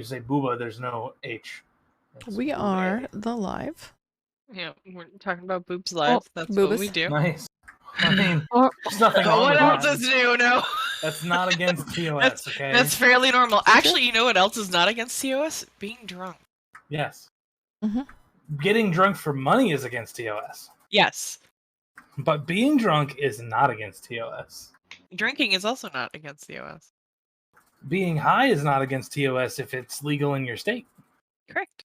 you say booba, there's no H. It's We booba. are the live. Yeah, we're talking about boobs live. That's what we boobas. do. Nice. I mean, Or there's nothing Oh, wrong what with else that. is new? No. That's not against TOS, okay? That's fairly normal. Actually, you know what else is not against TOS? Being drunk. Yes. Mhm. Getting drunk for money is against TOS. Yes. But being drunk is not against TOS. Drinking is also not against TOS. Being high is not against TOS if it's legal in your state. Correct.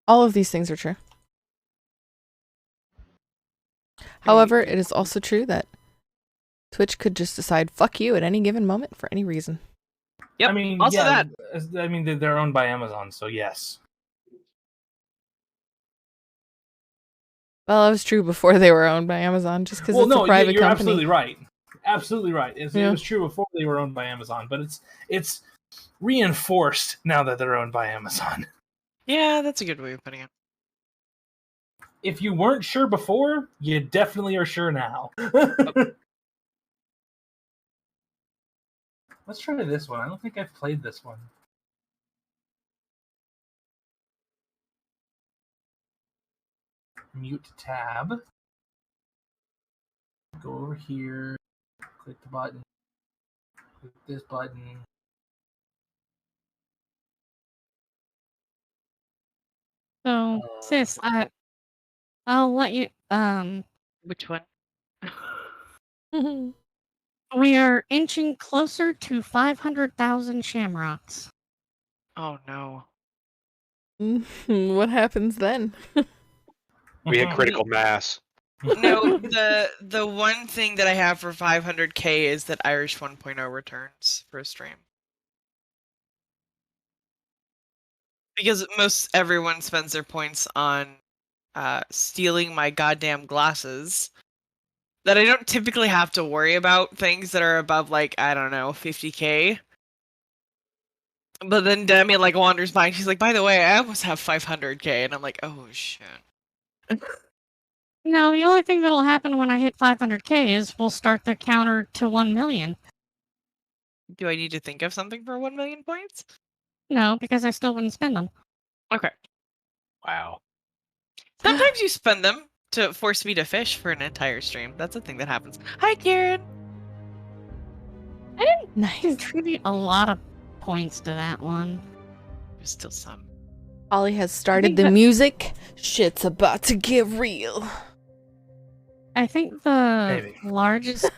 All of these things are true. However, it is also true that Twitch could just decide fuck you at any given moment for any reason. Yep. I mean, also yeah, that. I mean, they're owned by Amazon, so yes. Well, it was true before they were owned by Amazon, just because it's a private you're company. absolutely right. Absolutely right. It Yeah. was true before they were owned by Amazon, but it's reinforced now that they're owned by Amazon. Yeah, that's a good way of putting it. If you weren't sure before, you definitely are sure now. Let's try this one. I don't think I've played this one. Mute tab. Go over here. Click the button. Click this button. so, sis, I'll let you. Which one? We are inching closer to 500,000 shamrocks. Oh no. What happens then? We had critical mass. No, the one thing that I have for 500k is that Irish 1.0 returns for a stream. Because most everyone spends their points on stealing my goddamn glasses. That I don't typically have to worry about things that are above, like, I don't know, 50k. But then Demi, like, wanders by and she's like, by the way, I almost have 500k. And I'm like, oh, shit. No, the only thing that'll happen when I hit 500k is we'll start the counter to 1 million. Do I need to think of something for 1 million points? No, because I still wouldn't spend them. Okay. Wow. Sometimes you spend them to force me to fish for an entire stream. That's a thing that happens. Hi, Karen! I didn't Nice. contribute a lot of points to that one. There's still some. Ollie has started think the that- music. Shit's about to get real. I think the Maybe. largest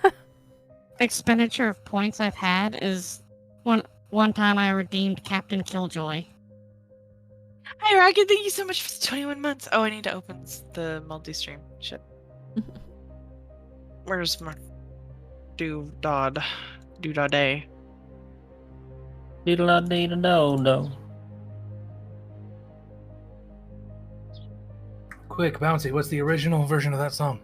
expenditure of points I've had is one time I redeemed Captain Killjoy. Hi, Rocket. Thank you so much for 21 months. Oh, I need to open the multi-stream. Shit. Where's my doodad? Doodad-day? Diddle-a-dee-da-do-do. Quick, Bouncy, what's the original version of that song?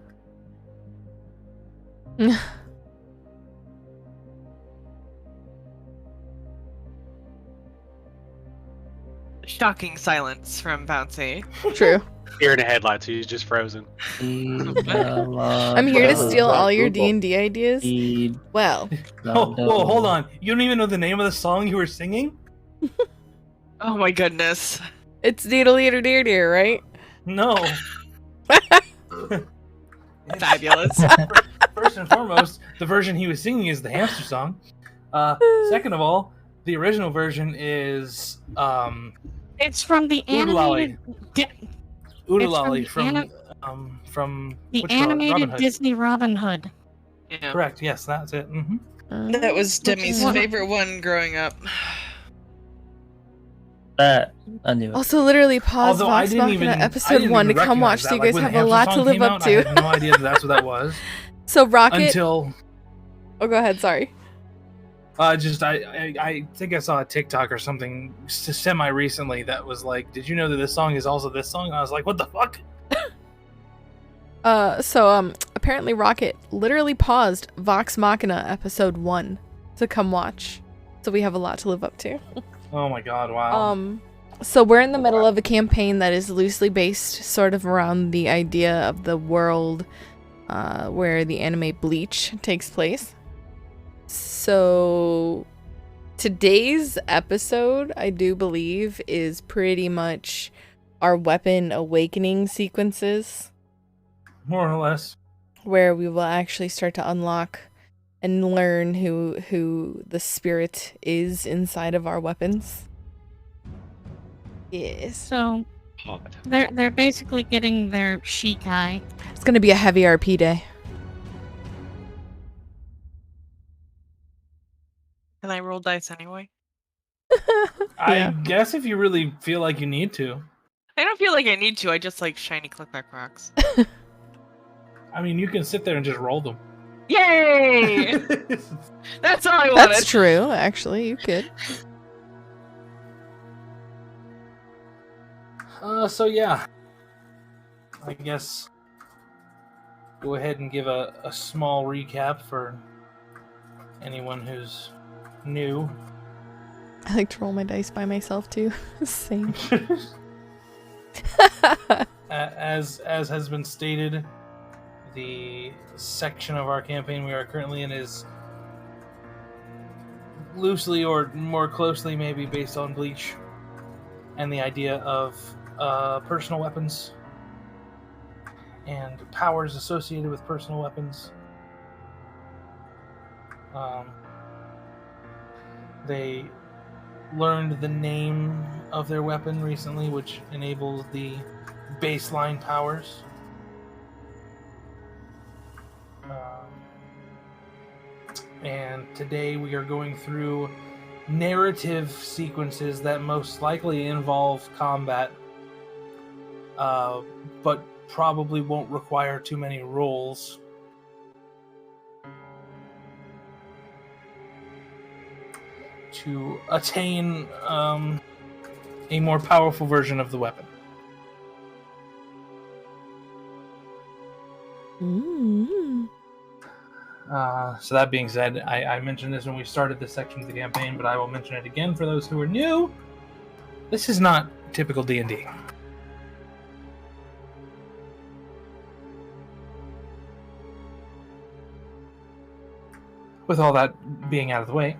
Shocking silence from Bouncy. True. Here in the headlights, he's just frozen. I'm here to steal all your D&D ideas. Well, Oh, whoa, hold on. You don't even know the name of the song you were singing? Oh my goodness. it's Deedle Deer Deer, right? No. Fabulous. First and foremost, the version he was singing is the hamster song. Second of all, the original version is It's from the Oodalolly. animated Oodalolly It's from the from the which one? animated Robin Hood. Disney Robin Hood. Yeah. Correct. Yes, that's it. Hmm. That was Demi's What? favorite one growing up. That I knew. Also, literally pause Although I Vox didn't Machina even episode I didn't 1 to even come watch, recognize so you that. guys Like, when have the a lot hamster to song live came up out, I to. had no idea that's what that was So Rocket. until Oh, go ahead. Sorry. just I think I saw a TikTok or something semi recently that was like, did you know that this song is also this song? And I was like, what the fuck? Apparently Rocket literally paused Vox Machina episode 1 to come watch. So we have a lot to live up to. Oh my god! Wow. So we're in the middle of a campaign that is loosely based sort of around the idea of the world where the anime Bleach takes place. So Today's episode, I do believe, is pretty much our weapon awakening sequences, More or less. where we will actually start to unlock and learn who the spirit is inside of our weapons. Yes. So Hot. they're basically getting their Shikai. It's gonna be a heavy RP day. Can I roll dice anyway? I guess if you really feel like you need to. I don't feel like I need to. I just like shiny clickback rocks. I mean, you can sit there and just roll them. Yay! That's all I wanted. That's true, actually. You could. So yeah. I guess go ahead and give a small recap for anyone who's new. I like to roll my dice by myself too. Same. As has been stated, the section of our campaign we are currently in is loosely or more closely maybe based on Bleach and the idea of personal weapons and powers associated with personal weapons. They learned the name of their weapon recently, which enables the baseline powers. And today we are going through narrative sequences that most likely involve combat, but probably won't require too many rolls. To attain a more powerful version of the weapon. Mm. So that being said, I mentioned this when we started this section of the campaign, but I will mention it again for those who are new. This is not typical D&D. With all that being out of the way,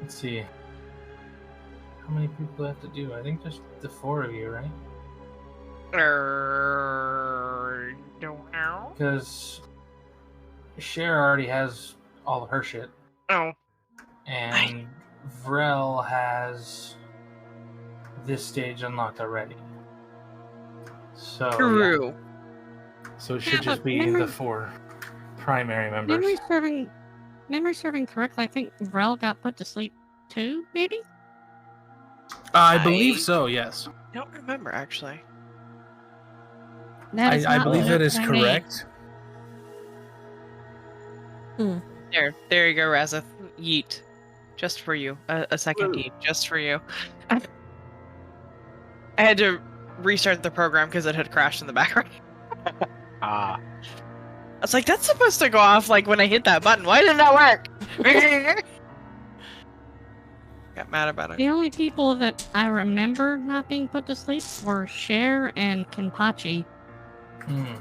let's see. How many people do I have to do? I think just the 4 of you, right? Don't know. Because Cher already has all of her shit, Oh. and Vrel has this stage unlocked already. So yeah. True. So it Yeah, should just but be memory- the 4 primary members. Memory serving correctly, I think Vrel got put to sleep too, maybe? I believe so. Yes, I don't remember actually. That is I not believe the that note is I made. correct. There you go, Razeth. Yeet. Just for you. A second yeet. Just for you. I had to restart the program because it had crashed in the background. Ah. I was like, that's supposed to go off like when I hit that button. Why didn't that work? Got mad about it. The only people that I remember not being put to sleep were Cher and Kenpachi. Hmm.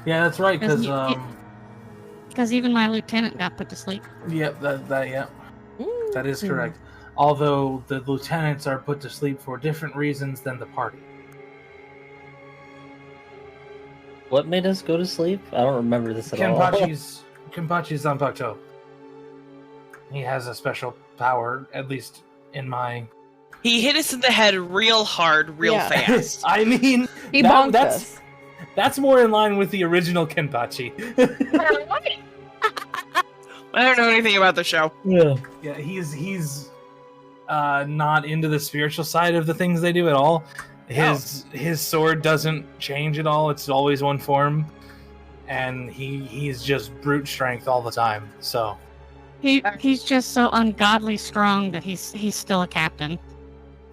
Yeah, that's right. Because Because even my lieutenant got put to sleep. yep, that is Mm. correct. Although the lieutenants are put to sleep for different reasons than the party. What made us go to sleep? I don't remember this at all. Kenpachi's Zanpakuto. He has a special power, at least in my. He hit us in the head real hard, real Yeah. fast. I mean, He that- bonked that's us. that's more in line with the original Kenpachi. I don't know anything about the show. Yeah. Yeah, he's not into the spiritual side of the things they do at all. His sword doesn't change at all. It's always one form, and he's just brute strength all the time. So He's just so ungodly strong that he's still a captain.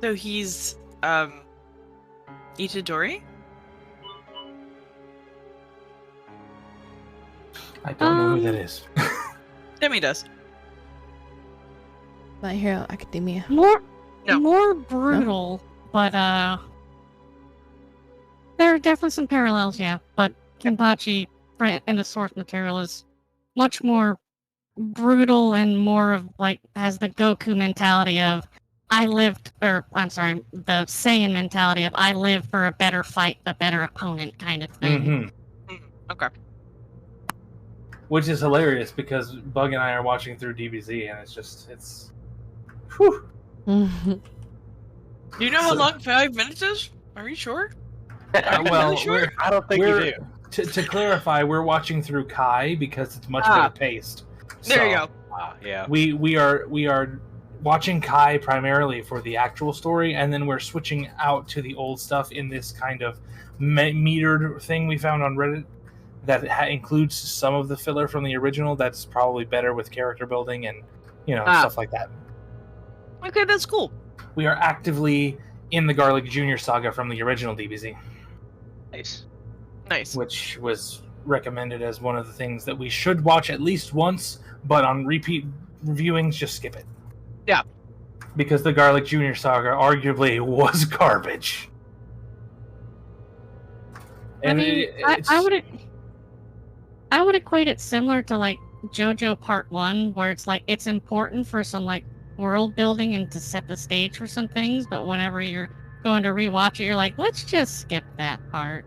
So he's Itadori? I don't know who that is. Demi does. My Hero Academia. More No. brutal, but there are definitely some parallels, yeah. But Kenpachi in the source material is much more brutal and more of like has the Goku mentality of the Saiyan mentality of I live for a better fight, a better opponent kind of thing. Okay. Which is hilarious because Bug and I are watching through DBZ, and it's. Whew. Do you know how long 5 minutes is? Are you sure? Well, sure? I don't think you do. To clarify, we're watching through Kai because it's much better paced. There you go. Yeah. We are watching Kai primarily for the actual story, and then we're switching out to the old stuff in this kind of metered thing we found on Reddit that includes some of the filler from the original. That's probably better with character building and stuff like that. Okay, that's cool. We are actively in the Garlic Jr. saga from the original DBZ. Nice. Which was recommended as one of the things that we should watch at least once, but on repeat reviewings, just skip it. Yeah. Because the Garlic Jr. saga arguably was garbage. And I would equate it similar to like JoJo Part 1, where it's like it's important for some like world building and to set the stage for some things, but whenever you're going to rewatch it, you're like, let's just skip that part.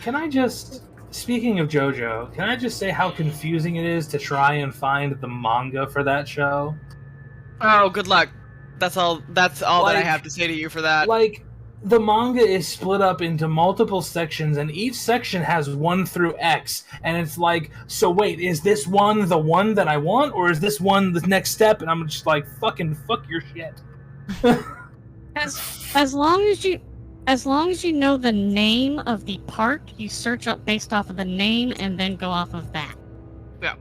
Can I just, speaking of JoJo, can I just say how confusing it is to try and find the manga for that show? Oh, good luck. That's all that I have to say to you for that. Like, the manga is split up into multiple sections, and each section has 1 through X, and it's like, so wait, is this one the one that I want, or is this one the next step? And I'm just like, fucking fuck your shit. As long as you know the name of the part, you search up based off of the name and then go off of that. Yeah.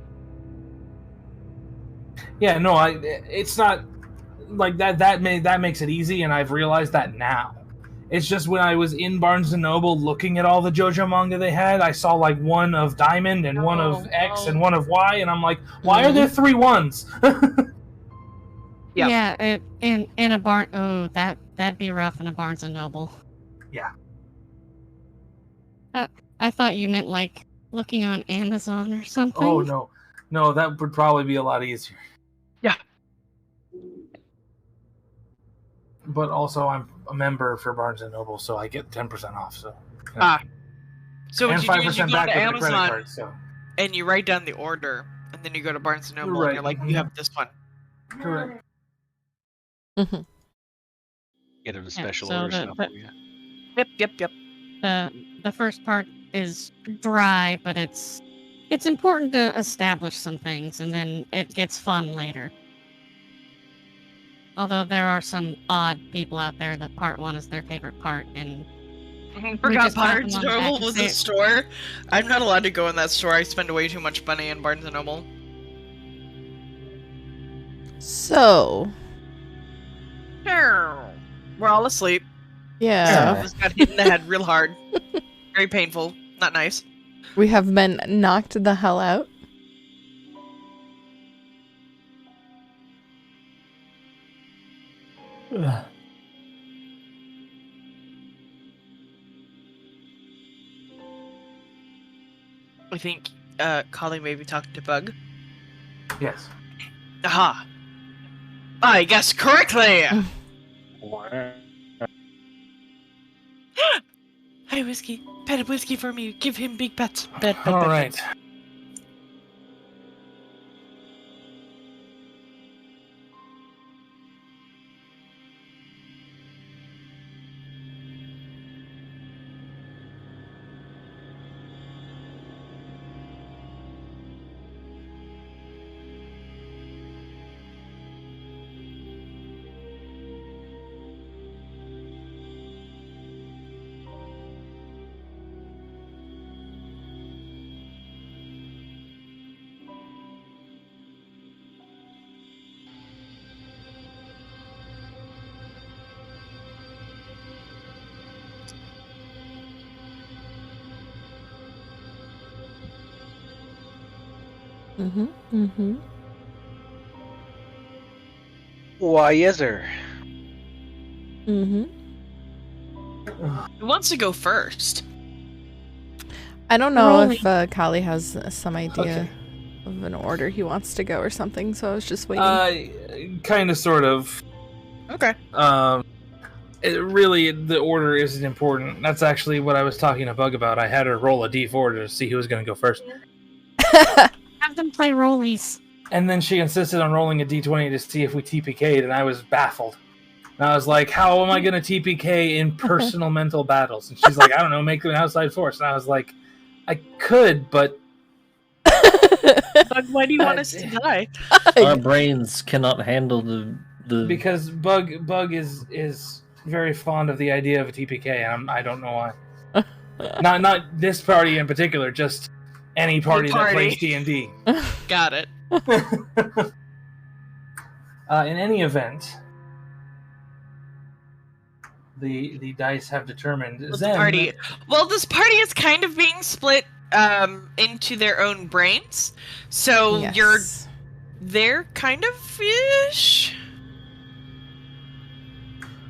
Yeah, no, it's not like that. That makes it easy, and I've realized that now. It's just when I was in Barnes & Noble looking at all the JoJo manga they had, I saw like one of Diamond and one of X and one of Y, and I'm like, why are there 3 ones? Yeah. Yeah, in a barn. Oh, that'd be rough in a Barnes & Noble. Yeah. I thought you meant like looking on Amazon or something. Oh no, that would probably be a lot easier. Yeah. But also, I'm a member for Barnes & Noble, so I get 10% off. So. So what and you do is you 5% go back to with the credit Amazon card. So. and you write down the order, and then you go to Barnes & Noble Right. and you're like, you have this one. Correct. Mhm. Get it a special so order the- stuff. the- Yep. The first part is dry, but it's important to establish some things, and then it gets fun later. Although there are some odd people out there that part 1 is their favorite part, and Forgot just pat Barnes them on the back Noble and was say- a store. I'm not allowed to go in that store. I spend way too much money in Barnes & Noble. So, We're all asleep. yeah, Just got hit in the head real hard. Very painful. Not nice. we have been knocked the hell out. I think Collie maybe talked to Bug. Yes. Aha! I guessed correctly! Hey, Whiskey. Pet a Whiskey for me. Give him big pets. Pet. All right. Why, yes, sir. Who wants to go first? I don't know Rolly. if Kali has some idea Okay. of an order he wants to go or something, so I was just waiting. Kind of, sort of. Okay. Really, the order isn't important. That's actually what I was talking to Bug about. I had her roll a d4 to see who was going to go first. Have them play rollies. And then she insisted on rolling a d20 to see if we TPK'd, and I was baffled. And I was like, how am I going to TPK in personal mental battles? And she's like, I don't know, make an outside force. And I was like, I could, but... Bug, why do you want us to die? Our brains cannot handle the Because Bug is very fond of the idea of a TPK, and I don't know why. not this party in particular, just any party that plays D&D. Got it. In any event, the dice have determined Well, Zen. this party is kind of being split into their own brains. So Yes. they're kind of ish.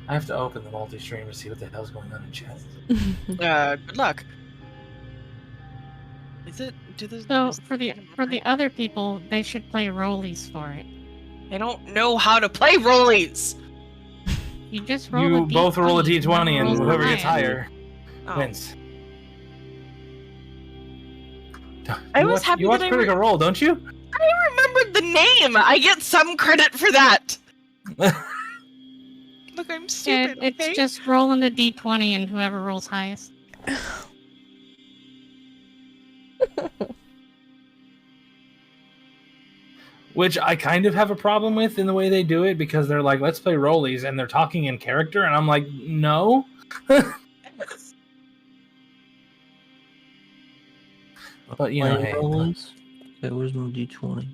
I have to open the multi-stream to see what the hell's going on in chat. Good luck. Is it? So for the other people, they should play rollies for it. They don't know how to play rollies. You just roll You a both roll a d20, whoever and rolls the whoever gets highest. higher Oh. wins. I You was watch, happy you watch that I Critical Role, don't you? I remembered the name. I get some credit for that. Look, I'm Yeah, stupid. it's okay? just rolling a d20 and whoever rolls highest. Which I kind of have a problem with in the way they do it, because they're like, let's play rollies, and they're talking in character, and I'm like, no. But, you know, playing hey, rollies. There was no d20.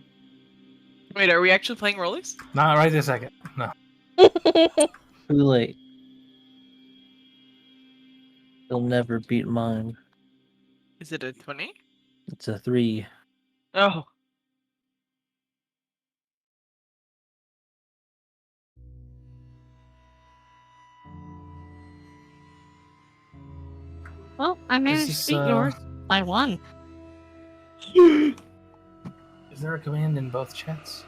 Wait, are we actually playing rollies? not right this second. No. Too late. You'll never beat mine. Is it a 20? It's a 3. Oh. Well, I managed is, to beat yours by 1. Is there a command in both chats?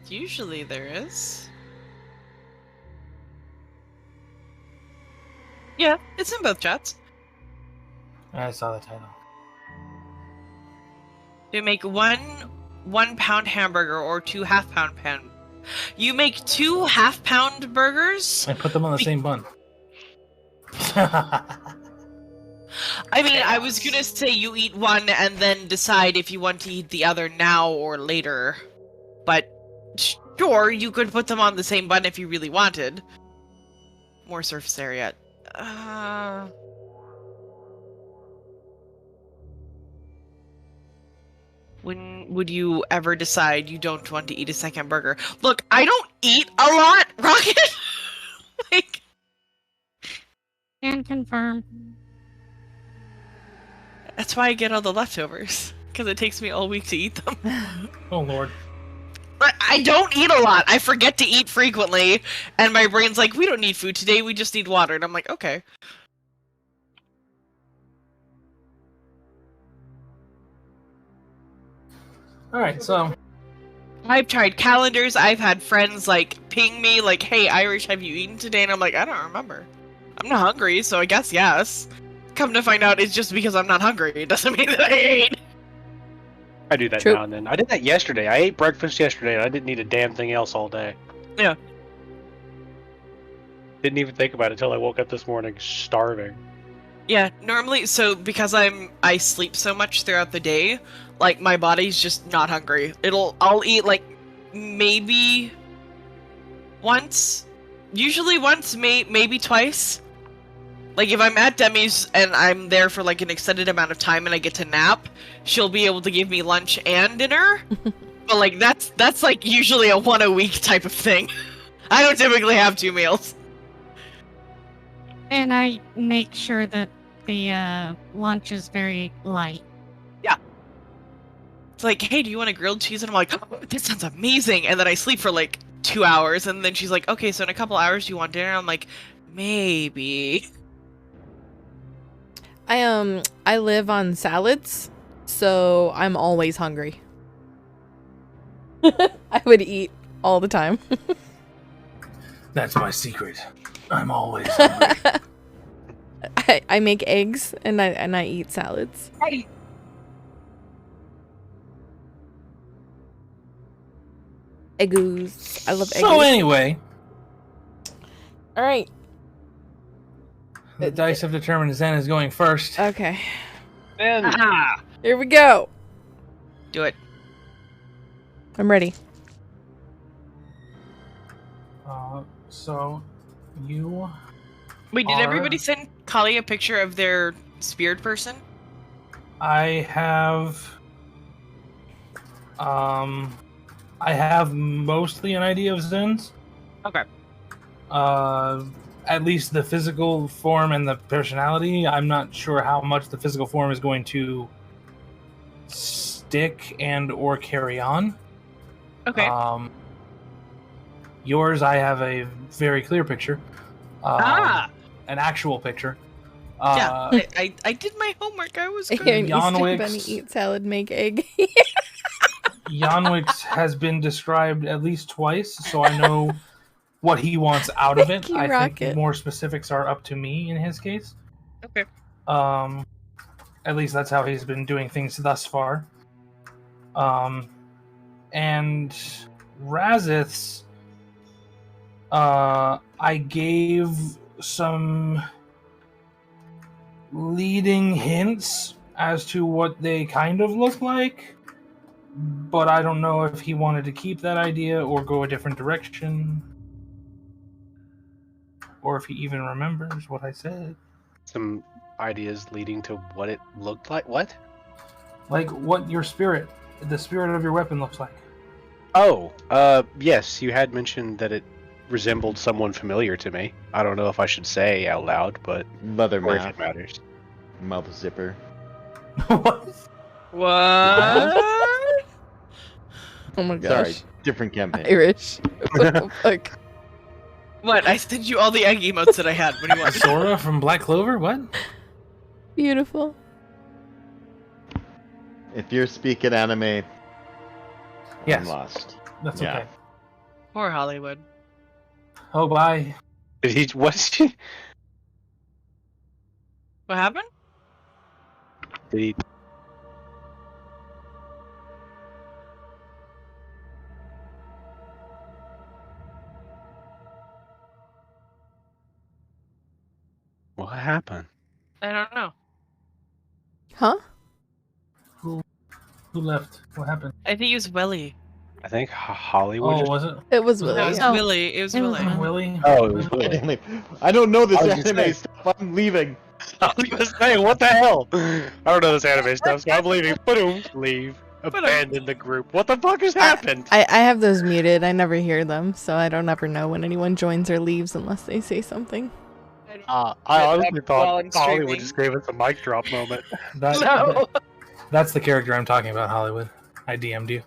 Usually there is. Yeah, it's in both chats. I saw the title. You make one 1-pound hamburger or 2 half-pound pan. You make 2 half-pound burgers. I put them on the same bun. I mean, I was gonna say you eat one and then decide if you want to eat the other now or later. But sure, you could put them on the same bun if you really wanted. More surface area. When would you ever decide you don't want to eat a second burger? Look, I don't eat a lot, Rocket! Like... Can confirm. That's why I get all the leftovers. Because it takes me all week to eat them. Oh, Lord. But I don't eat a lot. I forget to eat frequently. And my brain's like, we don't need food today, we just need water. And I'm like, okay. Alright, so... I've tried calendars. I've had friends, like, ping me, like, hey, Irish, have you eaten today? And I'm like, I don't remember. I'm not hungry, so I guess yes. Come to find out, it's just because I'm not hungry. It doesn't mean that I ate. I do that True. now and then. I did that yesterday. I ate breakfast yesterday, and I didn't eat a damn thing else all day. Yeah. Didn't even think about it until I woke up this morning starving. Yeah, normally, so because I sleep so much throughout the day, like my body's just not hungry. I'll eat like maybe once, usually once, maybe twice. Like if I'm at Demi's and I'm there for like an extended amount of time and I get to nap, she'll be able to give me lunch and dinner. But like that's like usually a 1 a week type of thing. I don't typically have 2 meals. And I make sure that the lunch is very light. It's like, hey, do you want a grilled cheese? And I'm like, oh, this sounds amazing. And then I sleep for like 2 hours. And then she's like, okay, so in a couple hours, do you want dinner? I'm like, maybe. I live on salads, so I'm always hungry. I would eat all the time. That's my secret. I'm always hungry. I make eggs and I eat salads. Hey. Eggoos. I love eggs. So anyway, All right. the dice have determined Zen is going first. Okay. Then Ah, Here we go. do it. I'm ready. So you Wait, did Are- everybody send Kali a picture of their speared person? I have mostly an idea of Zen's. Okay. At least the physical form and the personality. I'm not sure how much the physical form is going to stick and or carry on. Okay. Yours, I have a very clear picture. An actual picture. Yeah, I did my homework. I was good. Here, Easter Yanwick's- bunny eat salad, make egg. Yanwick's has been described at least twice, so I know what he wants out of it. Thank you, I Rocket. think more specifics are up to me in his case. Okay. At least that's how he's been doing things thus far. And Razith's, I gave some leading hints as to what they kind of look like, but I don't know if he wanted to keep that idea or go a different direction, or if he even remembers what I said. some ideas leading to what it looked like. What? Like what your spirit, the spirit of your weapon looks like. Oh, yes, you had mentioned that it resembled someone familiar to me. I don't know if I should say out loud, but Mother or if mouth. it matters. Mouth zipper. What? What? Oh my Sorry, gosh. different campaign. Irish. What the fuck? What? I sent you all the egg emotes that I had. What do you want? Sora from Black Clover? What? Beautiful. If you're speaking anime, Yes. I'm lost. That's Yeah. okay. Poor Hollywood. Oh, bye. Did he? What is he? What happened? Did he? What happened? I don't know. Huh? Who left? What happened? I think it was Willie. I think Hollywood. Oh, just- was it? It was No, Willie. it was yeah. Willie. It was It was Willie. Willie? Oh, it was Willie. I don't know this I was just anime saying. stuff. I'm leaving. I was gonna say, what the hell? I don't know this anime stuff, so I'm leaving. Boom, leave. Abandon the group. What the fuck has happened? I have those muted. I never hear them, so I don't ever know when anyone joins or leaves unless they say something. I While honestly thought I'm Hollywood streaming. just gave us a mic drop moment. No. That's the character I'm talking about, Hollywood. I DM'd you.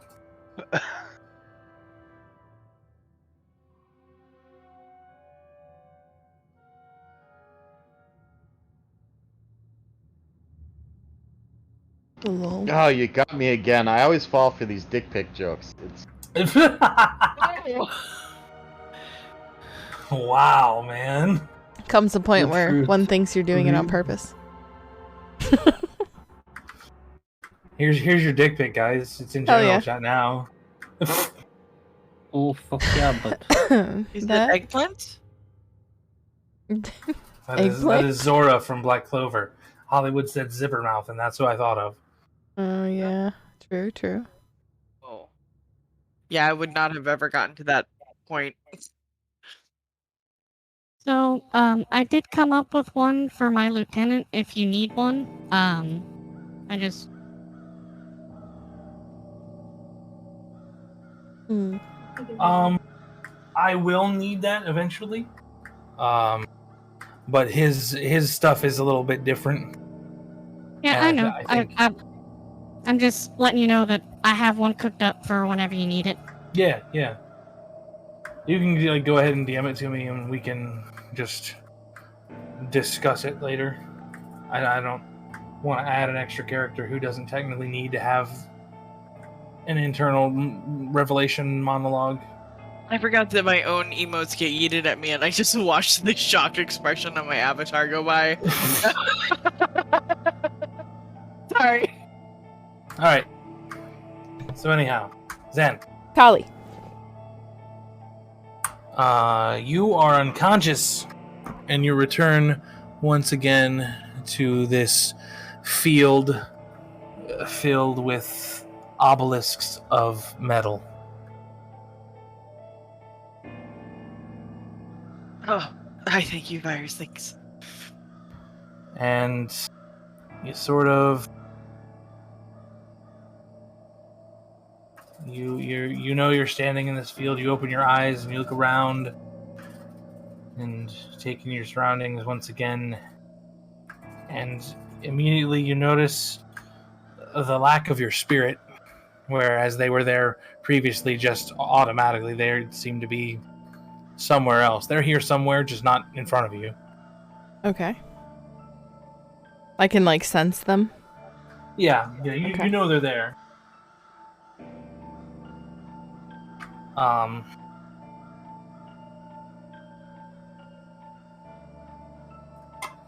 Lol. Oh, you got me again. I always fall for these dick pic jokes. It's Wow, man. Comes a point The where truth. one thinks you're doing it on Mhm. purpose. Here's your dick pic, guys. It's in Hell general yeah. chat now. Oh fuck yeah, but Is that that eggplant? That is Zora from Black Clover. Hollywood said Zippermouth, and that's who I thought of. Oh yeah, true. Oh. Yeah, I would not have ever gotten to that point. So, I did come up with one for my lieutenant if you need one. I just Hmm. I will need that eventually. But his stuff is a little bit different. yeah, I And know. I think- I'm just letting you know that I have one cooked up for whenever you need it. Yeah. You can like go ahead and DM it to me, and we can just discuss it later. I don't want to add an extra character who doesn't technically need to have an internal revelation monologue. I forgot that my own emotes get yeeted at me, and I just watched the shock expression on my avatar go by. Sorry. All right. So anyhow, Zen, Kali. you are unconscious, and you return once again to this field filled with obelisks of metal. Oh, I thank you, Virus. Thanks. And you sort of you know you're standing in this field. You open your eyes and you look around and take in your surroundings once again, and immediately you notice the lack of your spirit, whereas they were there previously just automatically. They seem to be somewhere else. They're here somewhere, just not in front of you. Okay. I can, like, sense them. Yeah, you Okay. know they're there.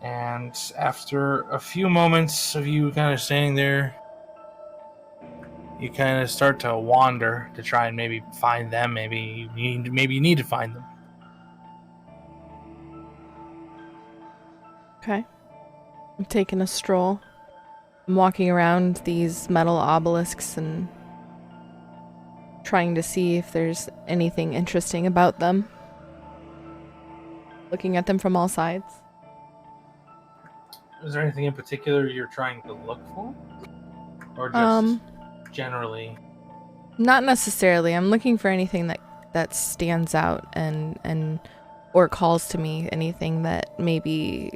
And after a few moments of you kind of standing there, you kind of start to wander to try and maybe find them. Maybe you need to find them. Okay. I'm taking a stroll. I'm walking around these metal obelisks and trying to see if there's anything interesting about them. Looking at them from all sides. Is there anything in particular you're trying to look for? Or just generally? Not necessarily. I'm looking for anything that stands out and or calls to me, anything that maybe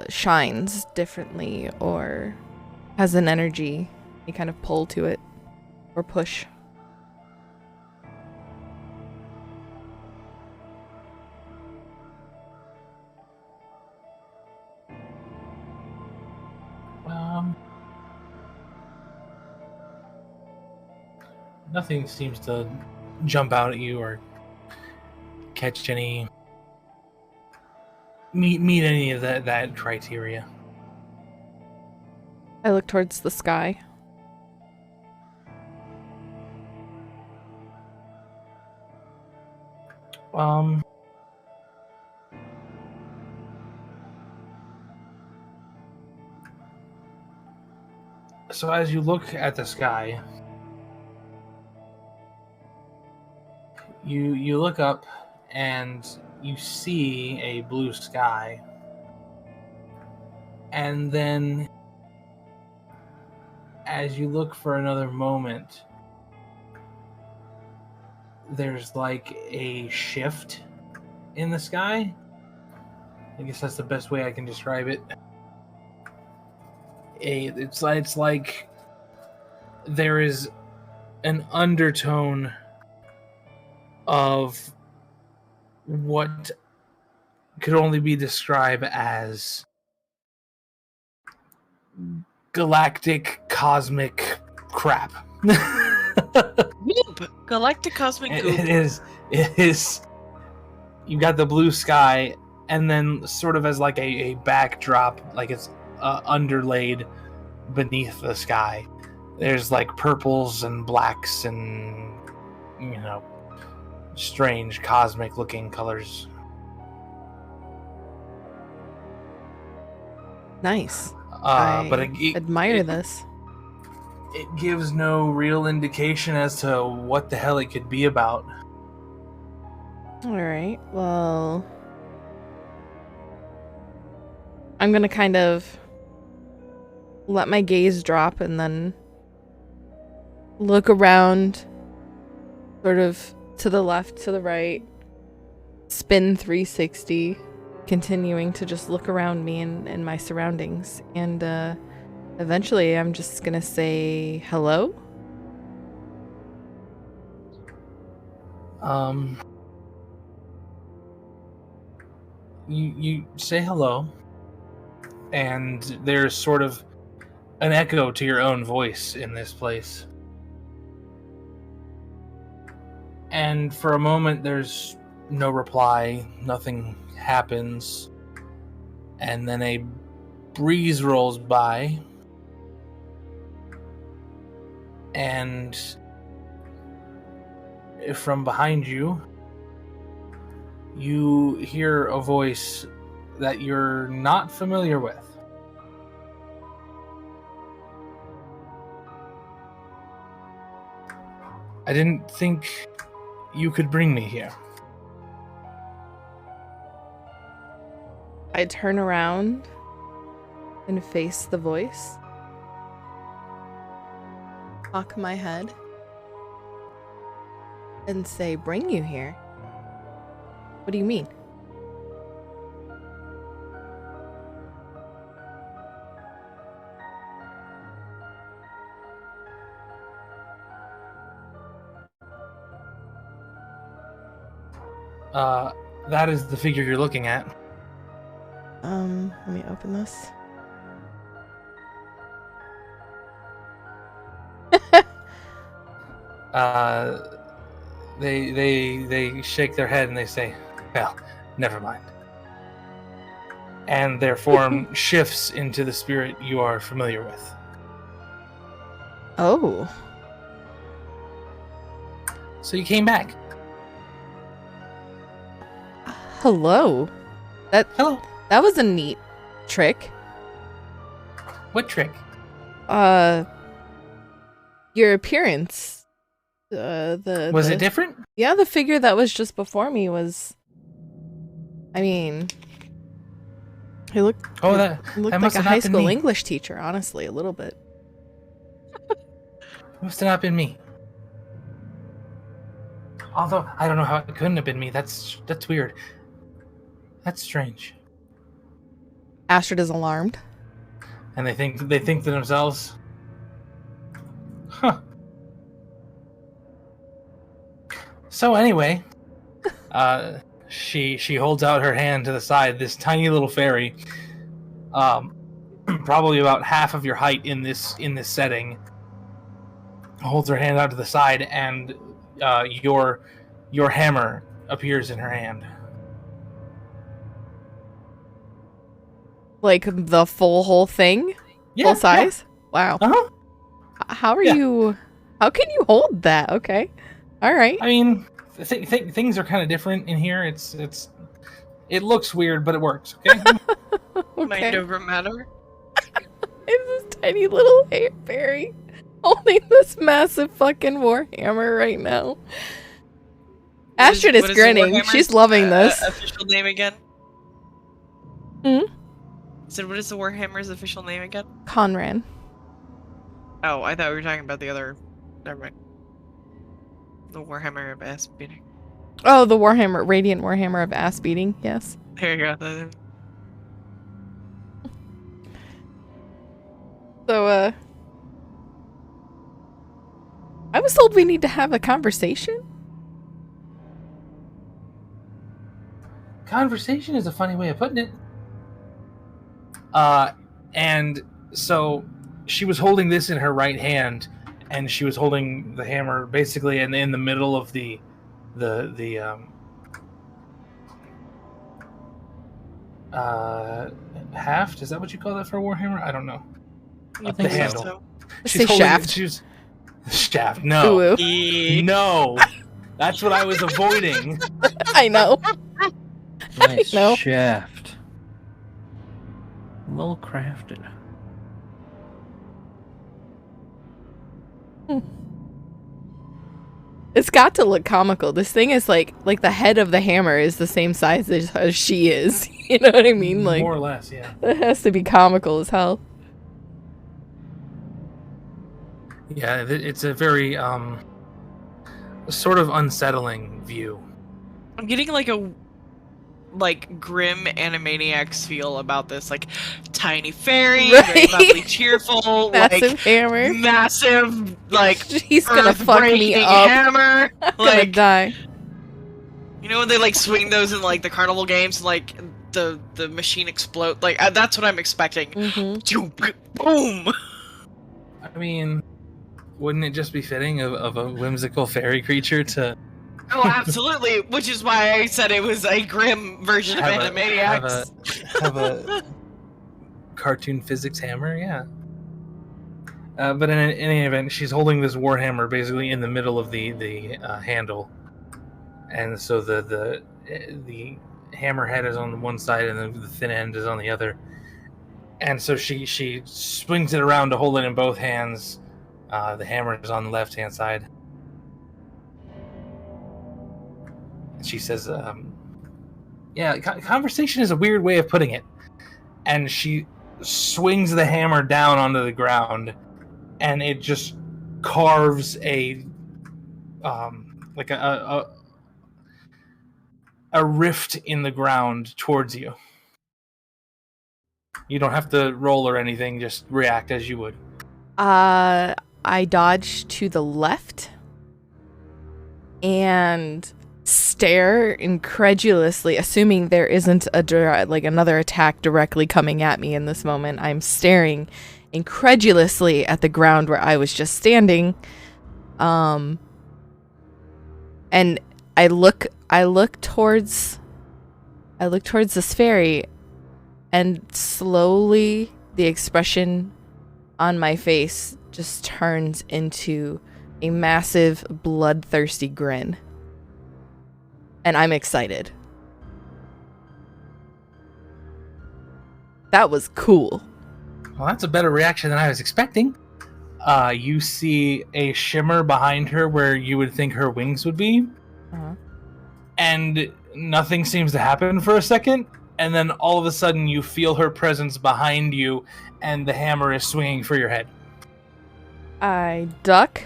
shines differently or has an energy, any kind of pull to it or push. Nothing seems to jump out at you or catch any meet any of that criteria. I look towards the sky. So as you look at the sky, you look up and you see a blue sky. And then as you look for another moment, there's like a shift in the sky. I guess that's the best way I can describe it. It's like there is an undertone of what could only be described as galactic cosmic crap. Goop! Galactic cosmic goop. It is. You got the blue sky, and then sort of as like a backdrop, like it's underlaid beneath the sky. There's like purples and blacks and, you know, strange cosmic looking colors. Nice. But I admire this. It gives no real indication as to what the hell it could be about. Alright, well, I'm gonna kind of let my gaze drop and then look around, sort of to the left, to the right, spin 360, continuing to just look around me and my surroundings. And eventually I'm just gonna say hello. You say hello, and there's sort of an echo to your own voice in this place. And for a moment, there's no reply, nothing happens, and then a breeze rolls by, and from behind you, you hear a voice that you're not familiar with. I didn't think you could bring me here. I turn around and face the voice. Cock my head. And say, bring you here? What do you mean? That is the figure you're looking at. Let me open this. They shake their head and they say, well, never mind. And their form shifts into the spirit you are familiar with. Oh. So you came back. Hello. Hello. That was a neat trick. What trick? Your appearance. Was it different? Yeah, the figure that was just before me was. I mean, he looked. Oh, he that looked that like must a have high not been school me. English teacher. Honestly, a little bit. Must have not been me. Although I don't know how it couldn't have been me. That's weird. That's strange. Astrid is alarmed. And they think to themselves, huh. So anyway, she holds out her hand to the side. This tiny little fairy, probably about half of your height in this setting, holds her hand out to the side, and your hammer appears in her hand. Like the whole thing? Yeah, Full size? Wow. Yeah. Uh-huh. How are Yeah. you? How can you hold that? Okay. All right. I mean, things are kind of different in here. It looks weird, but it works. Okay. Okay. Mind over matter. It's this tiny little fairy holding this massive fucking warhammer right now. Astrid is What the grinning. Warhammer's, She's loving this. Official name again? Hmm? So what is the Warhammer's official name again? Conran. Oh, I thought we were talking about the other. Never mind. The Warhammer of ass beating. Oh, the warhammer, radiant warhammer of ass beating. Yes. There you go. So, I was told we need to have a conversation. Conversation is a funny way of putting it. And so she was holding this in her right hand, and she was holding the hammer basically in the middle of the haft. Is that what you call that for a warhammer? I don't know. You The think handle. so? Say shaft. She's shaft. No, Ooh. E- no, that's what I was avoiding. I know. Nice No. shaft. Well crafted. It's got to look comical. This thing is like the head of the hammer is the same size as she is. You know what I mean? Like More or less, yeah. it has to be comical as hell. Yeah, it's a very sort of unsettling view. I'm getting like a grim Animaniacs feel about this, like tiny fairy, very Right? bubbly, cheerful, Massive hammer. massive, like She's gonna fuck me earth-breaking up. hammer. I'm gonna Like, die. you know when they like swing those in like the carnival games, like the machine explode. Like that's what I'm expecting. Hmm. Boom. I mean, wouldn't it just be fitting of a whimsical fairy creature to Oh, absolutely. Which is why I said it was a grim version of Animaniacs. have a cartoon physics hammer? Yeah. But in any event, she's holding this warhammer basically in the middle of the handle, and so the hammerhead is on one side and the thin end is on the other. And so she swings it around to hold it in both hands. The hammer is on the left-hand side. She says, conversation is a weird way of putting it. And she swings the hammer down onto the ground, and it just carves a rift in the ground towards you. You don't have to roll or anything, just react as you would. I dodge to the left and stare incredulously, assuming there isn't another attack directly coming at me in this moment. I'm staring incredulously at the ground where I was just standing. And I look towards this fairy, and slowly the expression on my face just turns into a massive bloodthirsty grin. And I'm excited. That was cool. Well, that's a better reaction than I was expecting. You see a shimmer behind her where you would think her wings would be. Uh-huh. And nothing seems to happen for a second. And then all of a sudden you feel her presence behind you and the hammer is swinging for your head. I duck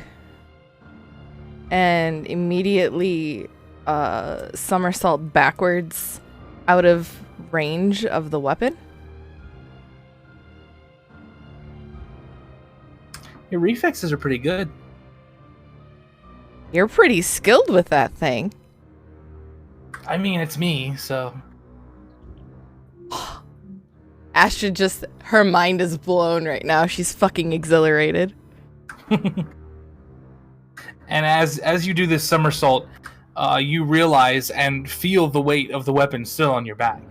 and immediately somersault backwards out of range of the weapon. Your reflexes are pretty good. You're pretty skilled with that thing. I mean, it's me, so... Astrid her mind is blown right now. She's fucking exhilarated. And as you do this somersault, you realize and feel the weight of the weapon still on your back.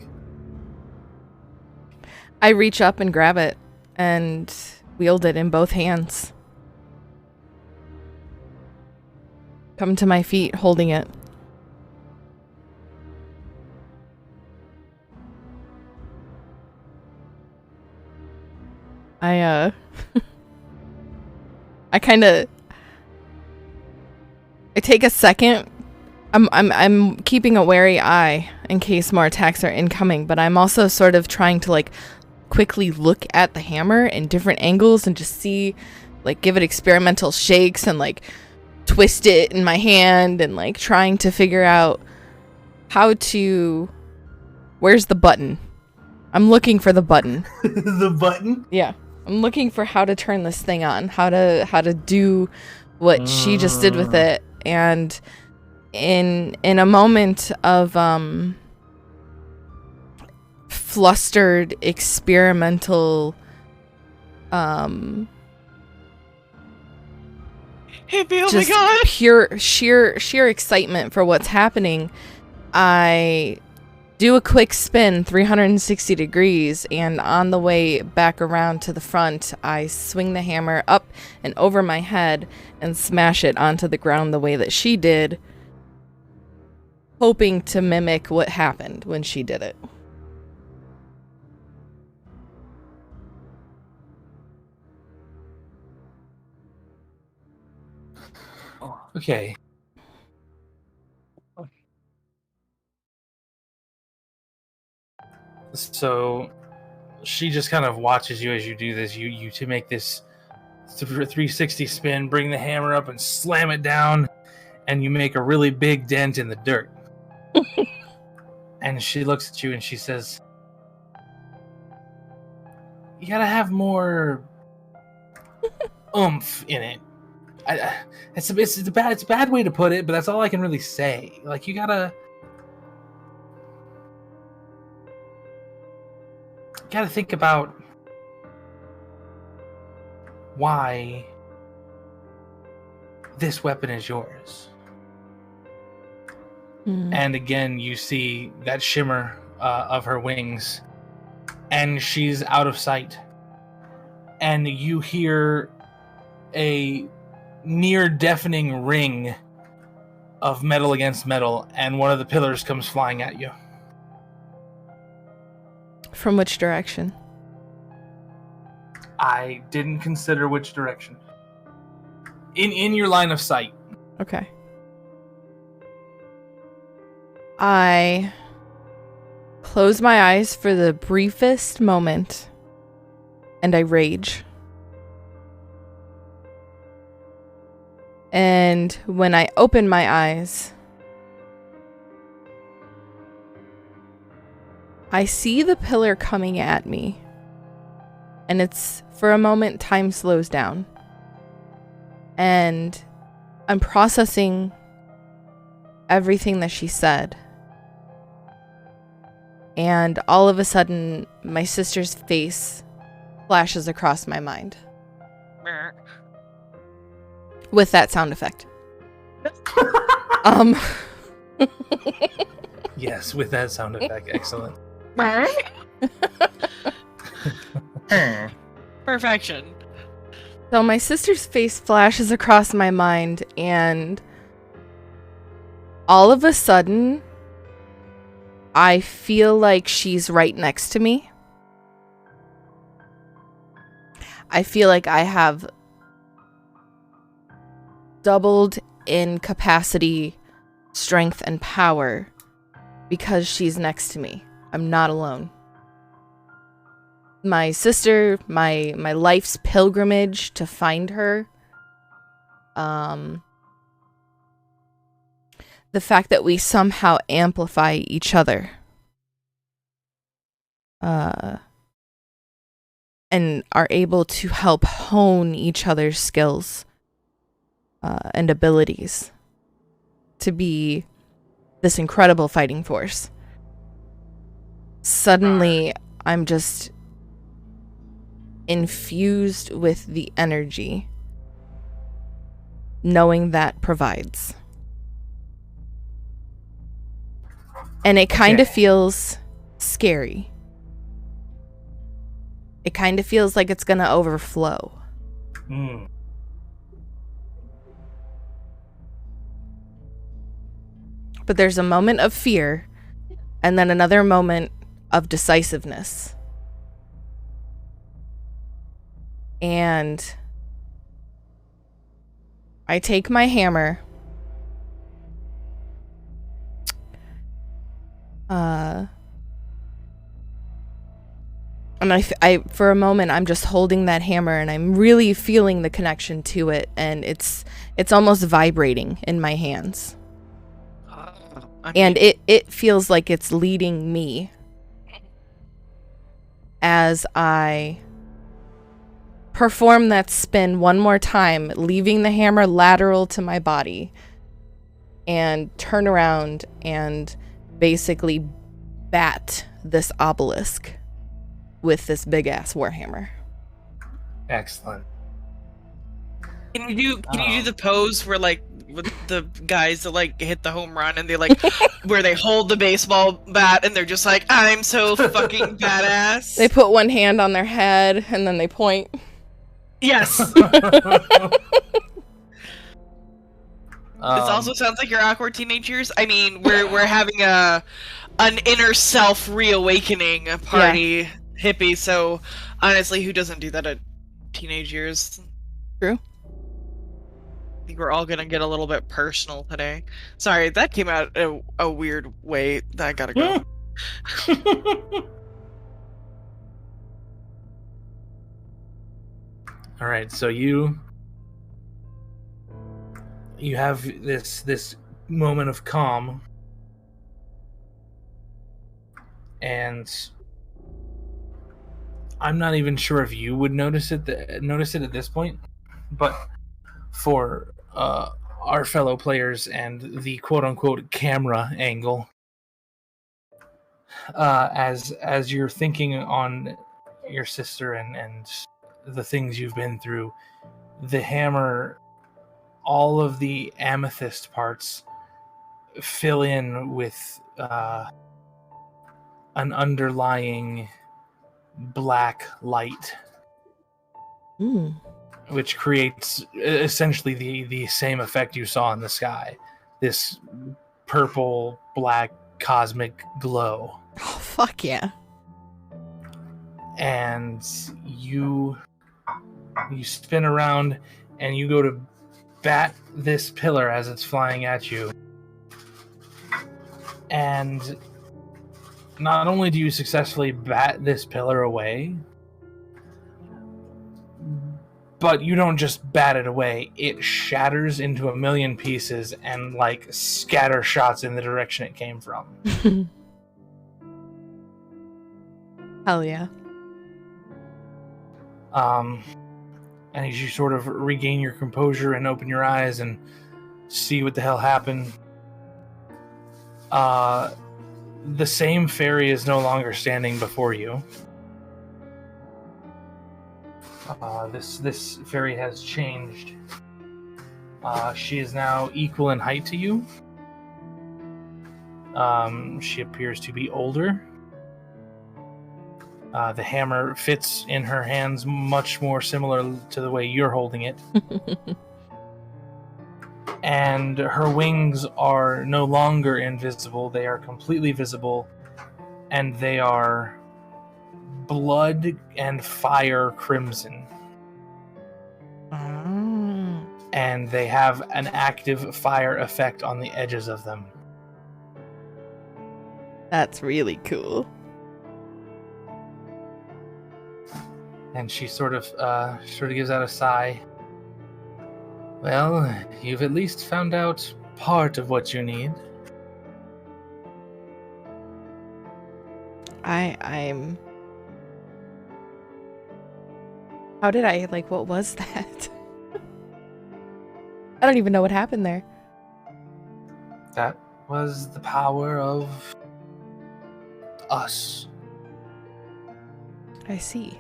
I reach up and grab it and wield it in both hands. Come to my feet holding it. I take a second. I'm keeping a wary eye in case more attacks are incoming, but I'm also sort of trying to quickly look at the hammer in different angles and just see, give it experimental shakes and twist it in my hand and trying to figure out where's the button. I'm looking for the button. The button? Yeah. I'm looking for how to turn this thing on, how to do what she just did with it. And in a moment of flustered experimental Hey, oh just my god! pure sheer excitement for what's happening, I do a quick spin 360 degrees, and on the way back around to the front, I swing the hammer up and over my head and smash it onto the ground the way that she did, hoping to mimic what happened when she did it. Okay. So she just kind of watches you as you do this. You to make this 360 spin, bring the hammer up and slam it down, and you make a really big dent in the dirt. And she looks at you and she says, "You gotta have more oomph in it." It's a bad way to put it, but that's all I can really say. You gotta think about why this weapon is yours. And again, you see that shimmer of her wings, and she's out of sight. And you hear a near deafening ring of metal against metal, and one of the pillars comes flying at you. From which direction? I didn't consider which direction. In your line of sight. Okay. I close my eyes for the briefest moment, and I rage. And when I open my eyes, I see the pillar coming at me. And it's, for a moment, time slows down. And I'm processing everything that she said. And all of a sudden, my sister's face flashes across my mind. With that sound effect. Yes, with that sound effect. Excellent. Perfection. So my sister's face flashes across my mind, and all of a sudden, I feel like she's right next to me. I feel like I have doubled in capacity, strength, and power because she's next to me. I'm not alone. My sister, my life's pilgrimage to find her, the fact that we somehow amplify each other, and are able to help hone each other's skills and abilities to be this incredible fighting force. Suddenly, I'm just infused with the energy, knowing that provides. And it kind of feels scary. It kind of feels like it's gonna overflow. But there's a moment of fear, and then another moment of decisiveness. And I take my hammer, and I for a moment I'm just holding that hammer, and I'm really feeling the connection to it, and it's almost vibrating in my hands. And it feels like it's leading me as I perform that spin one more time, leaving the hammer lateral to my body, and turn around and basically bat this obelisk with this big ass warhammer. Excellent. Can you do the pose where, like, with the guys that, like, hit the home run and they, like, where they hold the baseball bat and they're just like, I'm so fucking badass? They put one hand on their head and then they point. Yes. This also sounds like your awkward teenage years. I mean, we're having an inner self reawakening party hippie. So honestly, who doesn't do that at teenage years? True. I think we're all gonna get a little bit personal today. Sorry, that came out a weird way. I gotta go. All right, so you have this moment of calm, and I'm not even sure if you would notice it at this point, but for our fellow players and the quote-unquote camera angle, as you're thinking on your sister and the things you've been through, the hammer, all of the amethyst parts fill in with an underlying black light, which creates essentially the same effect you saw in the sky. This purple, black, cosmic glow. Oh, fuck yeah. And you spin around and you go to bat this pillar as it's flying at you. And not only do you successfully bat this pillar away, but you don't just bat it away. It shatters into a million pieces and like scatter shots in the direction it came from. Hell yeah. And as you sort of regain your composure and open your eyes and see what the hell happened, the same fairy is no longer standing before you. This fairy has changed. She is now equal in height to you. She appears to be older. The hammer fits in her hands much more similar to the way you're holding it. And her wings are no longer invisible. They are completely visible. And they are blood and fire crimson. And they have an active fire effect on the edges of them. That's really cool. And she sort of gives out a sigh. Well, you've at least found out part of what you need. I'm... How did I, like, what was that? I don't even know what happened there. That was the power of us. I see.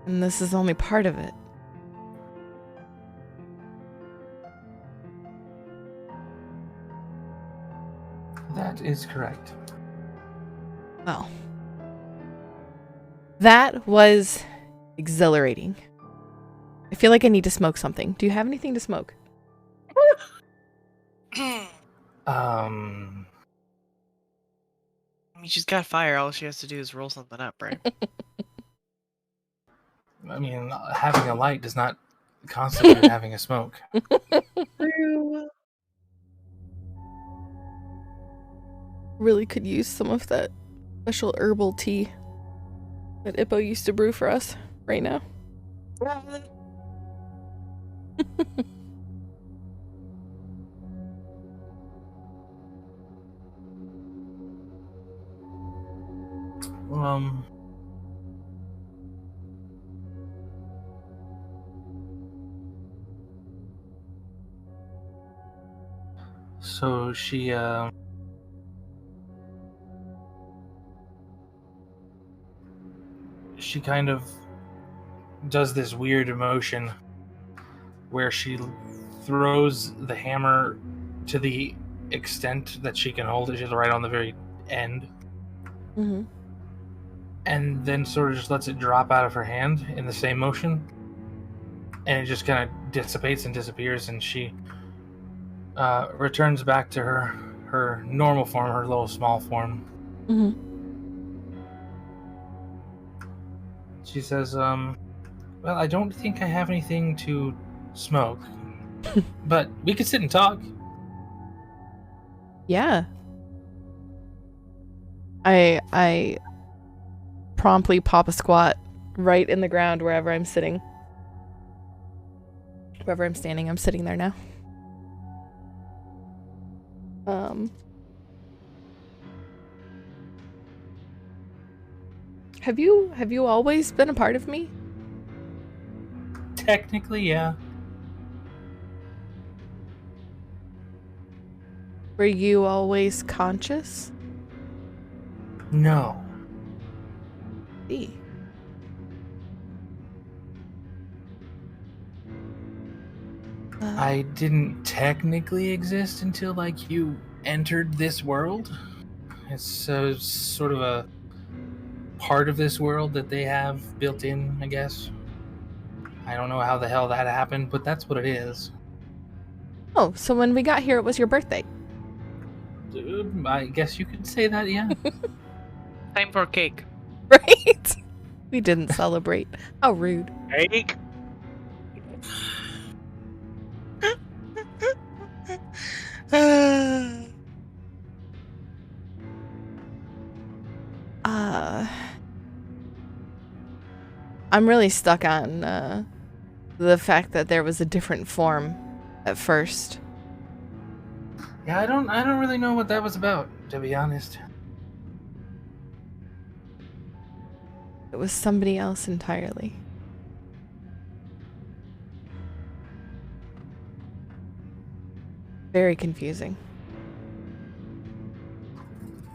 And this is only part of it. That is correct. Well, that was exhilarating. I feel like I need to smoke something. Do you have anything to smoke? I mean, she's got fire. All she has to do is roll something up, right? I mean, having a light does not constitute having a smoke. Really could use some of that special herbal tea that Ippo used to brew for us right now. So she kind of does this weird emotion where she throws the hammer to the extent that she can hold it. She's right on the very end. Mm-hmm. And then sort of just lets it drop out of her hand in the same motion. And it just kind of dissipates and disappears, and she returns back to her normal form, her little small form. Mm-hmm. She says, well, I don't think I have anything to smoke, but we could sit and talk. Yeah. I promptly pop a squat right in the ground wherever I'm sitting. Wherever I'm standing, I'm sitting there now. Have you always been a part of me? Technically, yeah. Were you always conscious? No. See. I didn't technically exist until like you entered this world. It's sort of a part of this world that they have built in, I guess. I don't know how the hell that happened, but that's what it is. Oh, so when we got here, it was your birthday. I guess you could say that, yeah. Time for cake. Right? We didn't celebrate. How rude. Cake? I'm really stuck on the fact that there was a different form at first. Yeah, I don't really know what that was about, to be honest. It was somebody else entirely. Very confusing.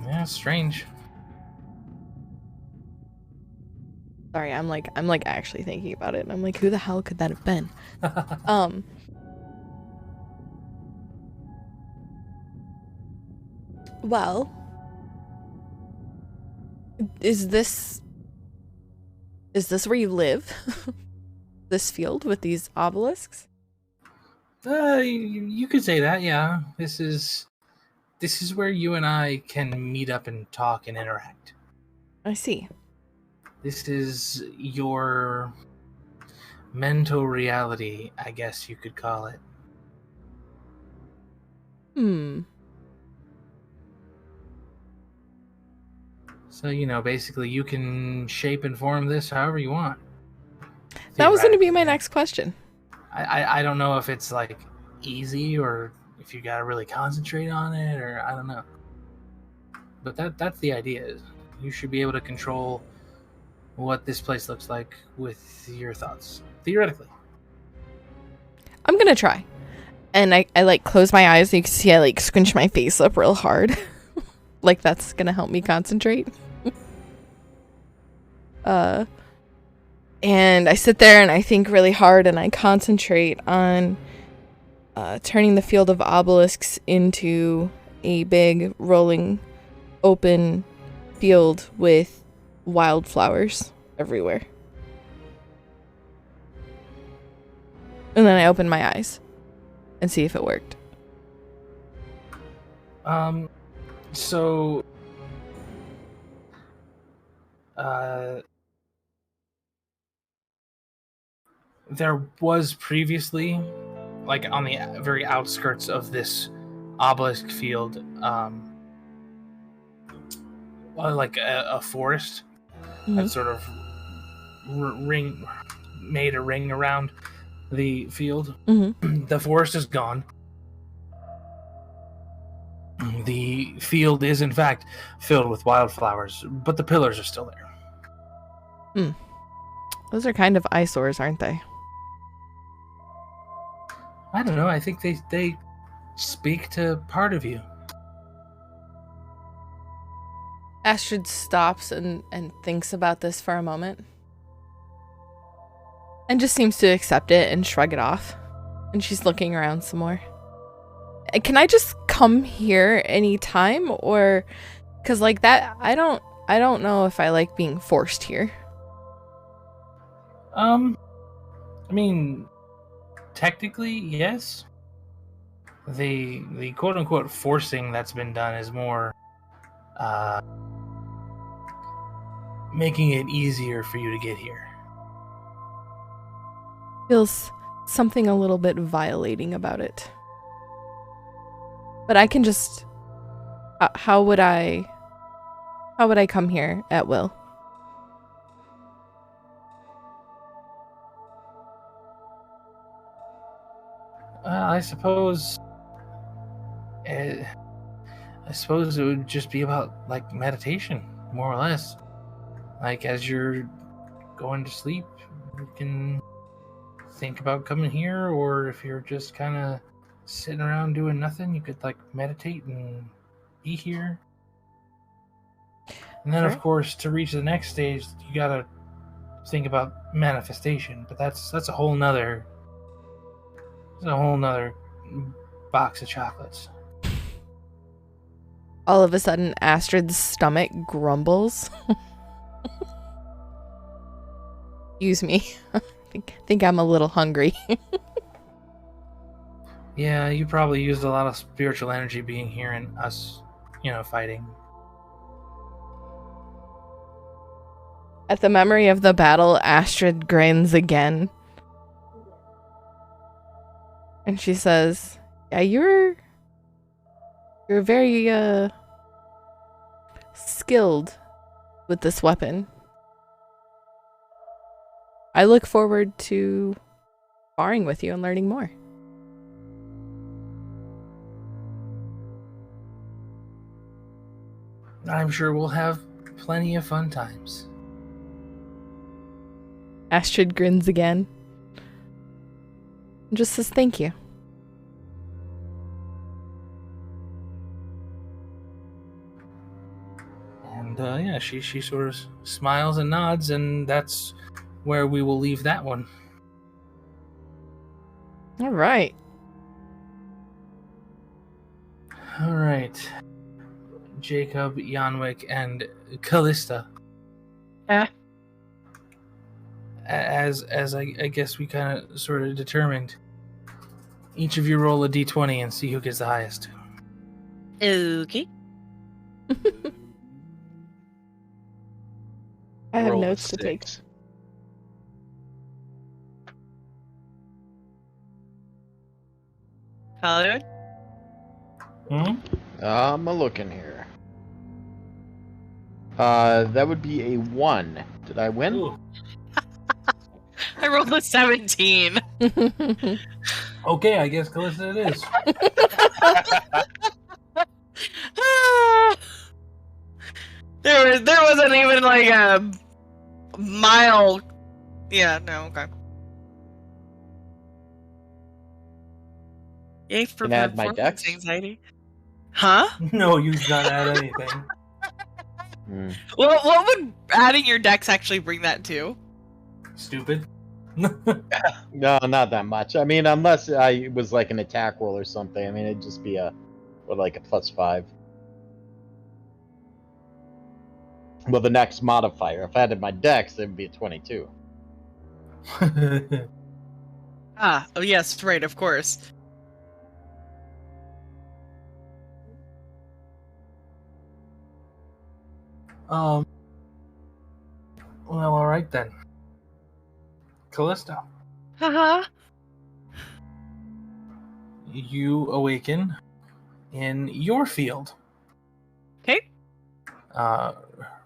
Yeah, strange. Sorry, I'm like actually thinking about it, and I'm like, who the hell could that have been? Well, is this where you live? This field with these obelisks? You could say that, yeah. This is where you and I can meet up and talk and interact. I see. This is your mental reality, I guess you could call it. So, basically you can shape and form this however you want. That was going to be my next question. I don't know if it's like easy or if you gotta really concentrate on it, or I don't know. But that's the idea. You should be able to control what this place looks like with your thoughts, theoretically. I'm going to try. And I like close my eyes, and you can see I like squinch my face up real hard. Like that's going to help me concentrate. And I sit there and I think really hard and I concentrate on turning the field of obelisks into a big rolling open field with wildflowers everywhere. And then I open my eyes and see if it worked. So there was previously, like on the very outskirts of this obelisk field, like a forest that sort of made a ring around the field. The forest is gone. The field is in fact filled with wildflowers, but the pillars are still there. Those are kind of eyesores, aren't they? I don't know. I think they speak to part of you. Astrid stops and thinks about this for a moment. And just seems to accept it and shrug it off. And she's looking around some more. Can I just come here anytime? Or... Because like that, I don't know if I like being forced here. I mean... Technically, yes. The quote-unquote forcing that's been done is more making it easier for you to get here. Feels something a little bit violating about it. But I can just... how would I come here at will? I suppose it would just be about like meditation, more or less. Like as you're going to sleep, you can think about coming here, or if you're just kind of sitting around doing nothing, you could like meditate and be here. And then, Sure. of course, to reach the next stage, you gotta think about manifestation. But that's a whole nother box of chocolates. All of a sudden, Astrid's stomach grumbles. Excuse me. I think I'm a little hungry. Yeah, you probably used a lot of spiritual energy being here and us, fighting. At the memory of the battle, Astrid grins again. And she says, yeah, you're very, skilled with this weapon. I look forward to sparring with you and learning more. I'm sure we'll have plenty of fun times. Astrid grins again. And just says thank you. And yeah, she sort of smiles and nods, and that's where we will leave that one. All right. All right. Jacob, Yanwick, and Callista. As I guess we kind of sort of determined, each of you roll a d20 and see who gets the highest. Okay. I have Roll a notes to take. 6. Hollywood? I'm a looking here. That would be a 1. Did I win? Ooh. I rolled a 17. Okay, I guess Callista it is. There wasn't even like a mile. Yeah, no, okay. Yay for Can I add my performance dex? anxiety. Huh? No, you not add anything. Hmm. Well, what would adding your dex actually bring that to? Stupid. No, not that much. I mean, unless I was like an attack roll or something. I mean, it'd just be like a +5. Well, the next modifier. If I added my dex, it would be a 22. Ah, oh yes, right, of course. Well, all right then. Callista, Haha. you awaken in your field. Okay.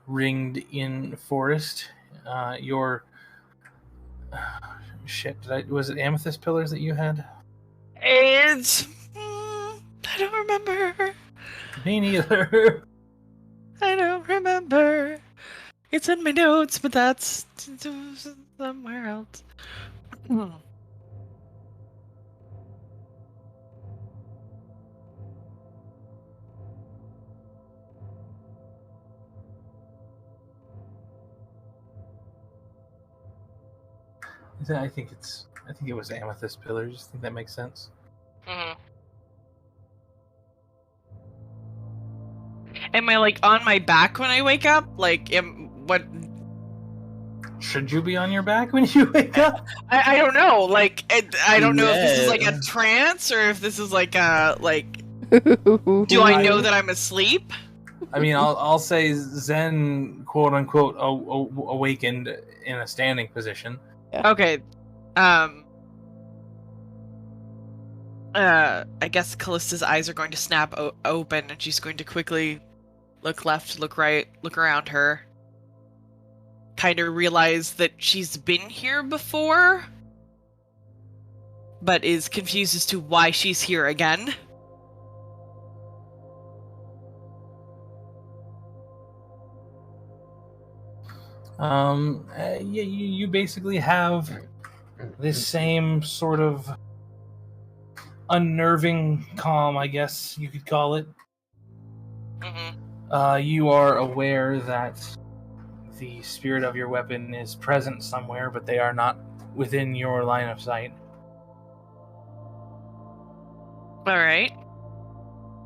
Ringed in forest. Your shit. Was it amethyst pillars that you had? It's I don't remember. Me neither. I don't remember. It's in my notes, but that's somewhere else. I think it was amethyst pillars. I think that makes sense. Mhm. Am I like on my back when I wake up? Like, what? Should you be on your back when you wake up? I don't know. Like, I don't know if this is like a Yeah. trance or if this is like a like. Do I know that I'm asleep? I mean, I'll say Zen, quote unquote, awakened in a standing position. Okay. I guess Callista's eyes are going to snap open, and she's going to quickly look left, look right, look around her. Kind of realize that she's been here before, but is confused as to why she's here again. You basically have this same sort of unnerving calm, I guess you could call it. Mm-hmm. You are aware that the spirit of your weapon is present somewhere, but they are not within your line of sight. Alright.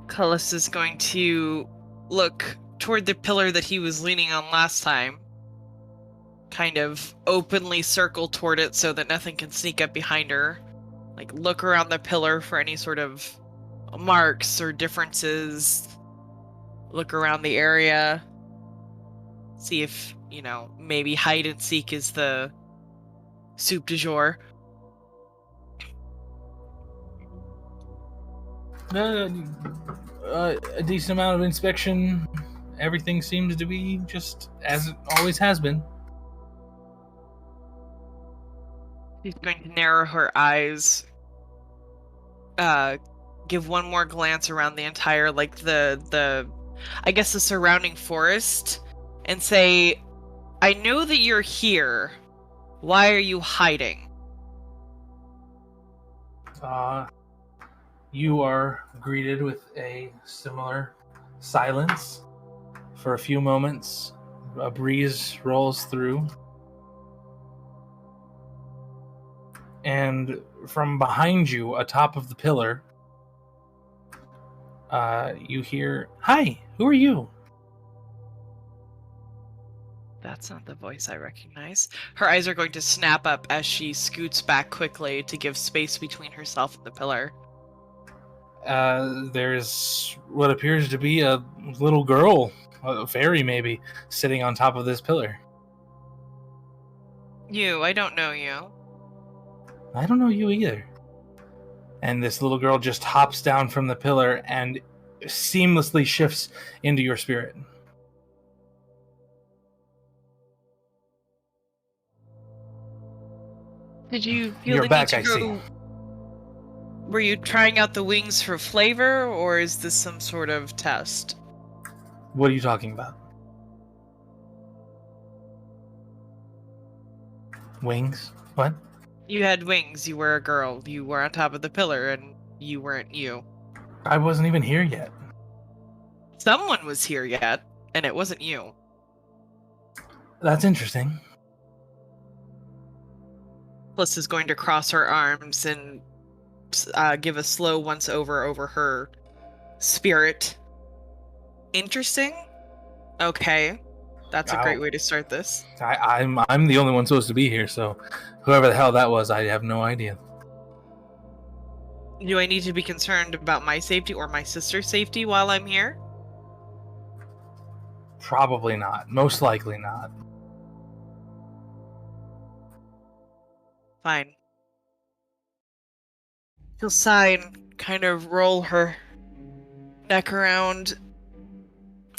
Cullis is going to look toward the pillar that he was leaning on last time. Kind of openly circle toward it so that nothing can sneak up behind her. Like, look around the pillar for any sort of marks or differences. Look around the area. See if, maybe hide and seek is the soup du jour. A decent amount of inspection. Everything seems to be just as it always has been. She's going to narrow her eyes. Give one more glance around the entire, the surrounding forest, and say, I know that you're here. Why are you hiding? You are greeted with a similar silence. For a few moments, a breeze rolls through. And from behind you, atop of the pillar, you hear, "Hi, who are you?" That's not the voice I recognize. Her eyes are going to snap up as she scoots back quickly to give space between herself and the pillar. There's what appears to be a little girl, a fairy maybe, sitting on top of this pillar. I don't know you. I don't know you either. And this little girl just hops down from the pillar and seamlessly shifts into your spirit. Did you feel You're the back, need I to see. go? Were you trying out the wings for flavor, or is this some sort of test? What are you talking about? Wings? What? You had wings, you were a girl, you were on top of the pillar, and you weren't you. I wasn't even here yet. Someone was here yet, and it wasn't you. That's interesting. Bliss is going to cross her arms and give a slow once-over over her spirit. Interesting? Okay. That's a great way to start this. I'm the only one supposed to be here, so whoever the hell that was, I have no idea. Do I need to be concerned about my safety or my sister's safety while I'm here? Probably not. Most likely not. Fine. She'll sigh and kind of roll her neck around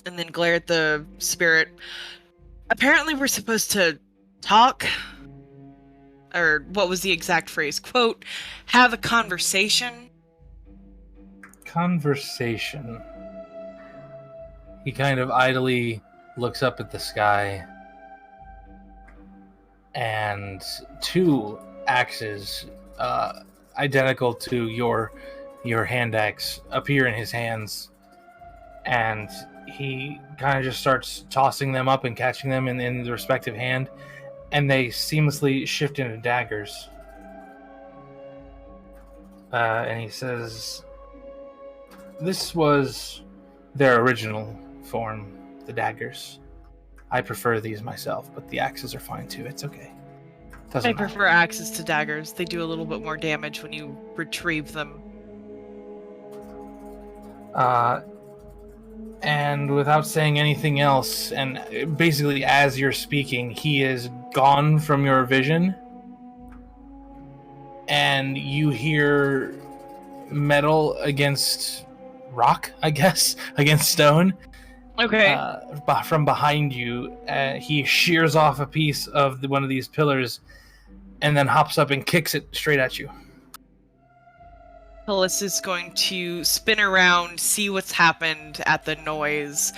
and then glare at the spirit. Apparently we're supposed to talk, or what was the exact phrase? Quote, have a conversation. Conversation. He kind of idly looks up at the sky, and two axes, identical to your hand axe, appear in his hands, and he kind of just starts tossing them up and catching them in the respective hand, and they seamlessly shift into daggers. And he says, this was their original form, the daggers. I prefer these myself, but the axes are fine too. It's okay. I prefer axes to daggers. They do a little bit more damage when you retrieve them. And without saying anything else, and basically as you're speaking, he is gone from your vision, and you hear metal against rock, I guess, against stone. Okay. From behind you, he shears off a piece of one of these pillars, and then hops up and kicks it straight at you. Callista's going to spin around, see what's happened at the noise,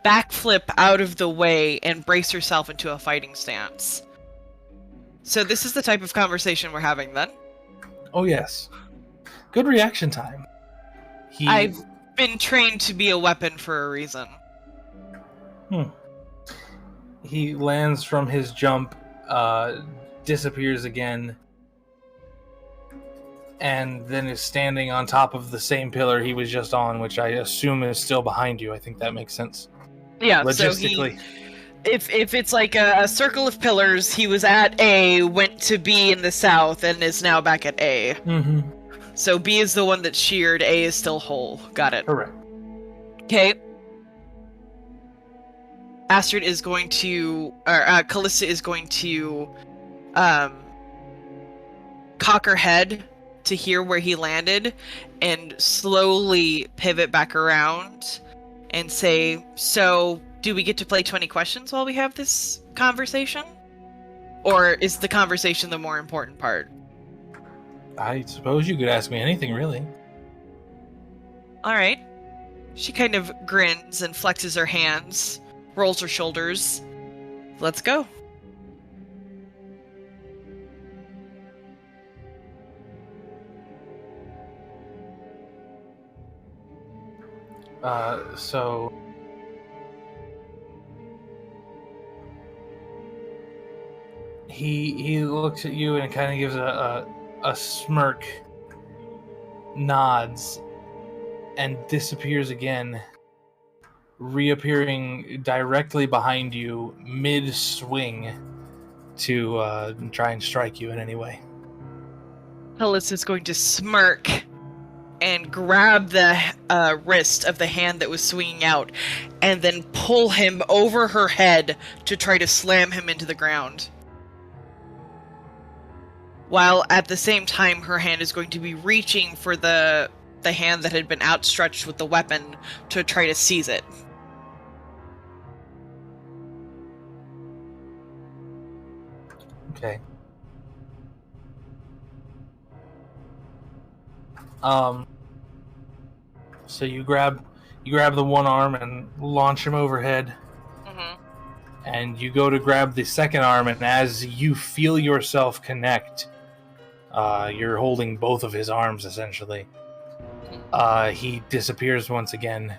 backflip out of the way, and brace herself into a fighting stance. So this is the type of conversation we're having then? Oh yes. Good reaction time. I've been trained to be a weapon for a reason. He lands from his jump, disappears again, and then is standing on top of the same pillar he was just on, which I assume is still behind you. I think that makes sense. Yeah, Logistically. so if it's like a circle of pillars, he was at A, went to B in the south, and is now back at A. Mm-hmm. So B is the one that's sheared, A is still whole. Got it. Correct. Okay. Astrid is going to, or Callista is going to, cock her head to hear where he landed, and slowly pivot back around, and say, "So, do we get to play 20 questions while we have this conversation, or is the conversation the more important part?" I suppose you could ask me anything, really. All right. She kind of grins and flexes her hands, rolls her shoulders. Let's go. So he looks at you and kind of gives a smirk, nods, and disappears again, reappearing directly behind you mid-swing to try and strike you in any way. Callista's going to smirk and grab the wrist of the hand that was swinging out, and then pull him over her head to try to slam him into the ground. While at the same time, her hand is going to be reaching for the hand that had been outstretched with the weapon to try to seize it. Okay. So you grab the one arm and launch him overhead, Mm-hmm. and you go to grab the second arm, and as you feel yourself connect, you're holding both of his arms essentially. He disappears once again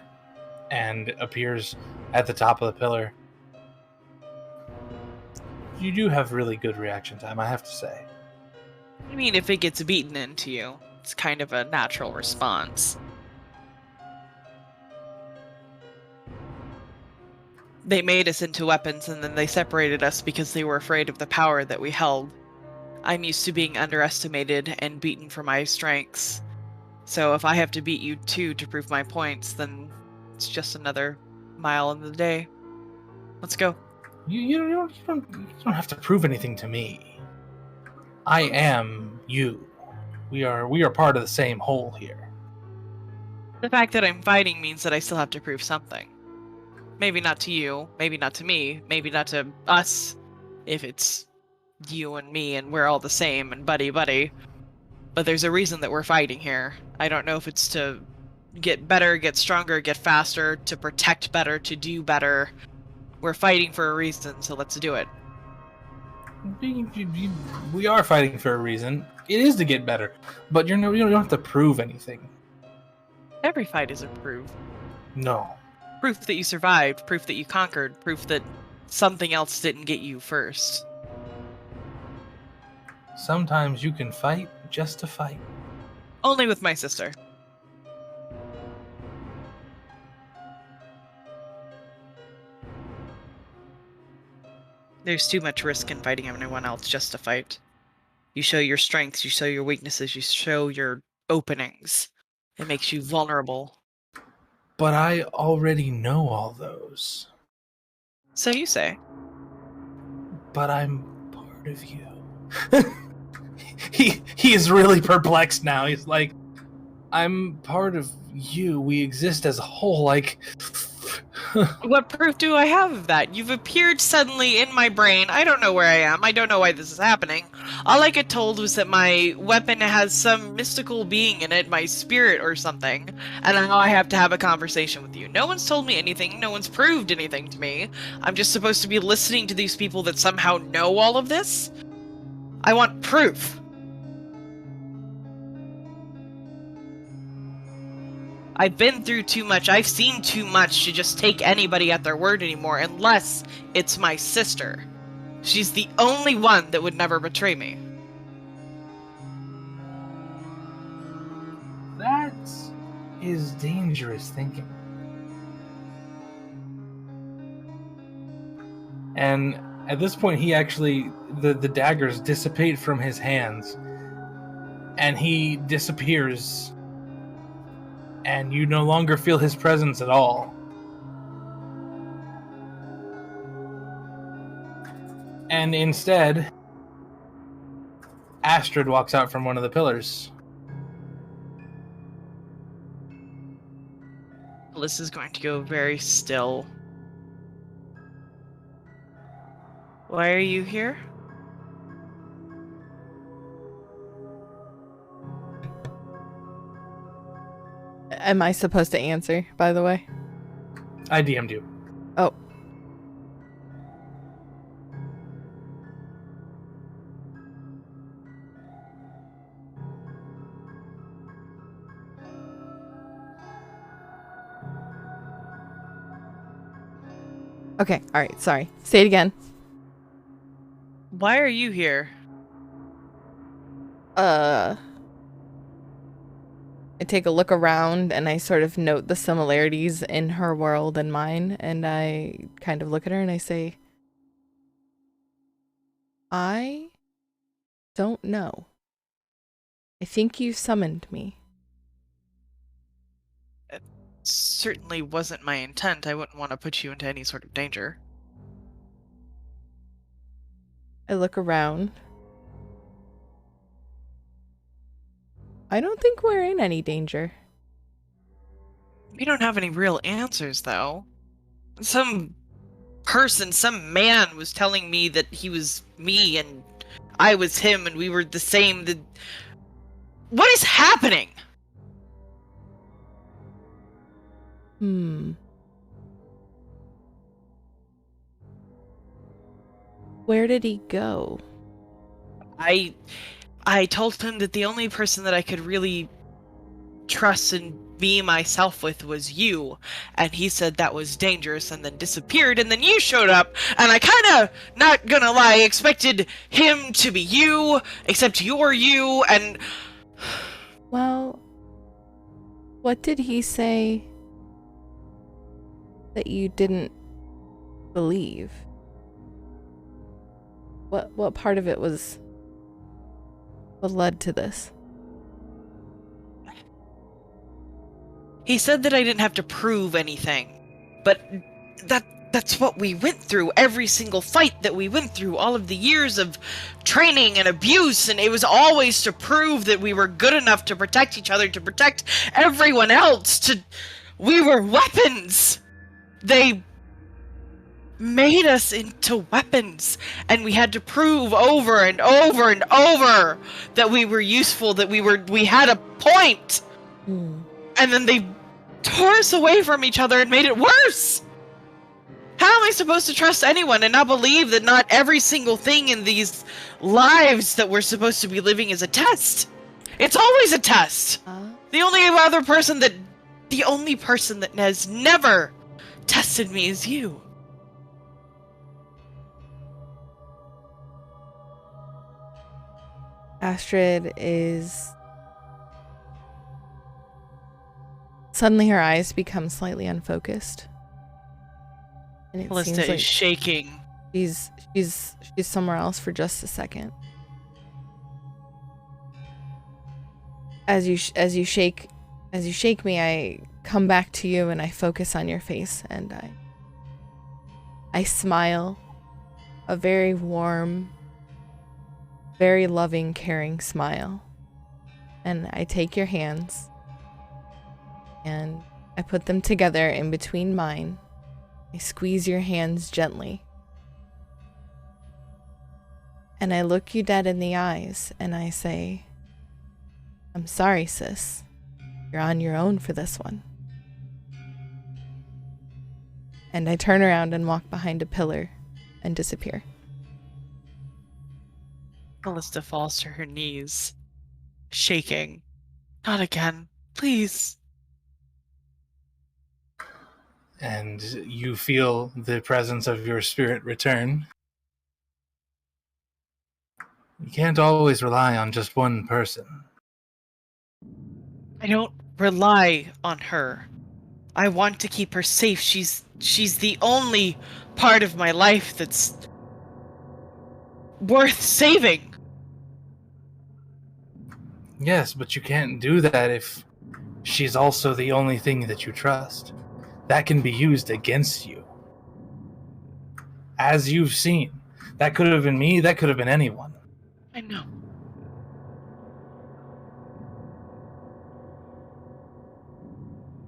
and appears at the top of the pillar. You do have really good reaction time, I have to say. I mean, if it gets beaten into you, it's kind of a natural response. They made us into weapons, and then they separated us because they were afraid of the power that we held. I'm used to being underestimated and beaten for my strengths. So if I have to beat you too to prove my points, then it's just another mile in the day. Let's go. You don't have to prove anything to me. I am you. We are part of the same whole here. The fact that I'm fighting means that I still have to prove something. Maybe not to you, maybe not to me, maybe not to us, if it's you and me and we're all the same and buddy. But there's a reason that we're fighting here. I don't know if it's to get better, get stronger, get faster, to protect better, to do better. We're fighting for a reason, so let's do it. We are fighting for a reason. It is to get better, but you don't have to prove anything. Every fight is a proof. No. Proof that you survived, proof that you conquered, proof that something else didn't get you first. Sometimes you can fight just to fight. Only with my sister. There's too much risk in fighting anyone else just to fight. You show your strengths, you show your weaknesses, you show your openings. It makes you vulnerable. But I already know all those. So you say. But I'm part of you. He is really perplexed now. He's like, I'm part of you. We exist as a whole, like... What proof do I have of that? You've appeared suddenly in my brain. I don't know where I am. I don't know why this is happening. All I get told was that my weapon has some mystical being in it, my spirit or something, and now I have to have a conversation with you. No one's told me anything. No one's proved anything to me. I'm just supposed to be listening to these people that somehow know all of this? I want proof. I've been through too much. I've seen too much to just take anybody at their word anymore, unless it's my sister. She's the only one that would never betray me. That is dangerous thinking. And at this point, he actually, the daggers dissipate from his hands, and he disappears, and you no longer feel his presence at all. And instead, Astrid walks out from one of the pillars. Alyssa's going to go very still. Why are you here? Am I supposed to answer, by the way? I DM'd you. Oh. Okay, alright, sorry. Say it again. Why are you here? I take a look around and I sort of note the similarities in her world and mine, and I kind of look at her and I say, I don't know. I think you summoned me. It certainly wasn't my intent. I wouldn't want to put you into any sort of danger. I look around. I don't think we're in any danger. We don't have any real answers, though. Some person, some man was telling me that he was me and I was him and we were the same. What is happening? Where did he go? I told him that the only person that I could really trust and be myself with was you, and he said that was dangerous and then disappeared, and then you showed up, and I kinda, not gonna lie, expected him to be you, except you're you, and... Well, what did he say that you didn't believe? What part of it was what led to this? He said that I didn't have to prove anything, but that's what we went through, every single fight that we went through, all of the years of training and abuse, and it was always to prove that we were good enough to protect each other, to protect everyone else, we were weapons! They made us into weapons, and we had to prove over and over and over that we were useful, that we had a point! And then they tore us away from each other and made it worse! How am I supposed to trust anyone and not believe that not every single thing in these lives that we're supposed to be living is a test? It's always a test! The only person that has never tested me is you. Astrid is... Suddenly her eyes become slightly unfocused. And it Callista seems like is shaking. She's somewhere else for just a second. As you shake me, I come back to you and I focus on your face and I smile, a very warm, very loving, caring smile. And I take your hands and I put them together in between mine. I squeeze your hands gently. And I look you dead in the eyes and I say, I'm sorry, sis. You're on your own for this one. And I turn around and walk behind a pillar and disappear. Callista falls to her knees, shaking. Not again, please. and you feel the presence of your spirit return. You can't always rely on just one person. I don't rely on her. I want to keep her safe. She's the only part of my life that's worth saving. Yes, but you can't do that if she's also the only thing that you trust. That can be used against you. As you've seen, that could have been me, that could have been anyone. I know.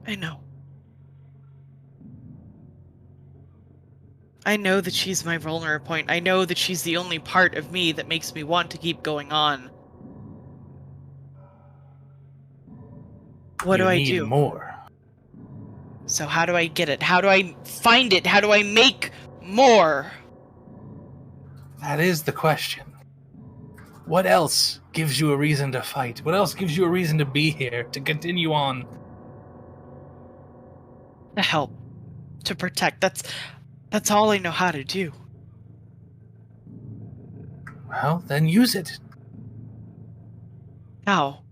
I know. I know that she's my vulnerable point. I know that she's the only part of me that makes me want to keep going on. What do I You do? need more. So how do I get it? How do I find it? How do I make more? That is the question. What else gives you a reason to fight? What else gives you a reason to be here, to continue on? To help. To protect. That's all I know how to do. Well, then use it. How?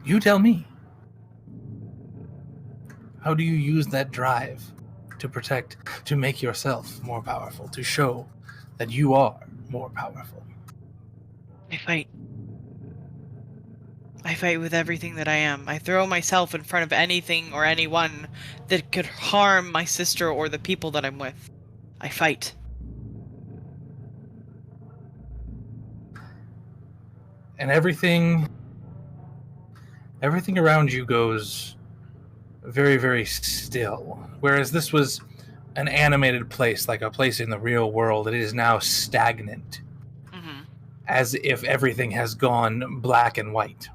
You tell me. How do you use that drive to protect, to make yourself more powerful, to show that you are more powerful? I fight. I fight with everything that I am. I throw myself in front of anything or anyone that could harm my sister or the people that I'm with. I fight. And everything around you goes very, very still. Whereas this was an animated place, like a place in the real world, it is now stagnant. Mm-hmm. As if everything has gone black and white.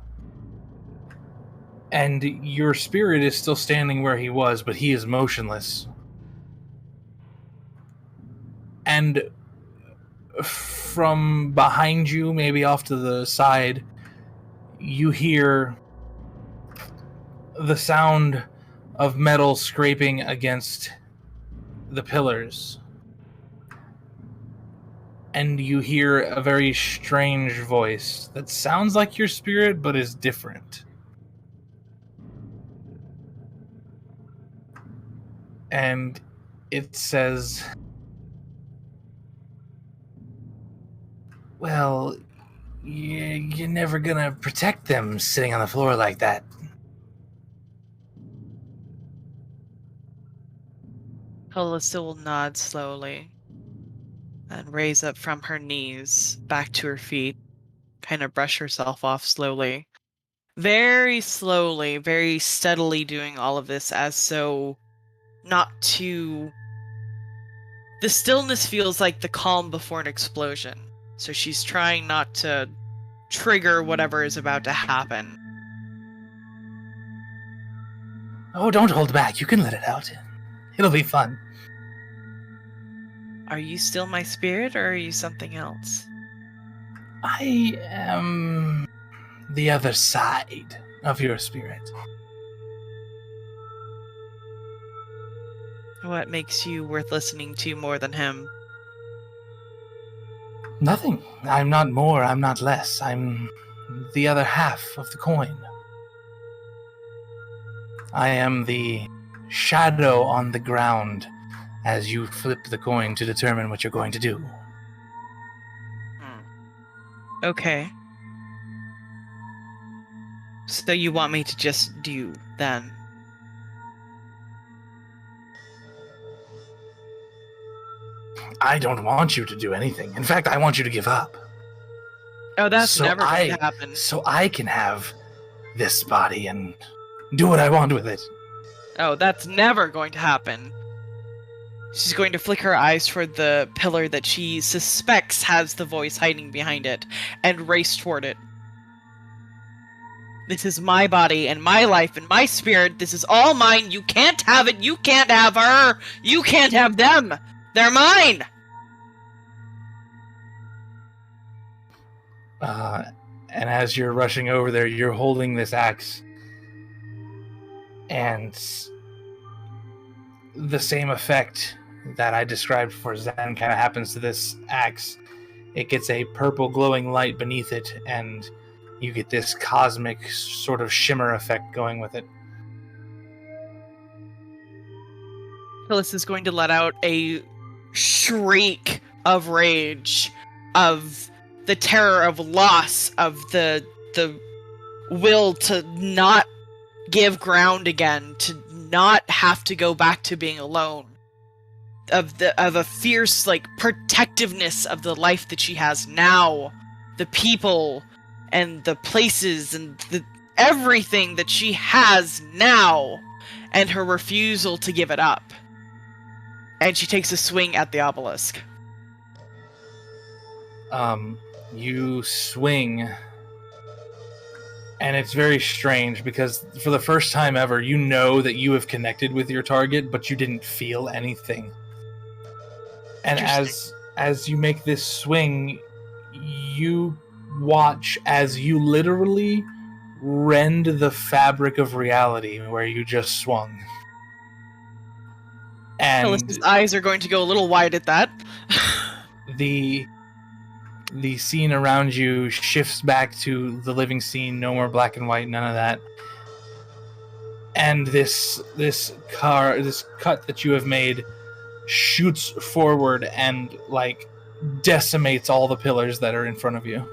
And your spirit is still standing where he was, but he is motionless. And from behind you, maybe off to the side, you hear the sound of metal scraping against the pillars. And you hear a very strange voice that sounds like your spirit, but is different. And it says, well, you're never gonna protect them sitting on the floor like that. Callista will nod slowly and raise up from her knees back to her feet, kind of brush herself off slowly. Very slowly, very steadily doing all of this as so not to... The stillness feels like the calm before an explosion. So she's trying not to trigger whatever is about to happen. Oh, don't hold back. You can let it out. It'll be fun. Are you still my spirit, or are you something else? I am the other side of your spirit. What makes you worth listening to more than him? Nothing. I'm not more, I'm not less. I'm the other half of the coin. I am the shadow on the ground as you flip the coin to determine what you're going to do. Okay. So you want me to just do, then? I don't want you to do anything. In fact, I want you to give up. Oh, that's never going to happen. So I can have this body and do what I want with it. Oh, that's never going to happen. She's going to flick her eyes toward the pillar that she suspects has the voice hiding behind it, and race toward it. This is my body, and my life, and my spirit. This is all mine. You can't have it. You can't have her. You can't have them. They're mine! And as you're rushing over there, you're holding this axe. And the same effect that I described for Zen kind of happens to this axe. It gets a purple glowing light beneath it, and you get this cosmic sort of shimmer effect going with it. Phyllis is going to let out a shriek of rage, of the terror of loss, of the will to not give ground again, to not have to go back to being alone, of a fierce like protectiveness of the life that she has now, the people and the places and the everything that she has now, and her refusal to give it up. And she takes a swing at the obelisk. You swing, and it's very strange because for the first time ever, you know that you have connected with your target, but you didn't feel anything. And as you make this swing, you watch as you literally rend the fabric of reality where you just swung. And Phyllis's eyes are going to go a little wide at that. the scene around you shifts back to the living scene, no more black and white, none of that. And this cut that you have made shoots forward and like decimates all the pillars that are in front of you.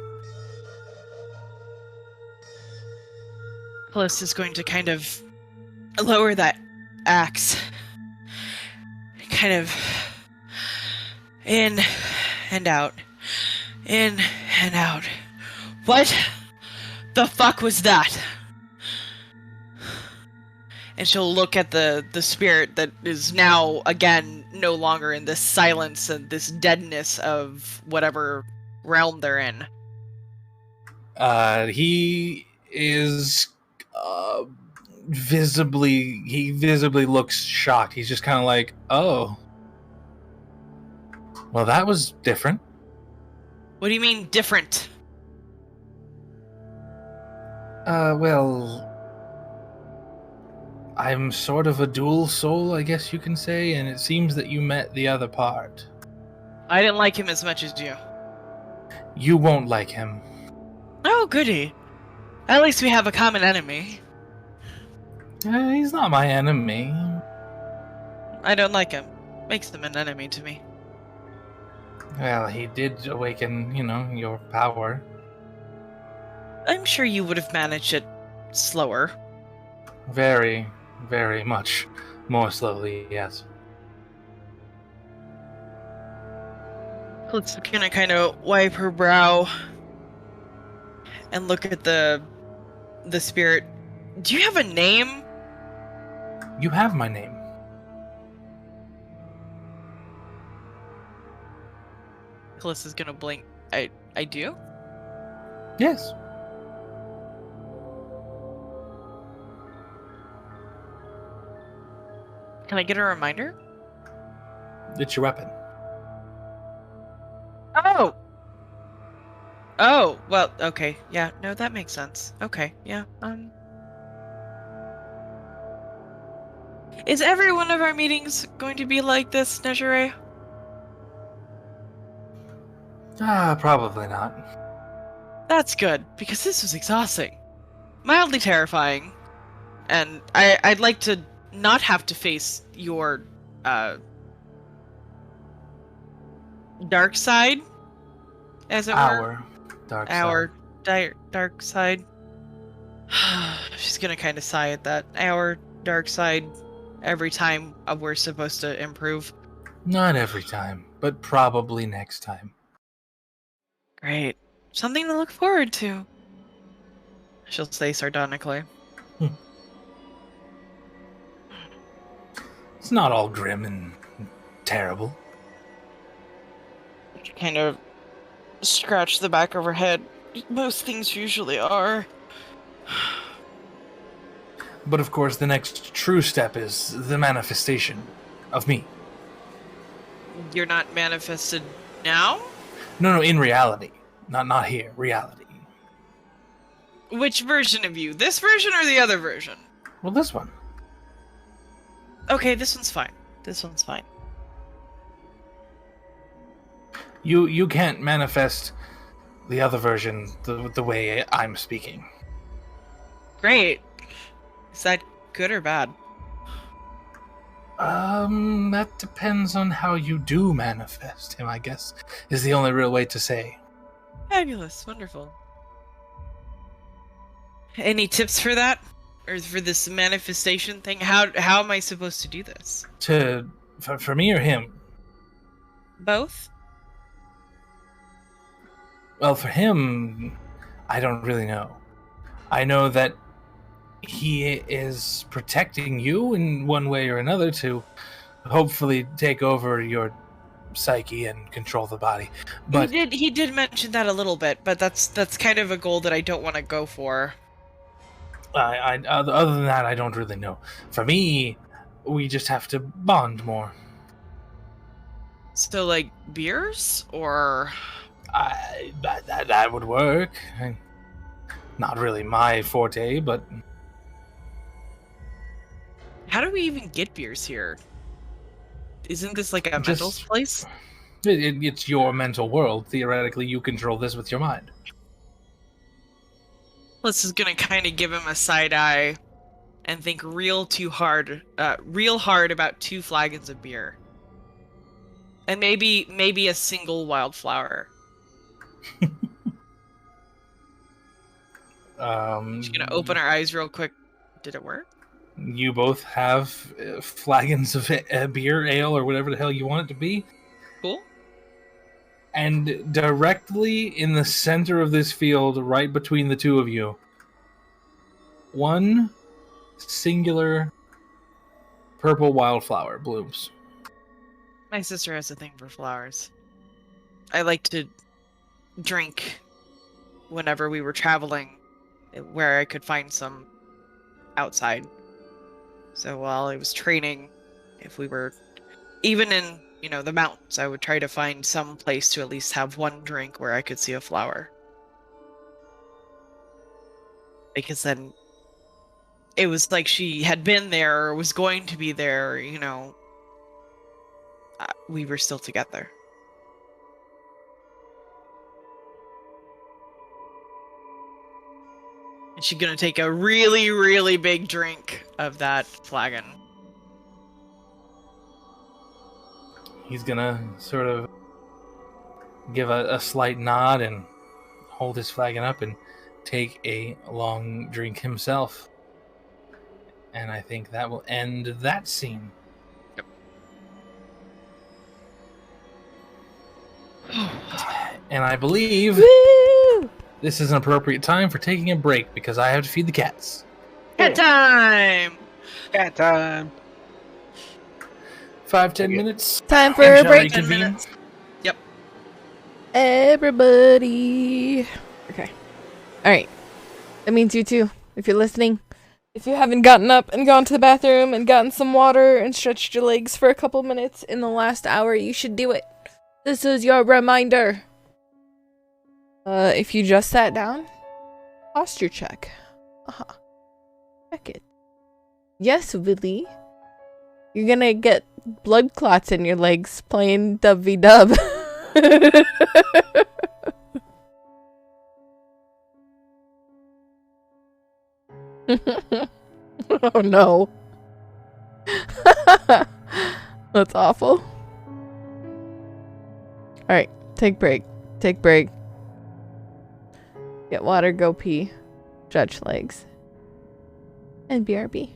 Phyllis is going to kind of lower that axe. Kind of in and out. In and out. What the fuck was that? And she'll look at the spirit that is now, again, no longer in this silence and this deadness of whatever realm they're in. He is visibly looks shocked. He's just kind of like, oh. Well, that was different. What do you mean, different? Well, I'm sort of a dual soul, I guess you can say, and it seems that you met the other part. I didn't like him as much as you. You won't like him. Oh, goody. At least we have a common enemy. He's not my enemy. I don't like him. Makes him an enemy to me. Well, he did awaken, your power. I'm sure you would have managed it slower. Very, very much more slowly, yes. Let's gonna kind of wipe her brow and look at the spirit. Do you have a name? You have my name. Callista's gonna blink. I do? Yes. Can I get a reminder? It's your weapon. Oh, well, okay. Yeah, no, that makes sense. Okay, yeah, Is every one of our meetings going to be like this, Nejire? Probably not. That's good, because this was exhausting. Mildly terrifying. And I'd like to not have to face your, dark side, as it were. Our dark side. Our dark side. She's gonna kind of sigh at that. Our dark side. Every time we're supposed to improve. Not every time, but probably next time. Great. Something to look forward to. She'll say sardonically. It's not all grim and terrible. She kind of scratch the back of her head. Most things usually are. But of course, the next true step is the manifestation of me. You're not manifested now? No, in reality. Not here. Reality. Which version of you? This version or the other version? Well, this one. Okay, this one's fine. This one's fine. You can't manifest the other version the way I'm speaking. Great. Is that good or bad? That depends on how you do manifest him, I guess, is the only real way to say. Fabulous. Wonderful. Any tips for that? Or for this manifestation thing? How am I supposed to do this? For me or him? Both? Well, for him, I don't really know. I know that he is protecting you in one way or another to hopefully take over your psyche and control the body. But he did mention that a little bit, but that's kind of a goal that I don't want to go for. other than that, I don't really know. For me, we just have to bond more. So, like, beers? Or... That would work. Not really my forte, but... How do we even get beers here? Isn't this like a mental place? It's your mental world. Theoretically, you control this with your mind. This is gonna kind of give him a side eye and think real hard about 2 flagons of beer. And maybe a single wildflower. She's gonna open her eyes real quick. Did it work? You both have flagons of beer, ale, or whatever the hell you want it to be. Cool. And directly in the center of this field, right between the two of you, one singular purple wildflower blooms. My sister has a thing for flowers. I like to drink whenever we were traveling, where I could find some outside. So while I was training, if we were even in, the mountains, I would try to find some place to at least have one drink where I could see a flower. Because then it was like she had been there or was going to be there, we were still together. And she's gonna take a really, really big drink of that flagon. He's gonna sort of give a slight nod and hold his flagon up and take a long drink himself. And I think that will end that scene. And I believe Woo! this is an appropriate time for taking a break because I have to feed the cats. Cat time! Cat time. 5-10 minutes. Time for And a shall break. 10 reconvene? minutes. Yep. Everybody. Okay. Alright. That means you too, if you're listening. If you haven't gotten up and gone to the bathroom and gotten some water and stretched your legs for a couple minutes in the last hour, you should do it. This is your reminder. If you just sat down, posture check. Check it. Yes, Willie. You're gonna get blood clots in your legs playing dub-v-dub. Oh no. That's awful. Alright, take break. Take break. Get water, go pee. Stretch legs. And BRB.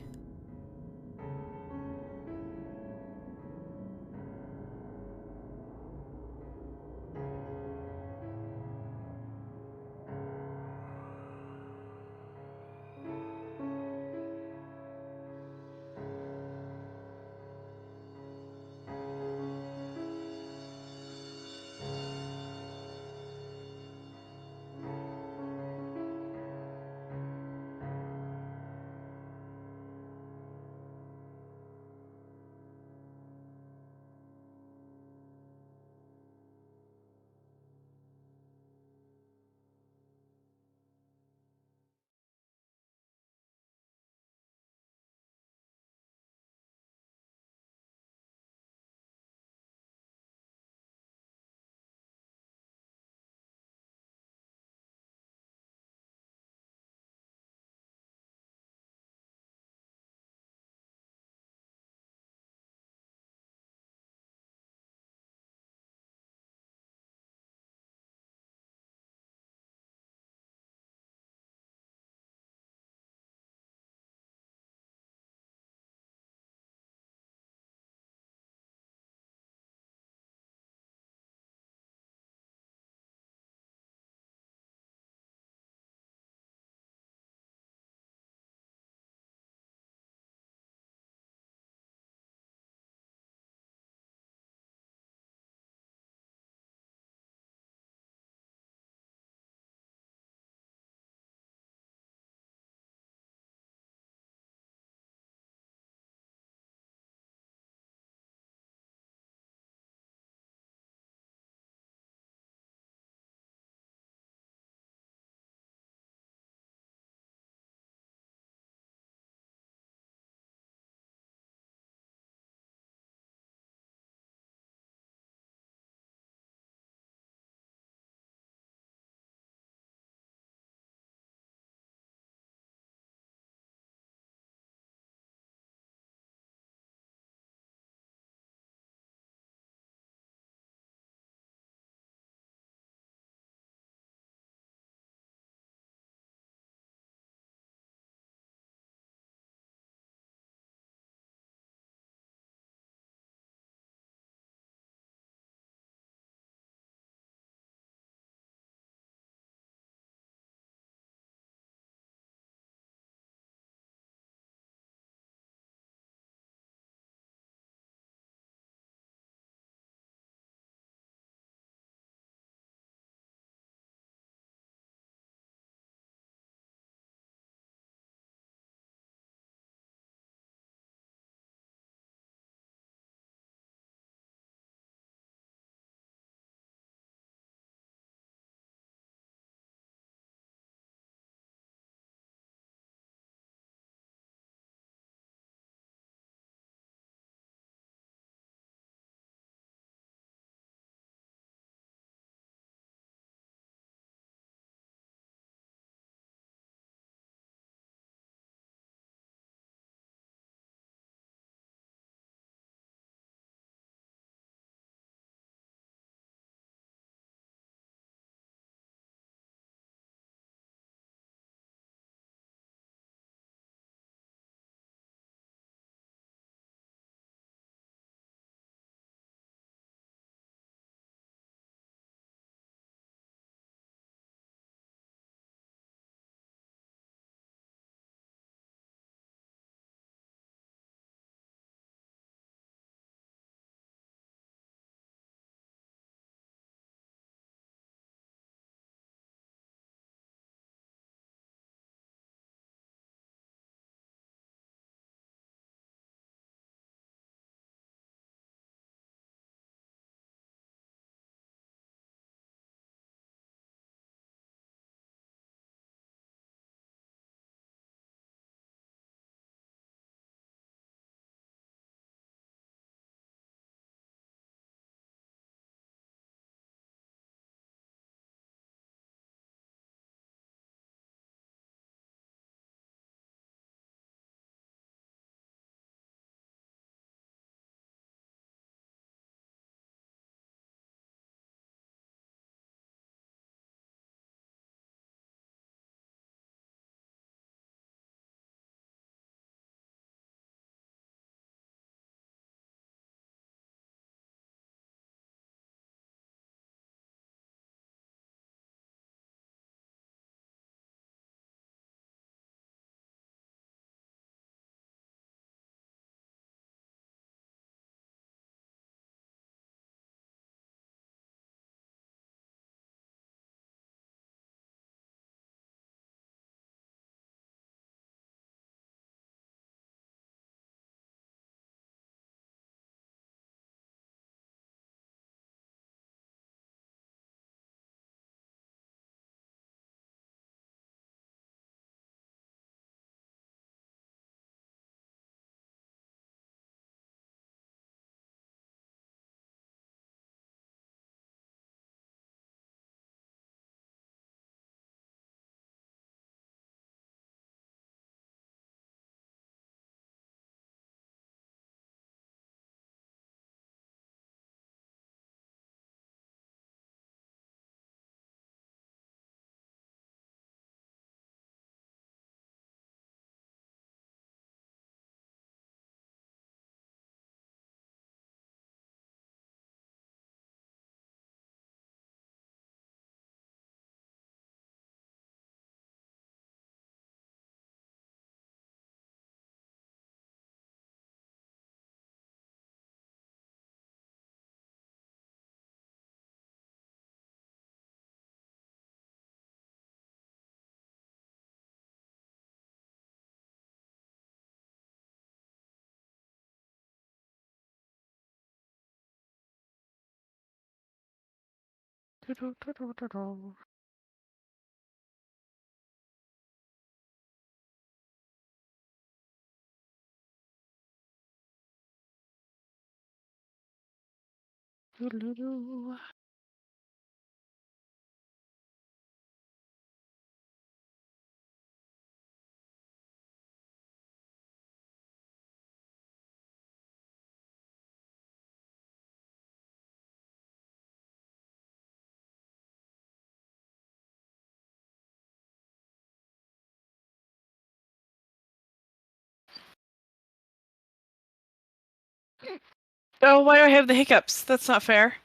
Oh, why do I have the hiccups? That's not fair.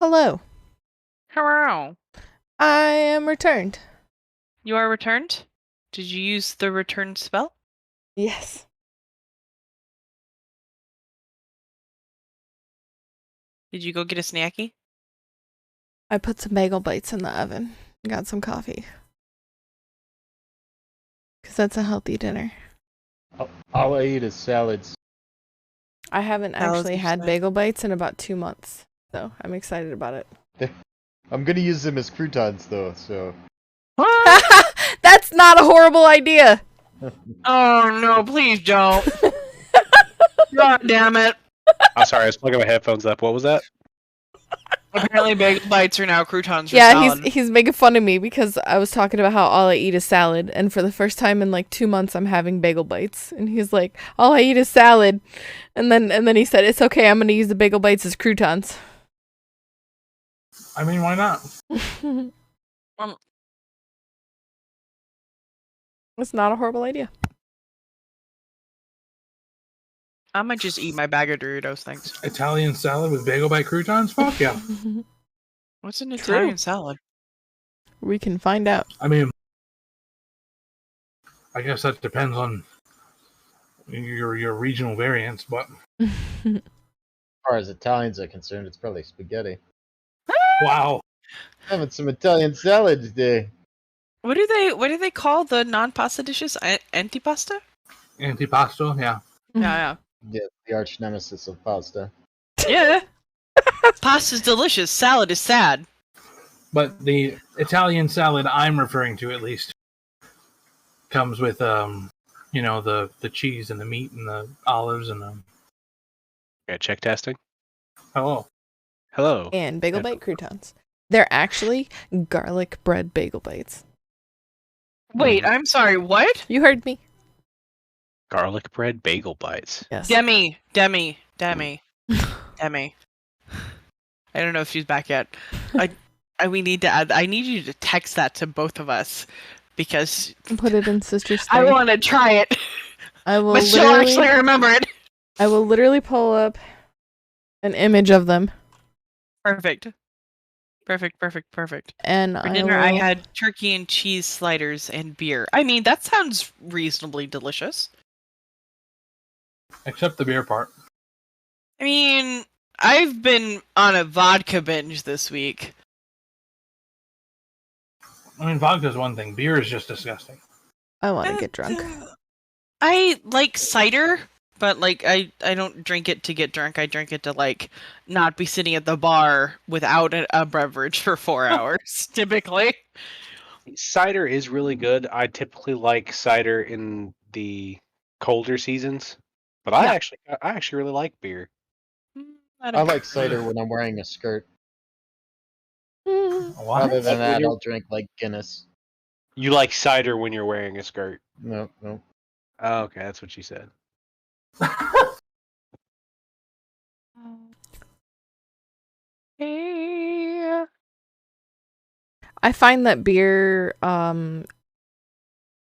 Hello. Hello. I am returned. You are returned? Did you use the return spell? Yes. Did you go get a snacky? I put some bagel bites in the oven. Got some coffee. Because that's a healthy dinner. All I eat is salads. I haven't Salads actually are had fine. bagel bites in about 2 months. So I'm excited about it. I'm gonna use them as croutons though, so. That's not a horrible idea. Oh no, please don't. God damn it. I'm sorry, I was plugging my headphones up. What was that? Apparently bagel bites are now croutons for Yeah, salad. he's making fun of me because I was talking about how all I eat is salad, and for the first time in like 2 months I'm having bagel bites, and he's like, all I eat is salad, and then he said, it's okay, I'm gonna use the bagel bites as croutons. I mean, why not? It's not a horrible idea. I might just eat my bag of Doritos, thanks. Italian salad with bagel bite croutons? Fuck yeah. What's an True. Italian salad? We can find out. I mean, I guess that depends on your regional variants, but As far as Italians are concerned, it's probably spaghetti. wow. Having some Italian salad today. What do they call the non-pasta dishes? Antipasta? Antipasto, yeah. Yeah, Yeah, the arch nemesis of pasta. yeah. Pasta's delicious. Salad is sad. But the Italian salad I'm referring to, at least, comes with the cheese and the meat and the olives and the Yeah, check testing. hello. Hello. And bagel Yeah. bite croutons. They're actually garlic bread bagel bites. Wait, I'm sorry. What? You heard me. Garlic bread bagel bites. Yes. Demi. I don't know if she's back yet. We need to add. I need you to text that to both of us because Put it in sister I story. want to try it, I will but she'll actually remember it. I will literally pull up an image of them, Perfect. and For I dinner, will. I had turkey and cheese sliders and beer. I mean, that sounds reasonably delicious. Except the beer part. I mean, I've been on a vodka binge this week. I mean, vodka's one thing. Beer is just disgusting. I want to get drunk. I like cider, but like I don't drink it to get drunk. I drink it to like not be sitting at the bar without a beverage for 4 hours, typically. Cider is really good. I typically like cider in the colder seasons, but I actually really like beer. I I don't like cider when I'm wearing a skirt. What? Other than Like when that, you're- I'll drink like Guinness. You like cider when you're wearing a skirt. No. Oh, okay, that's what you said. I find that beer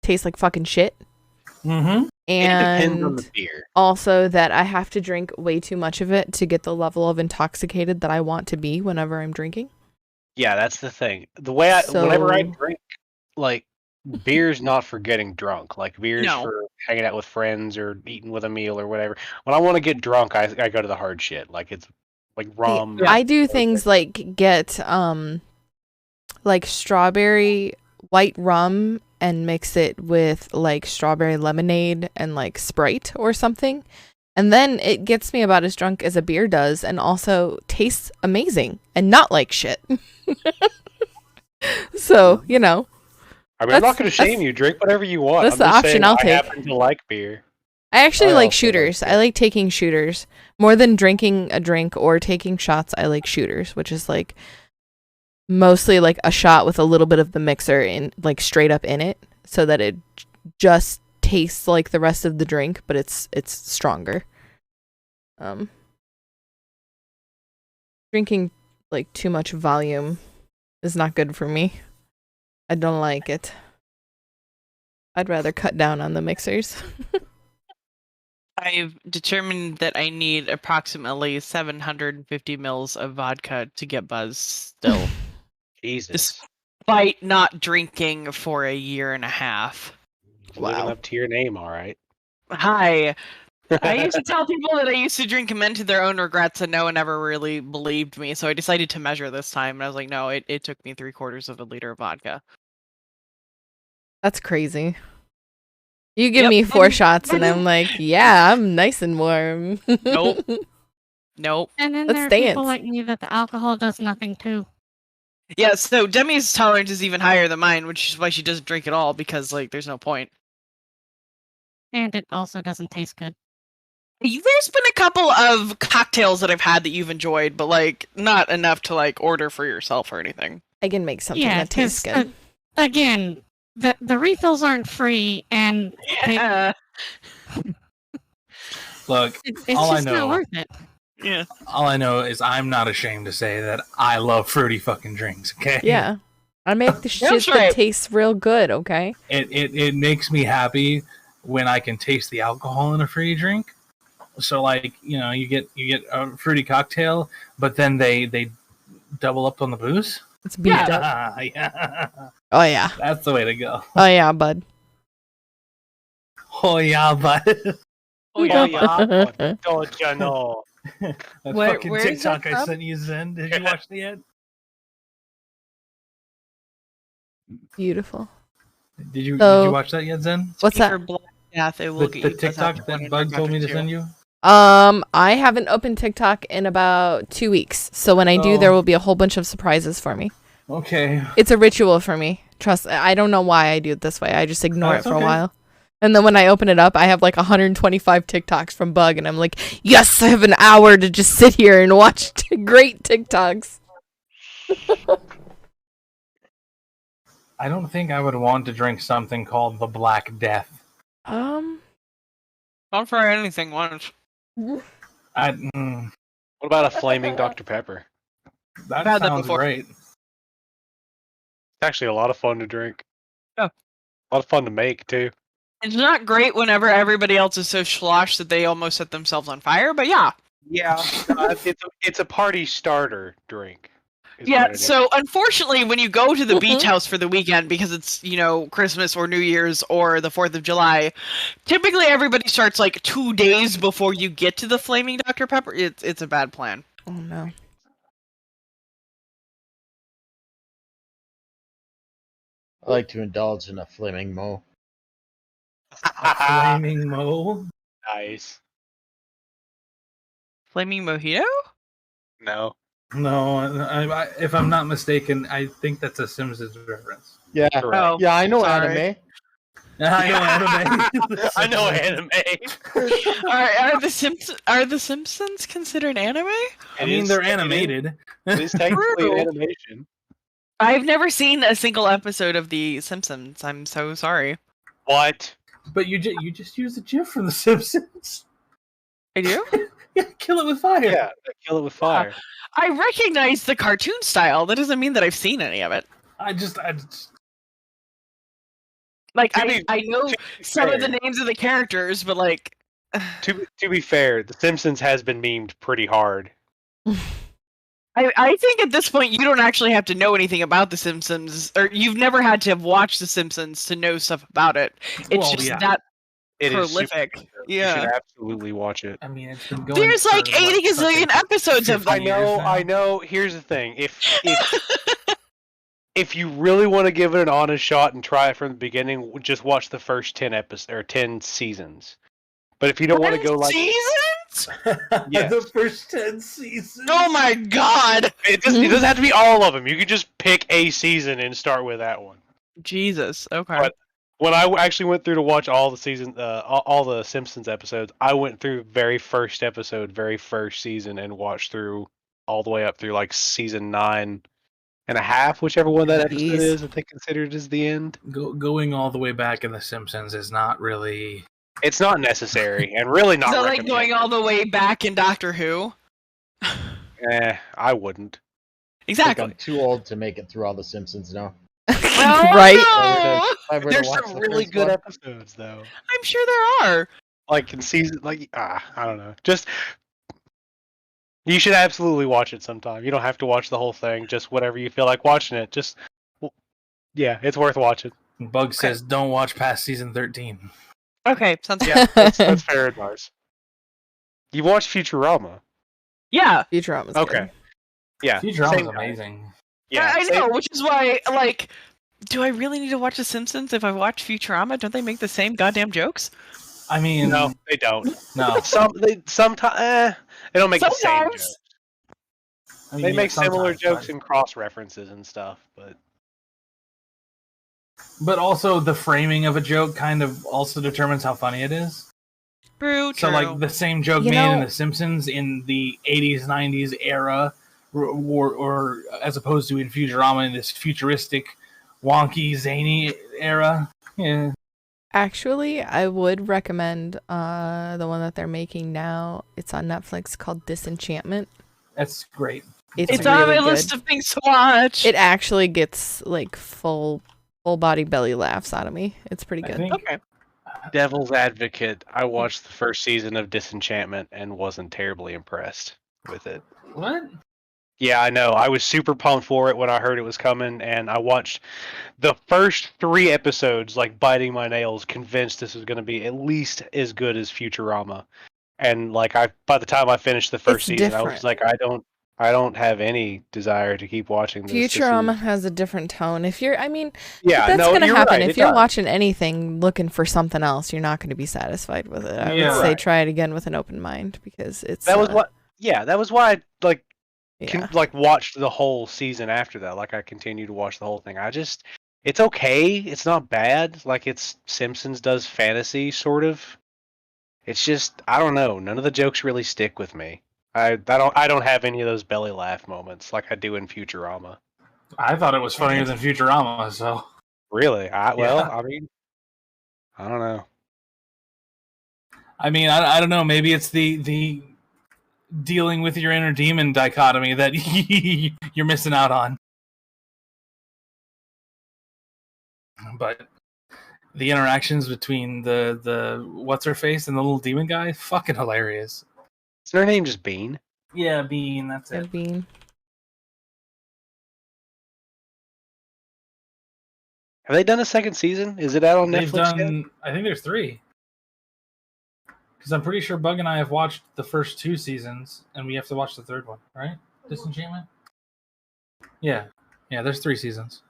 tastes like fucking shit. Mm-hmm. It depends on And the beer. also that I have to drink way too much of it to get the level of intoxicated that I want to be whenever I'm drinking. Yeah, that's the thing. The way whenever I So- drink, like beer's not for getting drunk. Like beer's No. for hanging out with friends or eating with a meal or whatever. When I want to get drunk, I go to the hard shit. Like it's like rum. I do things like get like strawberry white rum and mix it with like strawberry lemonade and like Sprite or something. And then it gets me about as drunk as a beer does and also tastes amazing and not like shit. So, you know. I mean, I'm not going to shame you. Drink whatever you want. That's I'm the just option saying I'll I take. happen to like beer. I actually I like also shooters. like I like taking shooters. More than drinking a drink or taking shots, I like shooters, which is like mostly like a shot with a little bit of the mixer in like straight up in it so that it just tastes like the rest of the drink, but it's stronger. Drinking like too much volume is not good for me. I don't like it. I'd rather cut down on the mixers. I've determined that I need approximately 750 mils of vodka to get buzzed still, Jesus. despite not drinking for a year and a half. Living Wow. up to your name, all right. Hi. I used to tell people that I used to drink men to their own regrets, and no one ever really believed me. So I decided to measure this time, and I was like, no, it took me 3/4 of a liter of vodka. That's crazy. You give Yep. me 4 shots and I'm like, yeah, I'm nice and warm. Nope. Nope. And then Let's there are dance. people like me that the alcohol does nothing to. Yeah, so Demi's tolerance is even higher than mine, which is why she doesn't drink at all, because, like, there's no point. And it also doesn't taste good. There's been a couple of cocktails that I've had that you've enjoyed, but, like, not enough to, like, order for yourself or anything. I can make something Yeah, that tastes 'cause, good. Again, the refills aren't free, and Yeah. Look, it's all I just know- not worth it. Yeah. all I know is I'm not ashamed to say that I love fruity fucking drinks. Okay. Yeah. I make the That's shit right. that tastes real good, okay? It makes me happy when I can taste the alcohol in a fruity drink. So like, you know, you get a fruity cocktail, but then they double up on the booze. It's beefed up. Yeah. Oh yeah. That's the way to go. Oh yeah, bud. Oh yeah, but Oh, yeah. Don't you know? that Where- fucking where is that TikTok I from? sent you, Zen. Did you watch it yet? Beautiful. Did you So- watch that yet, Zen? What's For that? Black Death, it will get The you buzzed TikTok after that 1 Bug and told me to after send 2. you? I haven't opened TikTok in about 2 weeks. So when I do, there Oh. will be a whole bunch of surprises for me. Okay. It's a ritual for me. Trust. I don't know why I do it this way. I just ignore That's it for okay. a while. And then when I open it up, I have like 125 TikToks from Bug, and I'm like, yes, I have an hour to just sit here and watch great TikToks. I don't think I would want to drink something called the Black Death. Um, Don't try anything once. What about a flaming Dr. Pepper? That had that sounds before. great. It's actually a lot of fun to drink. Yeah. A lot of fun to make, too. It's not great whenever everybody else is so slosh that they almost set themselves on fire, but yeah. Yeah. It's a party starter drink. is Yeah, what it is. so unfortunately, when you go to the beach house for the weekend because it's, you know, Christmas or New Year's or the 4th of July, typically everybody starts like 2 days before you get to the Flaming Dr. Pepper. It's a bad plan. oh no. I like to indulge in a flaming mo. Flaming Mo. Nice. Flaming Mojito? No. No, if I'm not mistaken, I think that's a Simpsons reference. Yeah. Correct. Oh, Yeah, I know sorry. anime. I know anime. I know anime. Are the Simpsons considered anime? I mean, they're animated. It is technically True. an animation. I've never seen a single episode of The Simpsons. I'm so sorry. What? But you just use the GIF from The Simpsons. I do? Yeah, kill it with fire. Yeah, kill it with fire. I recognize the cartoon style. That doesn't mean that I've seen any of it. I just Like, To be- I know to be some of the fair- names of the characters, but like, To be fair, The Simpsons has been memed pretty hard. I think at this point you don't actually have to know anything about The Simpsons, or you've never had to have watched The Simpsons to know stuff about it. It's Well, just yeah. that It is super prolific. good. You should Yeah. absolutely watch it. I mean, it's been going. There's like for, what, 80 gazillion fucking episodes of 50 I them. years know, now? I know. Here's the thing: if you really want to give it an honest shot and try it from the beginning, just watch the first 10 episodes or 10 seasons. But if you don't want to go like, seasons? Yes. The first 10 seasons. Oh my god! it doesn't have to be all of them. You could just pick a season and start with that one. Jesus. Okay. But when I actually went through to watch all the season, all the Simpsons episodes, I went through very first episode, very first season, and watched through all the way up through like season 9.5, whichever one that episode Jeez. is that they considered as the end. Going all the way back in The Simpsons is not really. It's not necessary, and really not. Is that like recommended. going all the way back in Doctor Who? I wouldn't. I think Exactly. I'm too old to make it through all the Simpsons now. Right? No! If I were to There's watch some the really first good one- episodes though. I'm sure there are. Like in season, I don't know. Just you should absolutely watch it sometime. You don't have to watch the whole thing. Just whatever you feel like watching it. Yeah, it's worth watching. Bug says don't watch past season 13. Okay, sounds good. Yeah, that's fair advice. You watched Futurama. Yeah, Futurama's Okay. good. Yeah, Futurama's same guy. amazing. Yeah, I same- know, which is why, like, do I really need to watch The Simpsons if I watch Futurama? Don't they make the same goddamn jokes? I mean, No, they don't. no. Sometimes they don't make the same Sometimes. jokes. I mean, They yeah, make similar sometimes, jokes but- and cross references and stuff, But also, the framing of a joke kind of also determines how funny it is. True, So, like, the same joke You made in know- The Simpsons in the 80s, 90s era, or as opposed to in Futurama in this futuristic, wonky, zany era. Yeah. Actually, I would recommend the one that they're making now. It's on Netflix called Disenchantment. That's great. It's it's on really my good. list of things to watch. It actually gets like full body belly laughs out of me. It's pretty I good. think Okay. Devil's Advocate, I watched the first season of Disenchantment and wasn't terribly impressed with it. what? Yeah, I know. I was super pumped for it when I heard it was coming, and I watched the first 3 episodes, like biting my nails, convinced this was going to be at least as good as Futurama. And like, by the time I finished the first It's season, I was different. like, I don't have any desire to keep watching this. This Futurama is- has a different tone. If you're, I mean, yeah, that's no, gonna you're happen. right, If it you're does. watching anything looking for something else, you're not going to be satisfied with it. I Yeah. would say Right. try it again with an open mind because it's That was what. Yeah, that was why I like yeah. watched the whole season after that. Like I continued to watch the whole thing. It's okay. It's not bad. Like it's Simpsons does fantasy sort of. It's just I don't know. None of the jokes really stick with me. I don't have any of those belly laugh moments like I do in Futurama. I thought it was funnier than Futurama, so. Really? Yeah. I mean, I don't know. I mean, I don't know. Maybe it's the dealing with your inner demon dichotomy that you're missing out on. But the interactions between the what's her face and the little demon guy, fucking hilarious. Isn't her name just Bean? Yeah, Bean. That's it. Could be. Have they done a second season? Is it out on They've Netflix yet? done. I think there's 3. Because I'm pretty sure Bug and I have watched the first 2 seasons, and we have to watch the 3rd one, right? Disenchantment. Yeah, there's 3 seasons.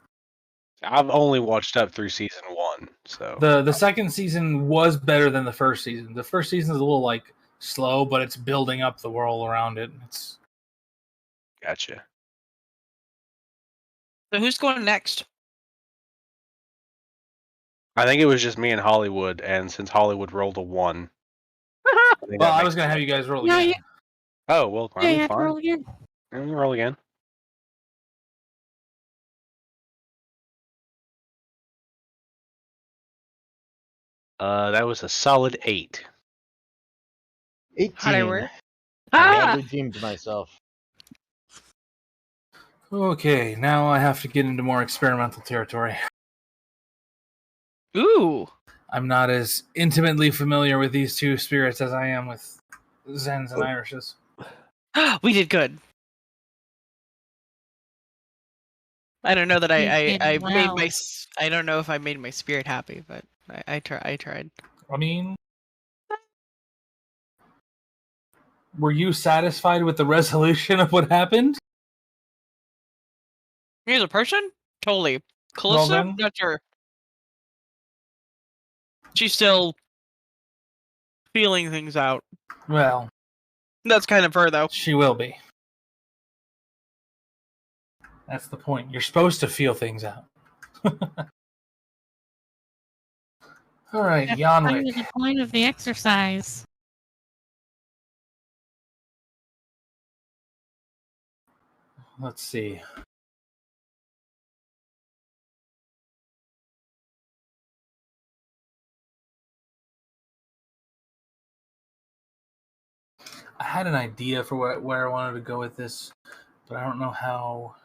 I've only watched up through season 1, so The second season was better than the first season. The first season is a little like slow, but it's building up the world around it. It's gotcha. So who's going next? I think it was just me and Hollywood, and since Hollywood rolled a 1. I think well, that I makes was gonna have you guys roll Yeah, again. yeah. Oh, well, Yeah, I'm you have to fine. roll again. Yeah, we can roll again. That was a solid 8. 18. How'd I work? I Ah! redeemed myself. Okay, now I have to get into more experimental territory. Ooh. I'm not as intimately familiar with these 2 spirits as I am with Zens and Irishes. We did good. I don't know that You I did made well. my I don't know if I made my spirit happy, but I tried. I mean, Were you satisfied with the resolution of what happened? Me as a person? Totally. Well, Calista? then. Not sure. She's still feeling things out. Well, That's kind of her, though. she will be. That's the point. You're supposed to feel things out. All right, That's kind Yanwick. of the point of the exercise. Let's see. I had an idea for where I wanted to go with this, but I don't know how.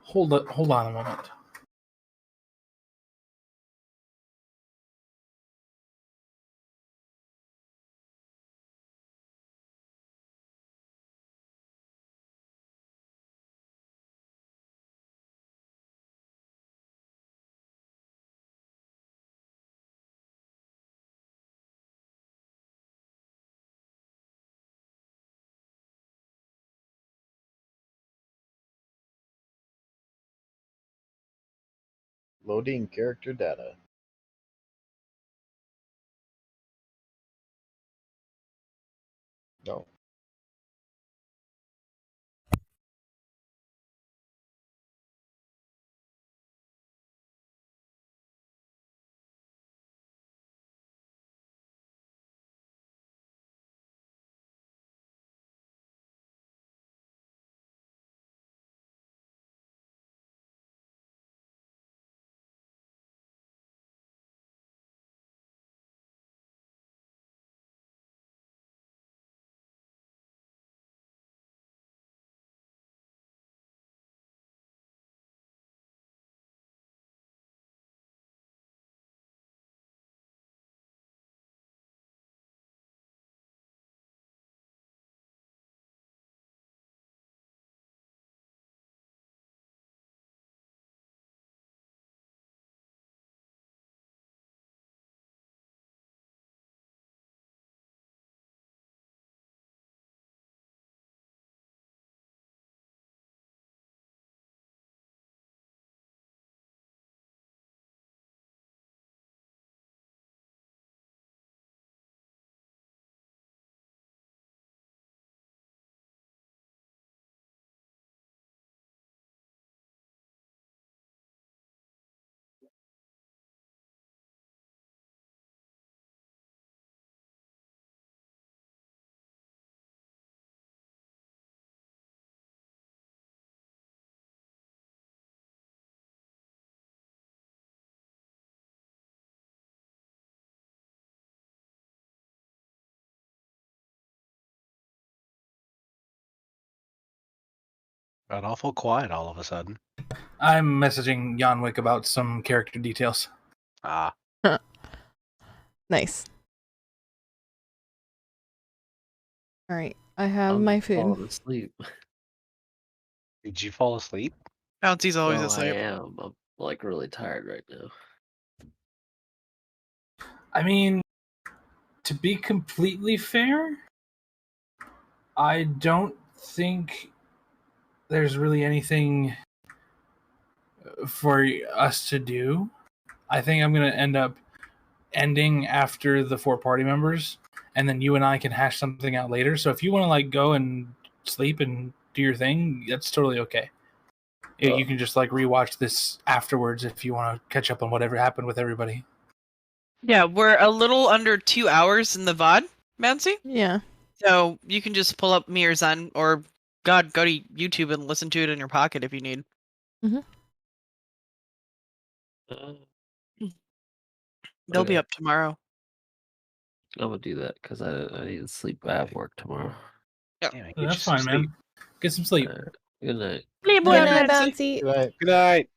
Hold on a moment. Loading character data. No. Got awful quiet all of a sudden. I'm messaging Yanwick about some character details. Ah, Nice. All right, I have I'm my food. falling asleep. did you fall asleep? Bouncy's always No, I asleep. am. I'm like really tired right now. I mean, to be completely fair, I don't think there's really anything for us to do. I think I'm going to end up ending after the 4 party members, and then you and I can hash something out later. So if you want to like go and sleep and do your thing, that's totally okay. You can just like rewatch this afterwards if you want to catch up on whatever happened with everybody. Yeah, we're a little under 2 hours in the VOD, Bouncy. Yeah. So you can just pull up Mirzan or go to YouTube and listen to it in your pocket if you need. They'll be Okay. up tomorrow. I'm gonna do that because I need to sleep. I have work tomorrow. Damn it, get That's you some fine, sleep. man. Get some sleep. Good night. Good Good night, Bouncy. Good night. Good night.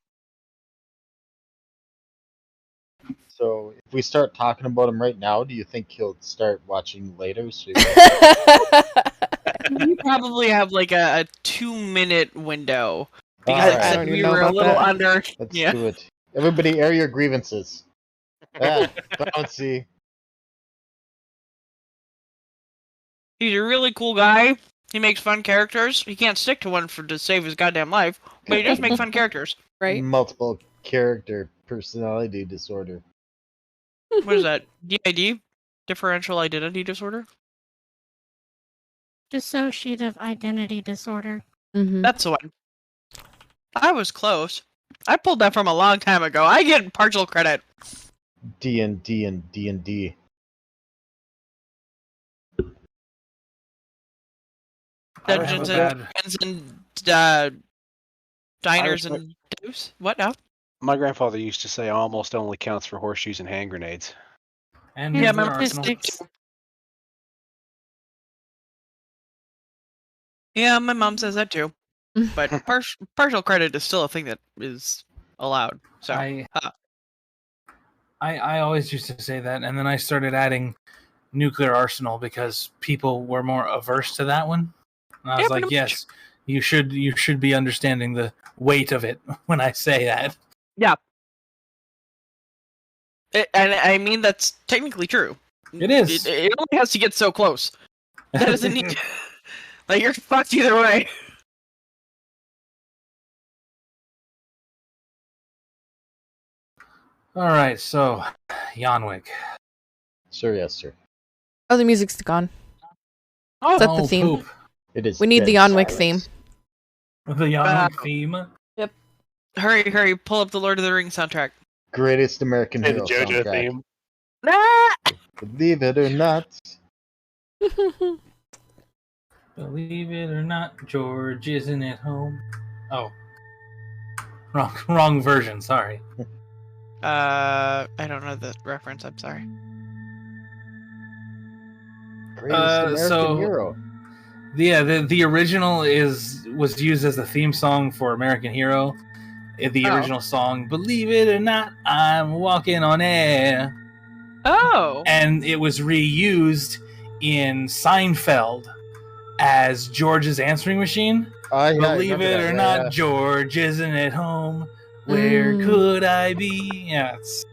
So if we start talking about him right now, do you think he'll start watching later? So You probably have like a 2-minute window. Because Alright. I I said don't even we know were a about little that. under. Let's Yeah. do it. Everybody air your grievances. Bouncy. He's a really cool guy. He makes fun characters. He can't stick to one to save his goddamn life, but he does make fun characters. Right? Multiple character personality disorder. What is that? DID? Differential identity disorder? Dissociative identity disorder. Mm-hmm. That's the one. I was close. I pulled that from a long time ago. I get partial credit. D&D and D&D. I have Dungeons a and bad- Dragons and diners I was and doves. What now? My grandfather used to say almost only counts for horseshoes and hand grenades. And Yeah, nuclear my arsenal. Statistics. Yeah, my mom says that too. But partial credit is still a thing that is allowed. So I always used to say that, and then I started adding nuclear arsenal because people were more averse to that one. And I was Yeah, like, pretty much. yes, you should be understanding the weight of it when I say that. And I mean that's technically true. It is. It only has to get so close. That doesn't need to, like you're fucked either way. All right, so Yanwick. Sir, yes, sir. Oh, the music's gone. Oh, That's the theme. Poop. It is. We need dead the Yanwick silence. theme. The Yanwick theme. hurry! Pull up the Lord of the Rings soundtrack. Greatest American Hey, the hero JoJo soundtrack. theme. Believe it or not. Believe it or not, George isn't at home. Oh, wrong version. Sorry. I don't know the reference. I'm sorry. Greatest American so- hero. The original was used as the theme song for American Hero. The Oh. original song, "Believe It or Not, I'm Walking on Air," Oh, and it was reused in Seinfeld as George's answering machine. Oh, yeah, I Believe remember it that, or yeah, not, yeah. George isn't at home. Where Mm. could I be? Yeah, it's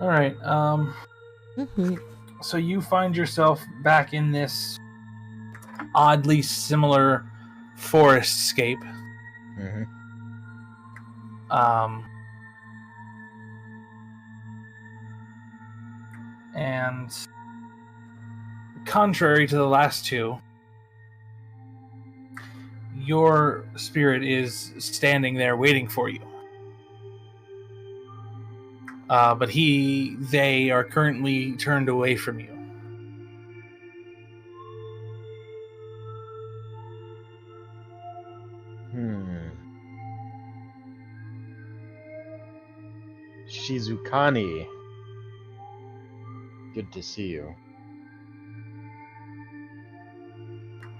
all right. Mhm. So you find yourself back in this oddly similar forest scape. Mhm. And contrary to the last two, your spirit is standing there waiting for you. But they are currently turned away from you. Shizukani. Good to see you.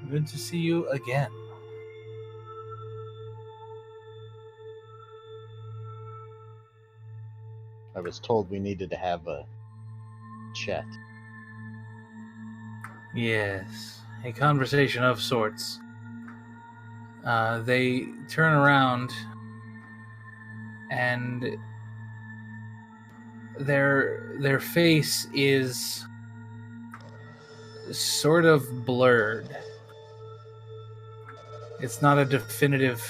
Good to see you again. I was told we needed to have a chat. Yes, a conversation of sorts. They turn around and their face is sort of blurred. It's not a definitive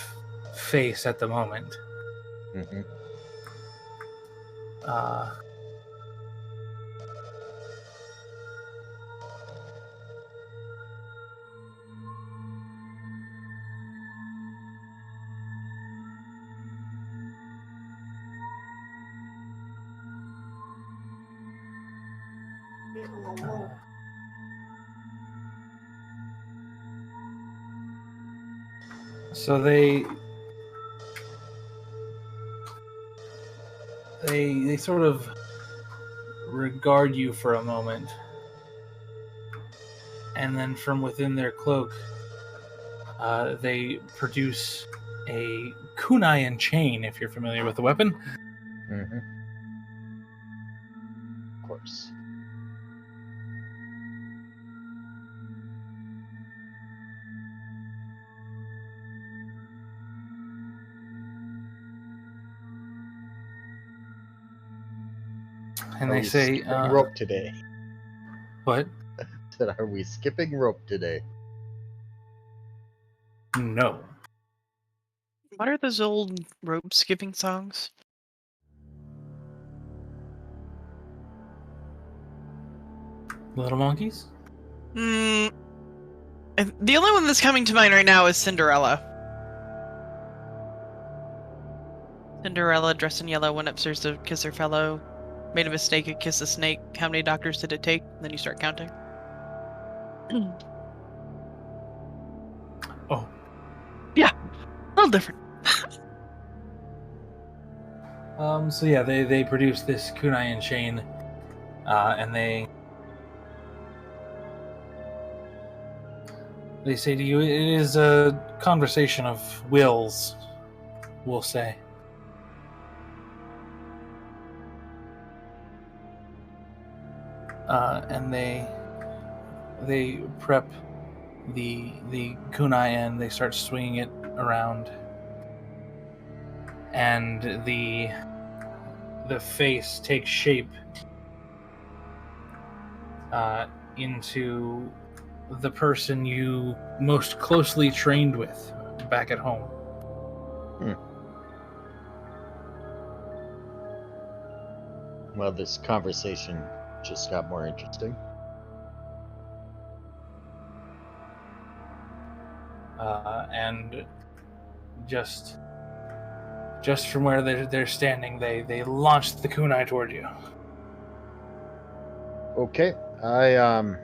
face at the moment. Mm-hmm. So they sort of regard you for a moment, and then from within their cloak, they produce a kunai chain. If you're familiar with the weapon, Mm-hmm. Of course. and Are they we say, skipping rope today? "What? Said, are we skipping rope today? No." What are those old rope skipping songs? Little monkeys? The only one that's coming to mind right now is Cinderella. Cinderella, dressed in yellow, went upstairs to kiss her fellow. Made a mistake and kissed a snake. How many doctors did it take? Then you start counting. Oh, A little different. so yeah, they produce this kunai chain, and they say to you, "It is a conversation of wills, we'll say." And they prep the kunai and they start swinging it around, and the face takes shape into the person you most closely trained with back at home. Well, this conversation just got more interesting. And just from where they're standing, they launch the kunai toward you. Okay, I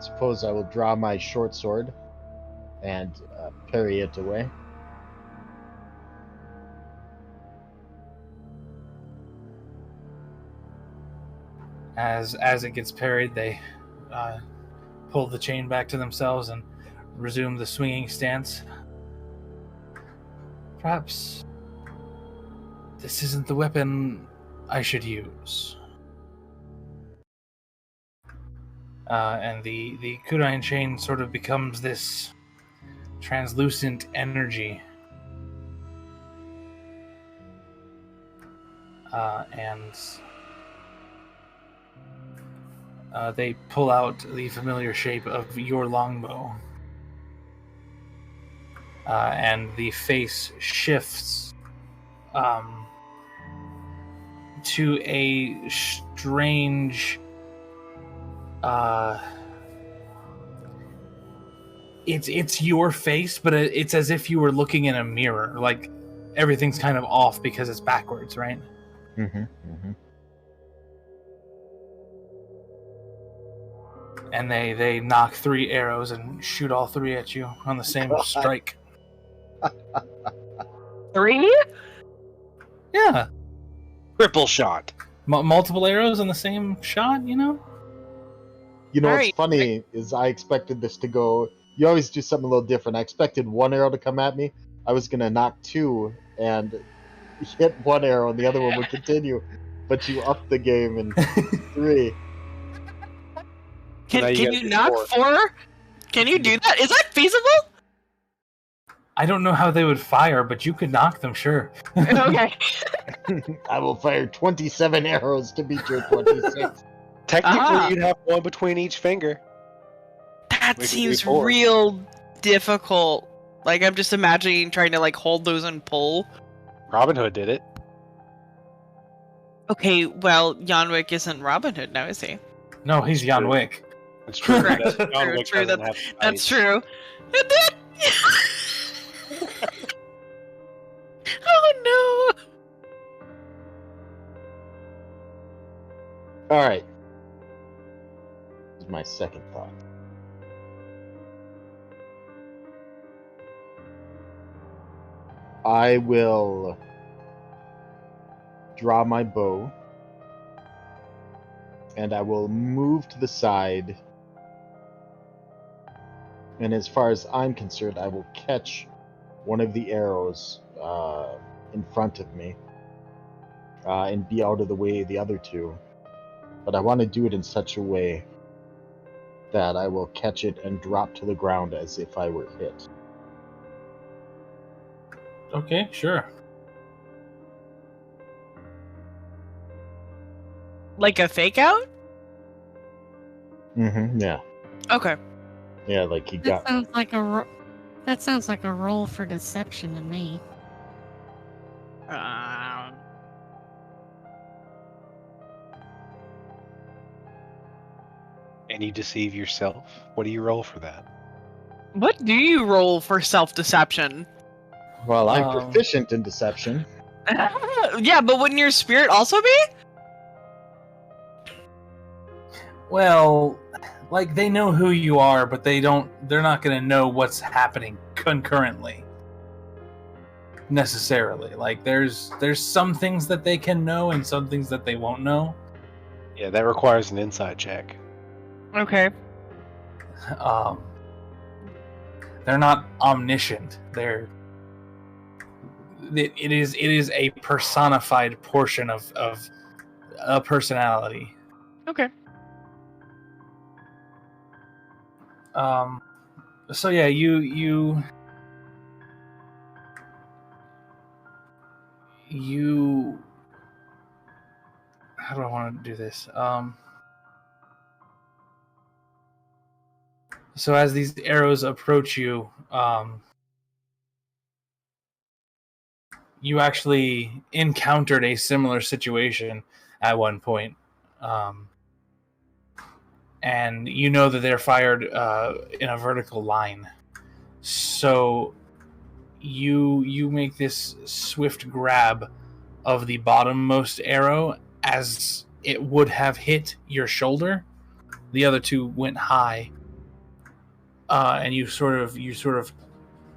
suppose I will draw my short sword and parry it away. As it gets parried, they pull the chain back to themselves and resume the swinging stance. Perhaps this isn't the weapon I should use. And the kunai chain sort of becomes this translucent energy. And they pull out the familiar shape of your longbow. And the face shifts to a strange it's your face, but it's as if you were looking in a mirror. Like everything's kind of off because it's backwards, right? And they knock 3 arrows and shoot all 3 at you on the same strike. 3? Yeah. Triple shot. Multiple arrows in the same shot, you know? You know what's Alright. funny is I expected this to go. You always do something a little different. I expected 1 arrow to come at me. I was gonna knock 2 and hit 1 arrow, and the other one would continue. But you upped the game in 3. Now Can you you gotta do knock 4? Can you do that? Is that feasible? I don't know how they would fire, but you could knock them, sure. Okay. I will fire 27 arrows to beat your 26. Technically, Ah. you'd have one between each finger. That We could do seems 4. real difficult. Like, I'm just imagining trying to, like, hold those and pull. Robin Hood did it. Okay, well, Yanwick isn't Robin Hood now, is he? No, he's Jan Wick. It's true. Correct. John True, Wick true, doesn't have That's eyes. true. And then... oh, no! Alright. This is my second thought. I will draw my bow, and I will move to the side. And as far as I'm concerned, I will catch one of the arrows in front of me and be out of the way of the other two. But I want to do it in such a way that I will catch it and drop to the ground as if I were hit. Okay, sure. Like a fake out? Yeah. Okay. Yeah, like he That got... sounds like that sounds like a roll for deception to me. And you deceive yourself. What do you roll for that? What do you roll for self-deception? Well, I'm proficient in deception. Yeah, but wouldn't your spirit also be? Well, like they know who you are, but they're not going to know what's happening concurrently. Necessarily. Like there's some things that they can know and some things that they won't know. Yeah, that requires an insight check. Okay. They're not omniscient. It is a personified portion of a personality. Okay. So yeah, you how do I want to do this? So as these arrows approach you, you actually encountered a similar situation at one point. And you know that they're fired in a vertical line. So you make this swift grab of the bottommost arrow as it would have hit your shoulder. The other two went high, and you sort of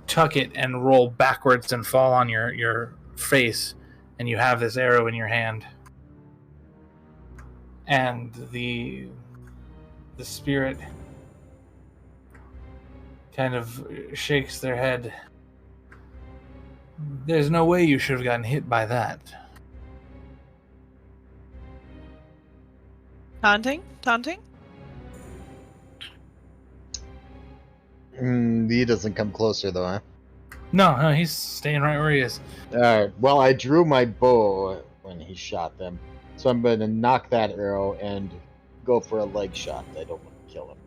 tuck it and roll backwards and fall on your face, and you have this arrow in your hand. And the spirit kind of shakes their head. There's no way you should have gotten hit by that. Taunting? He doesn't come closer, though, huh? No, he's staying right where he is. Alright, well, I drew my bow when he shot them, so I'm going to knock that arrow and go for a leg shot. I don't want to kill him.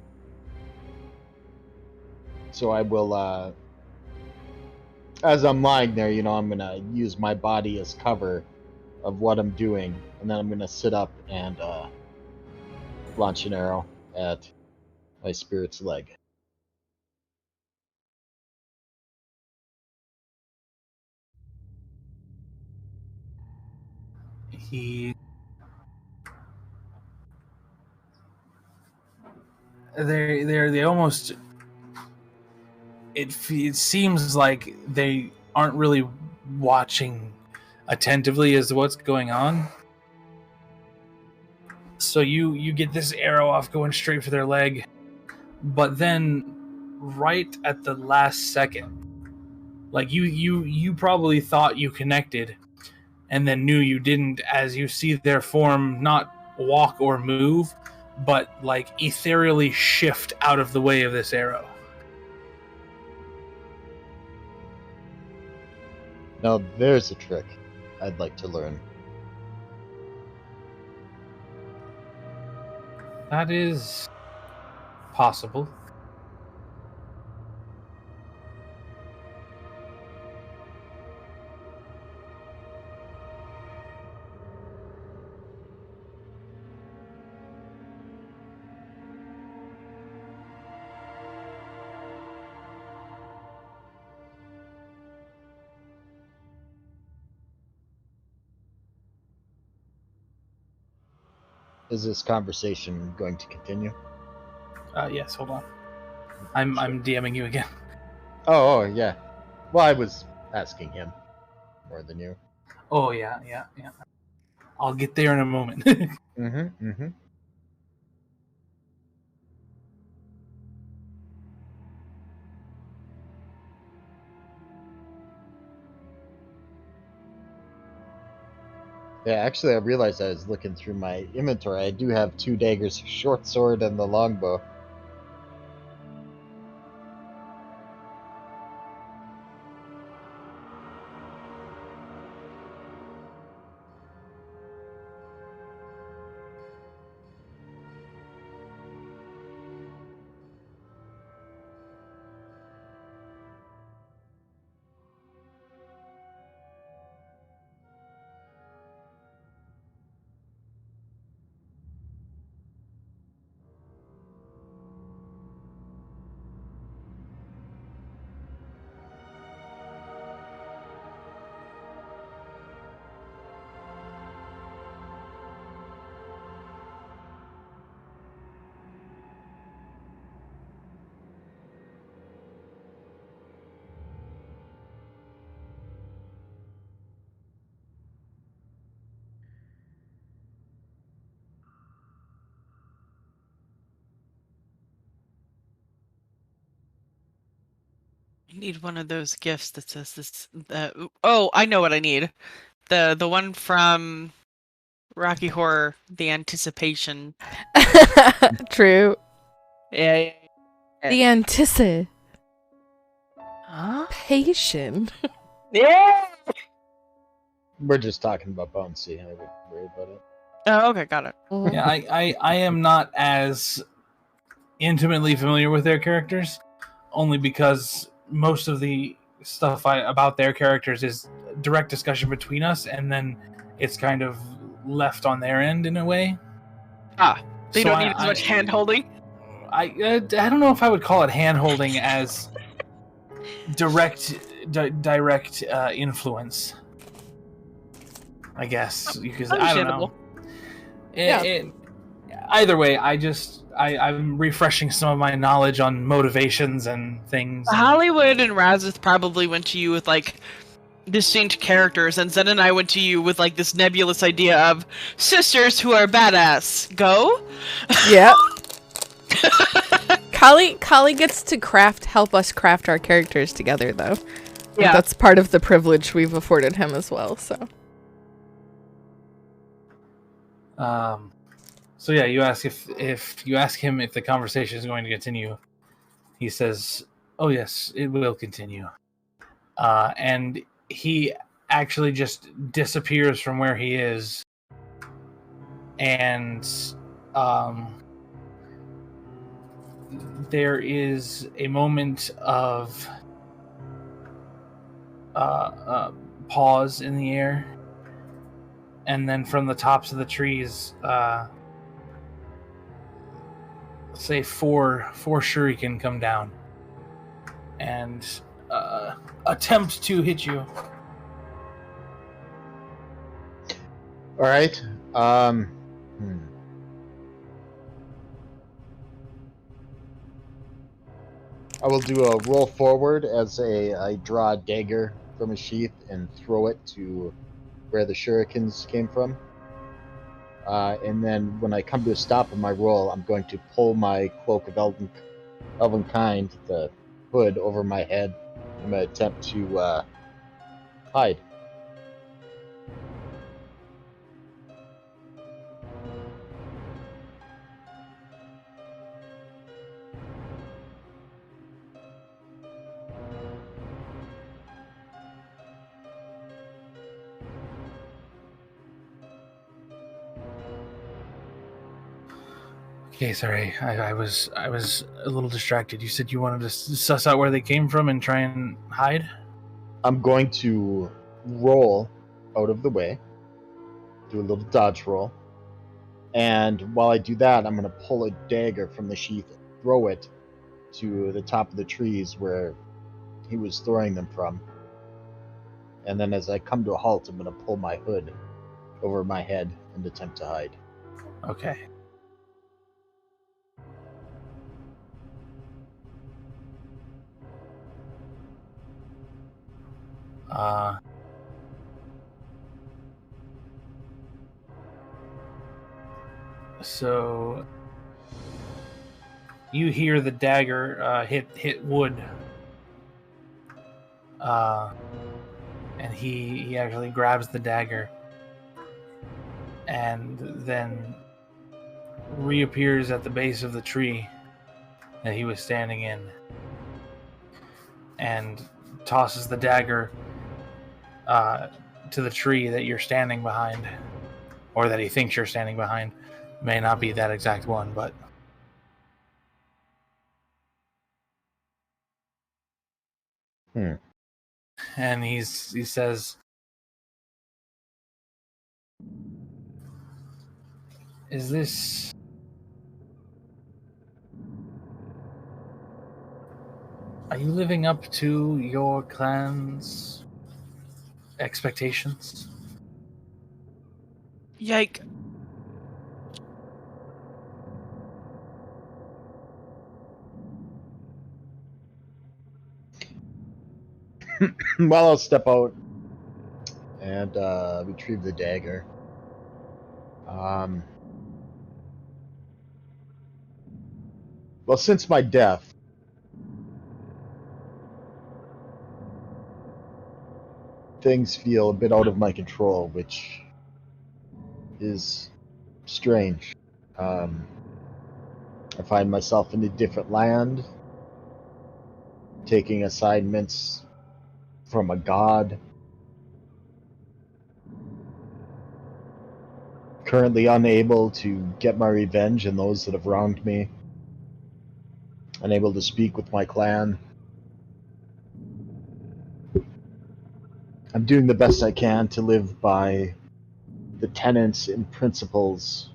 So I will, as I'm lying there, I'm going to use my body as cover of what I'm doing, and then I'm going to sit up and launch an arrow at my spirit's leg. They almost, it seems like they aren't really watching attentively as to what's going on. So you get this arrow off going straight for their leg, but then right at the last second, like you probably thought you connected and then knew you didn't, as you see their form not walk or move, but like ethereally shift out of the way of this arrow. Now there's a trick I'd like to learn. That is possible. Is this conversation going to continue? Yes, hold on. I'm DMing you again. Oh, yeah. Well, I was asking him. more than you. Oh yeah. I'll get there in a moment. Mm-hmm. Yeah, actually, I realized I was looking through my inventory. I do have 2 daggers, short sword, and the longbow. I need one of those gifts that says this. Oh, I know what I need. The one from Rocky Horror, the anticipation. True. Yeah. The anticipation. Huh? Yeah. We're just talking about Bonesy. I wouldn't worry about it. Oh, okay, got it. Yeah, I am not as intimately familiar with their characters, only because most of the stuff about their characters is direct discussion between us, and then it's kind of left on their end in a way. They So don't need as much hand holding. I don't know if I would call it hand holding as direct influence. I guess because I don't know. Either way, I'm refreshing some of my knowledge on motivations and things. Hollywood and Razith probably went to you with like distinct characters, and Zen and I went to you with like this nebulous idea of sisters who are badass. Go? Yeah. Kali gets to help us craft our characters together, though. Yeah. That's part of the privilege we've afforded him as well, so. So yeah, you ask if you ask him if the conversation is going to continue. He says, "Oh yes, it will continue." And he actually just disappears from where he is, and there is a moment of pause in the air, and then from the tops of the trees, say four shuriken come down and attempt to hit you. All right. I will do a roll forward as I draw a dagger from a sheath and throw it to where the shurikens came from. And then when I come to a stop on my roll, I'm going to pull my cloak of Elvenkind, the hood, over my head. I'm going to attempt to hide. Okay, sorry. I was a little distracted. You said you wanted to suss out where they came from and try and hide? I'm going to roll out of the way, do a little dodge roll, and while I do that, I'm going to pull a dagger from the sheath and throw it to the top of the trees where he was throwing them from. And then as I come to a halt, I'm going to pull my hood over my head and attempt to hide. Okay. So you hear the dagger hit wood, and he actually grabs the dagger, and then reappears at the base of the tree that he was standing in, and tosses the dagger to the tree that you're standing behind, or that he thinks you're standing behind. May not be that exact one, but and he says, "Is this?" Are you living up to your clan's expectations? Yike. Well, I'll step out and retrieve the dagger. Well, since my death, things feel a bit out of my control, which is strange. I find myself in a different land, taking assignments from a god. Currently unable to get my revenge on those that have wronged me. Unable to speak with my clan. I'm doing the best I can to live by the tenets and principles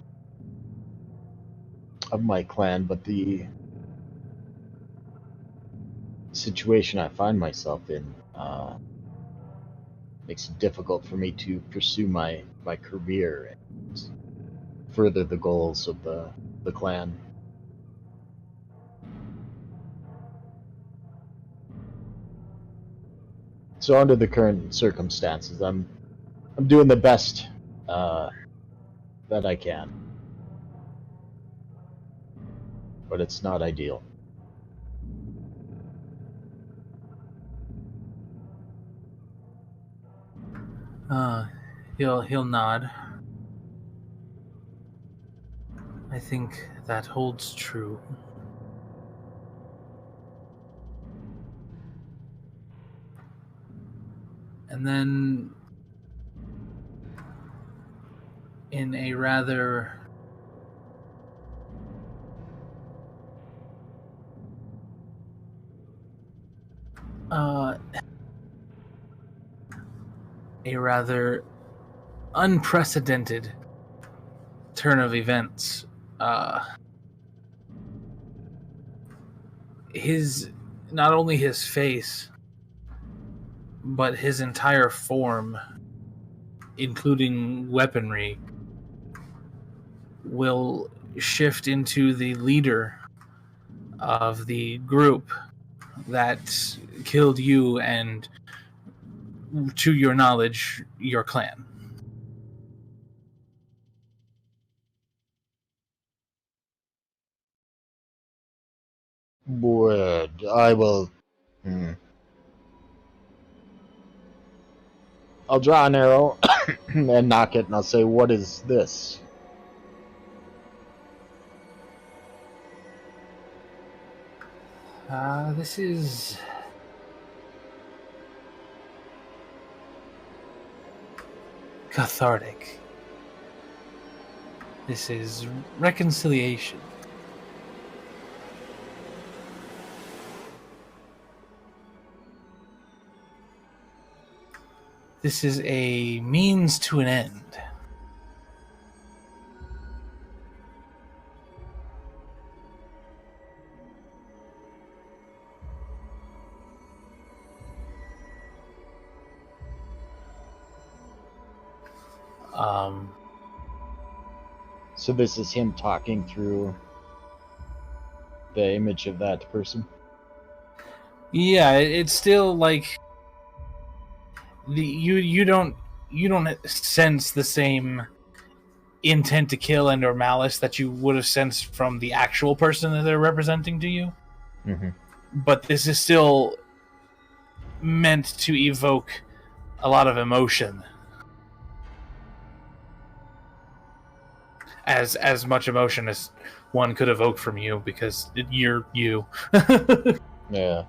of my clan, but the situation I find myself in makes it difficult for me to pursue my career and further the goals of the clan. So under the current circumstances, I'm doing the best that I can, but it's not ideal. He'll nod. I think that holds true. And then, in a rather unprecedented turn of events, not only his face, but his entire form, including weaponry, will shift into the leader of the group that killed you and, to your knowledge, your clan. Word. I will. I'll draw an arrow and knock it, and I'll say, "What is this?" This is cathartic. This is reconciliation. This is a means to an end. So this is him talking through the image of that person? Yeah, it's still like you don't sense the same intent to kill and or malice that you would have sensed from the actual person that they're representing to you. Mm-hmm. But this is still meant to evoke a lot of emotion. As much emotion as one could evoke from you, because you're you. Yeah.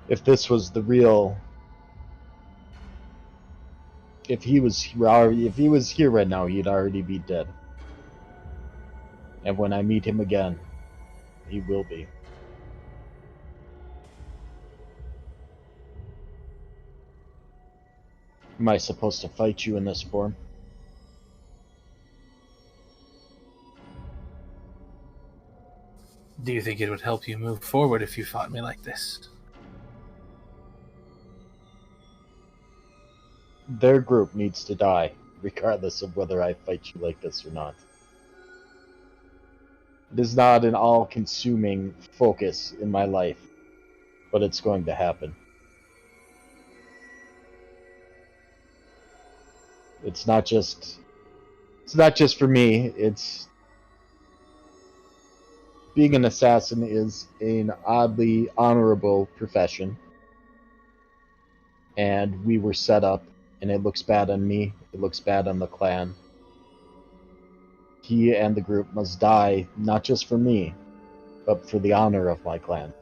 If this was the real, if he was here right now, he'd already be dead. And when I meet him again, he will be. Am I supposed to fight you in this form? Do you think it would help you move forward if you fought me like this? Their group needs to die, regardless of whether I fight you like this or not. It is not an all-consuming focus in my life, but it's going to happen. It's not just for me. It's being an assassin is an oddly honorable profession, and we were set up, and it looks bad on me. It looks bad on the clan. He and the group must die, not just for me, but for the honor of my clan.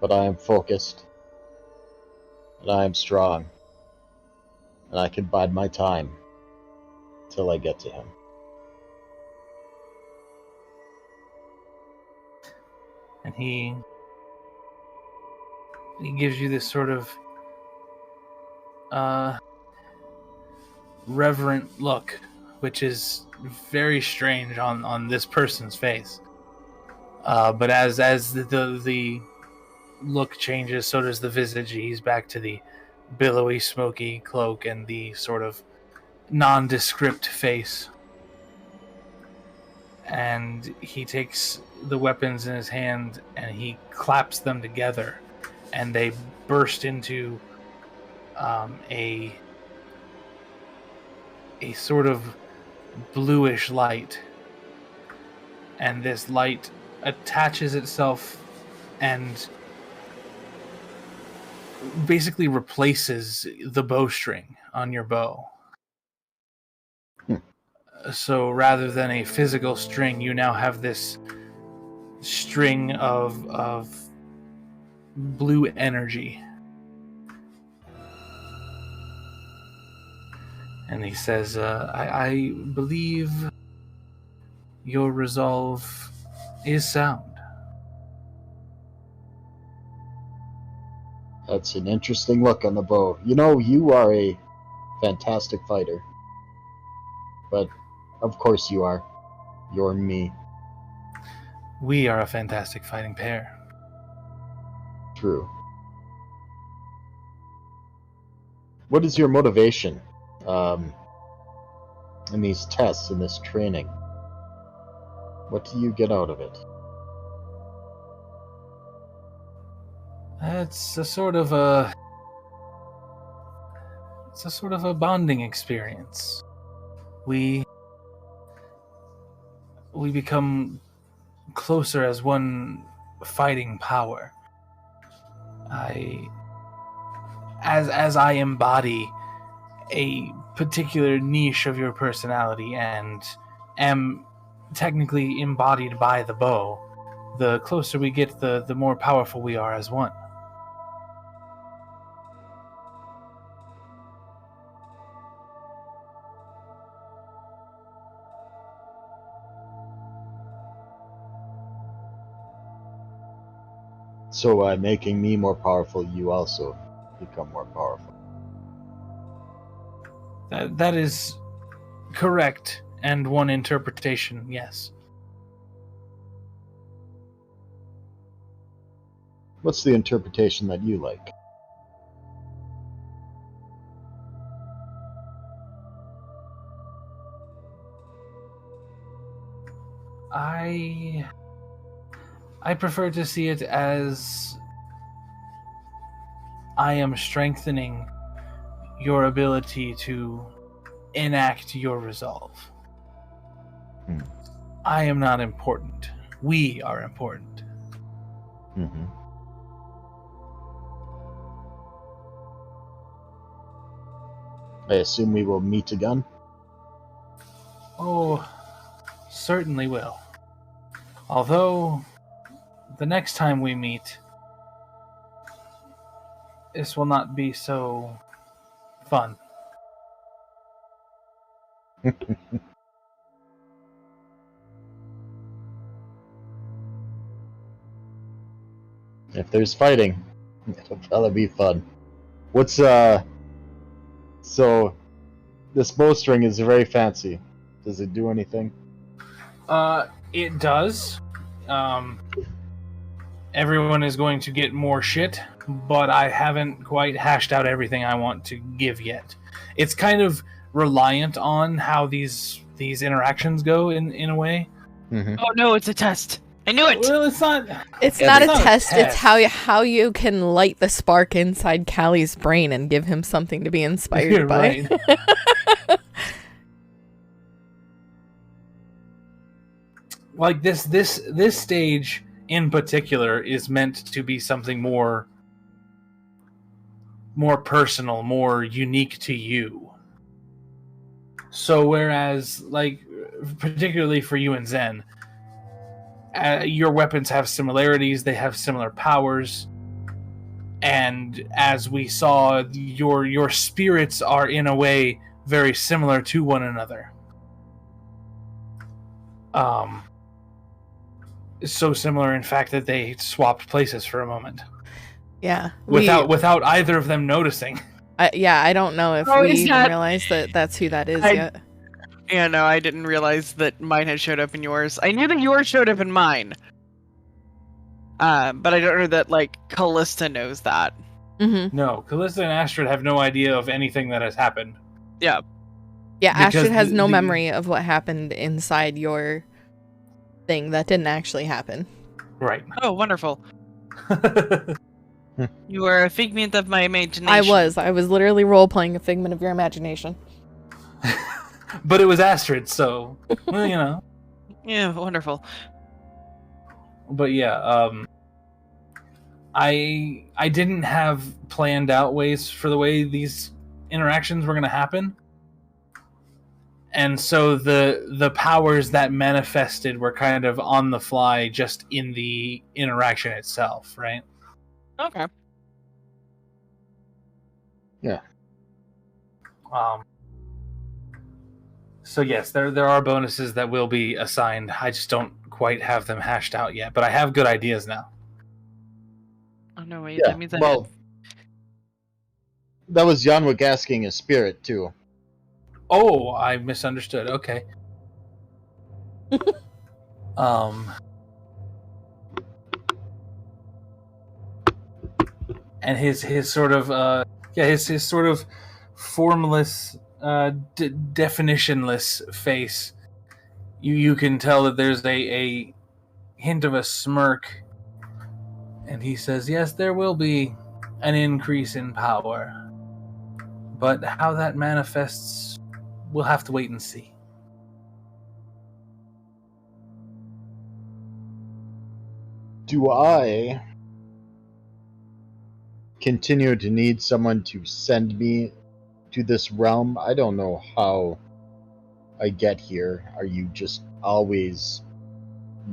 But I am focused, and I am strong, and I can bide my time till I get to him. And he gives you this sort of reverent look, which is very strange on this person's face. But as the look changes, so does the visage. He's back to the billowy, smoky cloak and the sort of nondescript face. And he takes the weapons in his hand and he claps them together, and they burst into a sort of bluish light. And this light attaches itself and basically replaces the bowstring on your bow. So rather than a physical string, you now have this string of blue energy. And he says, I believe your resolve is sound. That's an interesting look on the bow. You know, you are a fantastic fighter. But, of course you are. You're me. We are a fantastic fighting pair. True. What is your motivation in these tests, in this training? What do you get out of it? It's a sort of a bonding experience. We become closer as one fighting power. As I embody a particular niche of your personality and am technically embodied by the bow, the closer we get, the more powerful we are as one. So by making me more powerful, you also become more powerful. That is correct, and one interpretation, yes. What's the interpretation that you like? I prefer to see it as I am strengthening your ability to enact your resolve. Hmm. I am not important. We are important. Mm-hmm. I assume we will meet again. Oh, certainly will. Although, the next time we meet, this will not be so fun. If there's fighting, it'll probably be fun. What's So this bowstring is very fancy. Does it do anything? It does. Everyone is going to get more shit, but I haven't quite hashed out everything I want to give yet. It's kind of reliant on how these interactions go in a way. Mm-hmm. Oh no, it's a test. I knew it. Well, it's not. It's Yeah, not a it's not a test. It's test. how you can light the spark inside Callie's brain and give him something to be inspired You're by. right. Like this stage in particular is meant to be something more personal, more unique to you. So whereas, like, particularly for you and Zen, your weapons have similarities, they have similar powers, and as we saw, your spirits are in a way very similar to one another. So similar, in fact, that they swapped places for a moment Yeah. without either of them noticing. I don't know if Oh, we is even that- realize that that's who that is I- yet. Yeah, no, I didn't realize that mine had showed up in yours. I knew that yours showed up in mine. But I don't know that, like, Callista knows that. Mm-hmm. No, Callista and Astrid have no idea of anything that has happened. Yeah, Because Ashton has no the- memory of what happened inside your thing that didn't actually happen. Right. Oh, wonderful. You are a figment of my imagination. I was literally role-playing a figment of your imagination. But it was Astrid, so, well, you know. Yeah, wonderful. But yeah, I didn't have planned out ways for the way these interactions were going to happen, and so the powers that manifested were kind of on the fly, just in the interaction itself, right? Okay. Yeah. So yes, there are bonuses that will be assigned. I just don't quite have them hashed out yet, but I have good ideas now. Oh, no, wait, Yeah. that means I Well, that was Yanwick asking his spirit too. Oh, I misunderstood. Okay. And his sort of his sort of formless, definitionless face. You can tell that there's a hint of a smirk, and he says, "Yes, there will be an increase in power, but how that manifests, we'll have to wait and see." Do I continue to need someone to send me to this realm? I don't know how I get here. Are you just always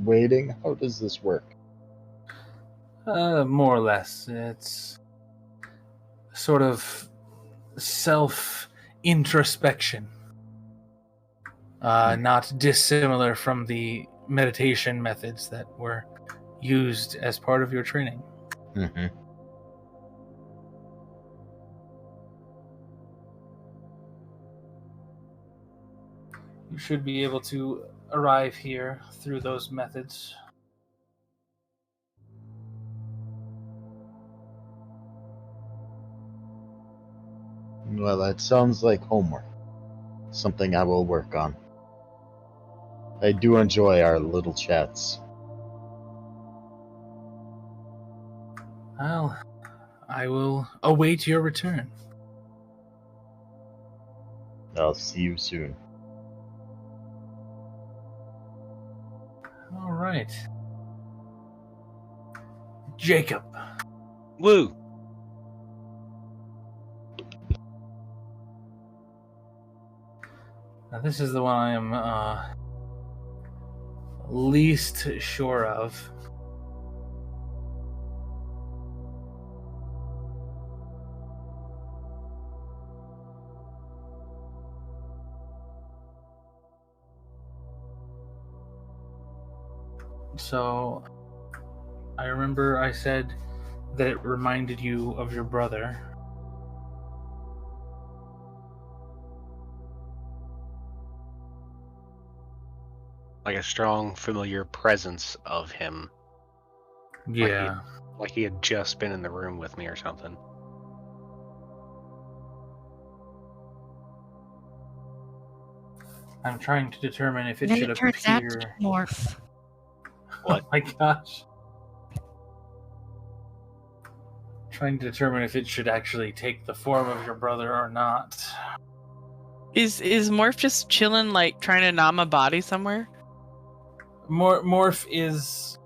waiting? How does this work? More or less. It's sort of self-introspection. Not dissimilar from the meditation methods that were used as part of your training. Mm-hmm. You should be able to arrive here through those methods. Well, that sounds like homework. Something I will work on. I do enjoy our little chats. Well, I will await your return. I'll see you soon. All right. Jacob. Woo! Now, this is the one I am least sure of. So, I remember I said that it reminded you of your brother. Like a strong, familiar presence of him. Yeah. Like he had just been in the room with me or something. I'm trying to determine if it Then should it turns out to appear. be Morph. What? Oh my gosh. Trying to determine if it should actually take the form of your brother or not. Is Morph just chilling, like trying to nom a body somewhere? Morph is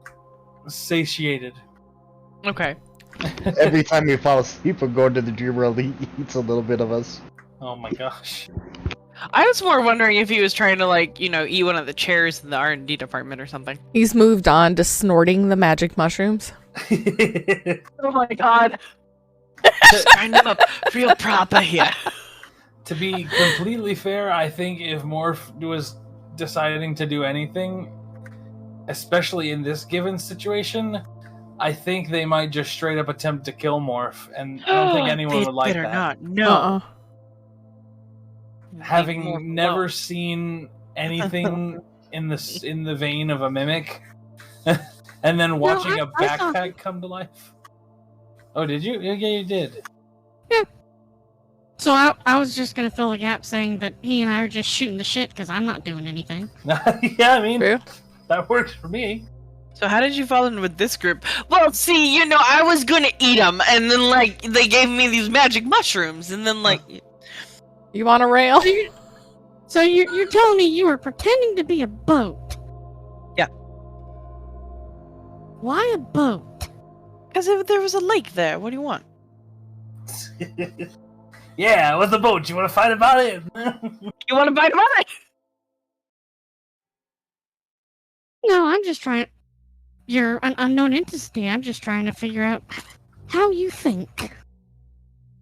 satiated. Okay. Every time we fall asleep and go into the dream world, he eats a little bit of us. Oh my gosh. I was more wondering if he was trying to, like, eat one of the chairs in the R&D department or something. He's moved on to snorting the magic mushrooms. Oh my god. Just grind him up real proper here. To be completely fair, I think if Morph was deciding to do anything, especially in this given situation, I think they might just straight up attempt to kill Morph, and I don't think anyone would like better that. not. No. Uh-uh. Leave Morph Having never alone. seen anything in the vein of a mimic, and then watching a I saw backpack come to life. Oh, did you? Yeah, you did. So I was just gonna fill the gap saying that he and I are just shooting the shit because I'm not doing anything. Yeah, I mean, True. that works for me. So how did you fall in with this group? Well, see, I was gonna eat them, and then, like, they gave me these magic mushrooms, and then, like... You want a rail? So you're telling me you were pretending to be a boat? Yeah. Why a boat? Because there was a lake there. What do you want? Yeah, what's the boat? You want to fight about it? You want to bite about it? No, I'm just trying. You're an unknown entity. I'm just trying to figure out how you think.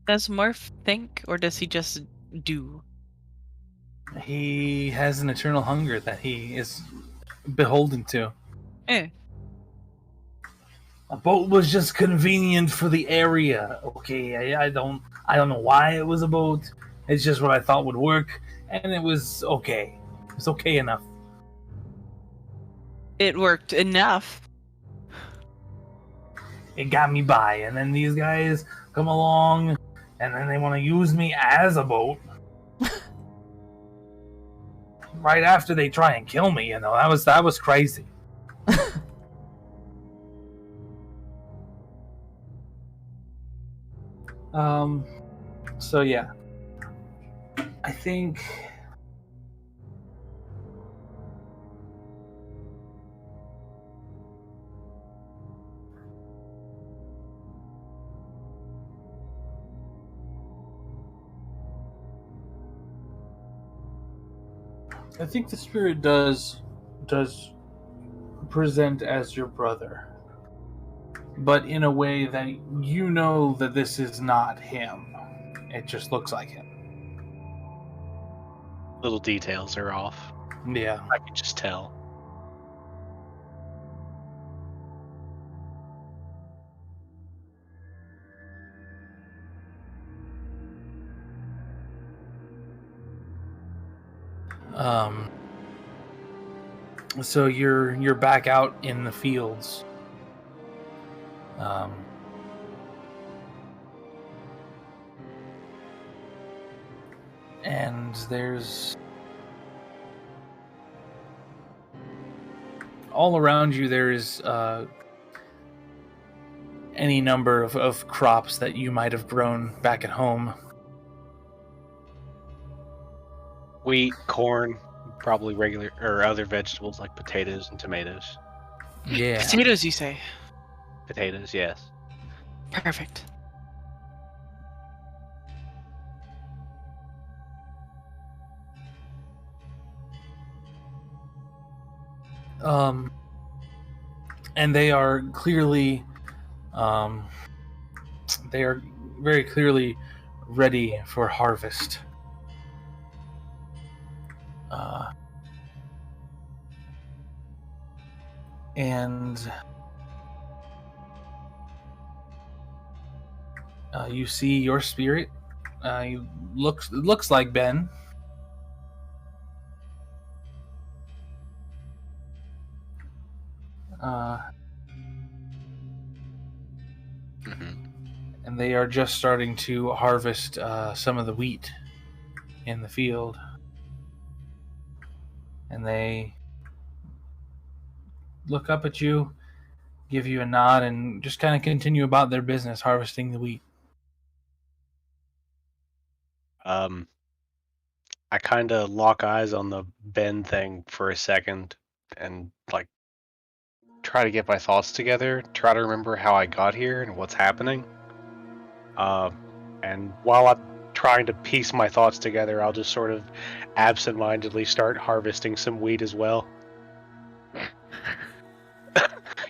Does Morph think, or does he just do? He has an eternal hunger that he is beholden to. Eh. A boat was just convenient for the area. Okay, I don't know why it was a boat. It's just what I thought would work, and it was okay. It was okay enough. It worked enough. It got me by, and then these guys come along, and then they want to use me as a boat. Right after they try and kill me, that was crazy. So yeah, I think the spirit does present as your brother, but in a way that you know that this is not him. It just looks like him. Little details are off. Yeah. I can just tell. So you're back out in the fields. And there's all around you there is any number of crops that you might have grown back at home. Wheat, corn, probably regular or other vegetables like potatoes and tomatoes. Yeah. Potatoes, you say? Potatoes, yes. Perfect. And they are clearly, they are very clearly ready for harvest. And you see your spirit. It looks like Ben. And they are just starting to harvest some of the wheat in the field. And they look up at you, give you a nod, and just kind of continue about their business harvesting the wheat. I kind of lock eyes on the Ben thing for a second and like try to get my thoughts together, try to remember how I got here and what's happening. And while I'm trying to piece my thoughts together, I'll just sort of absentmindedly start harvesting some wheat as well.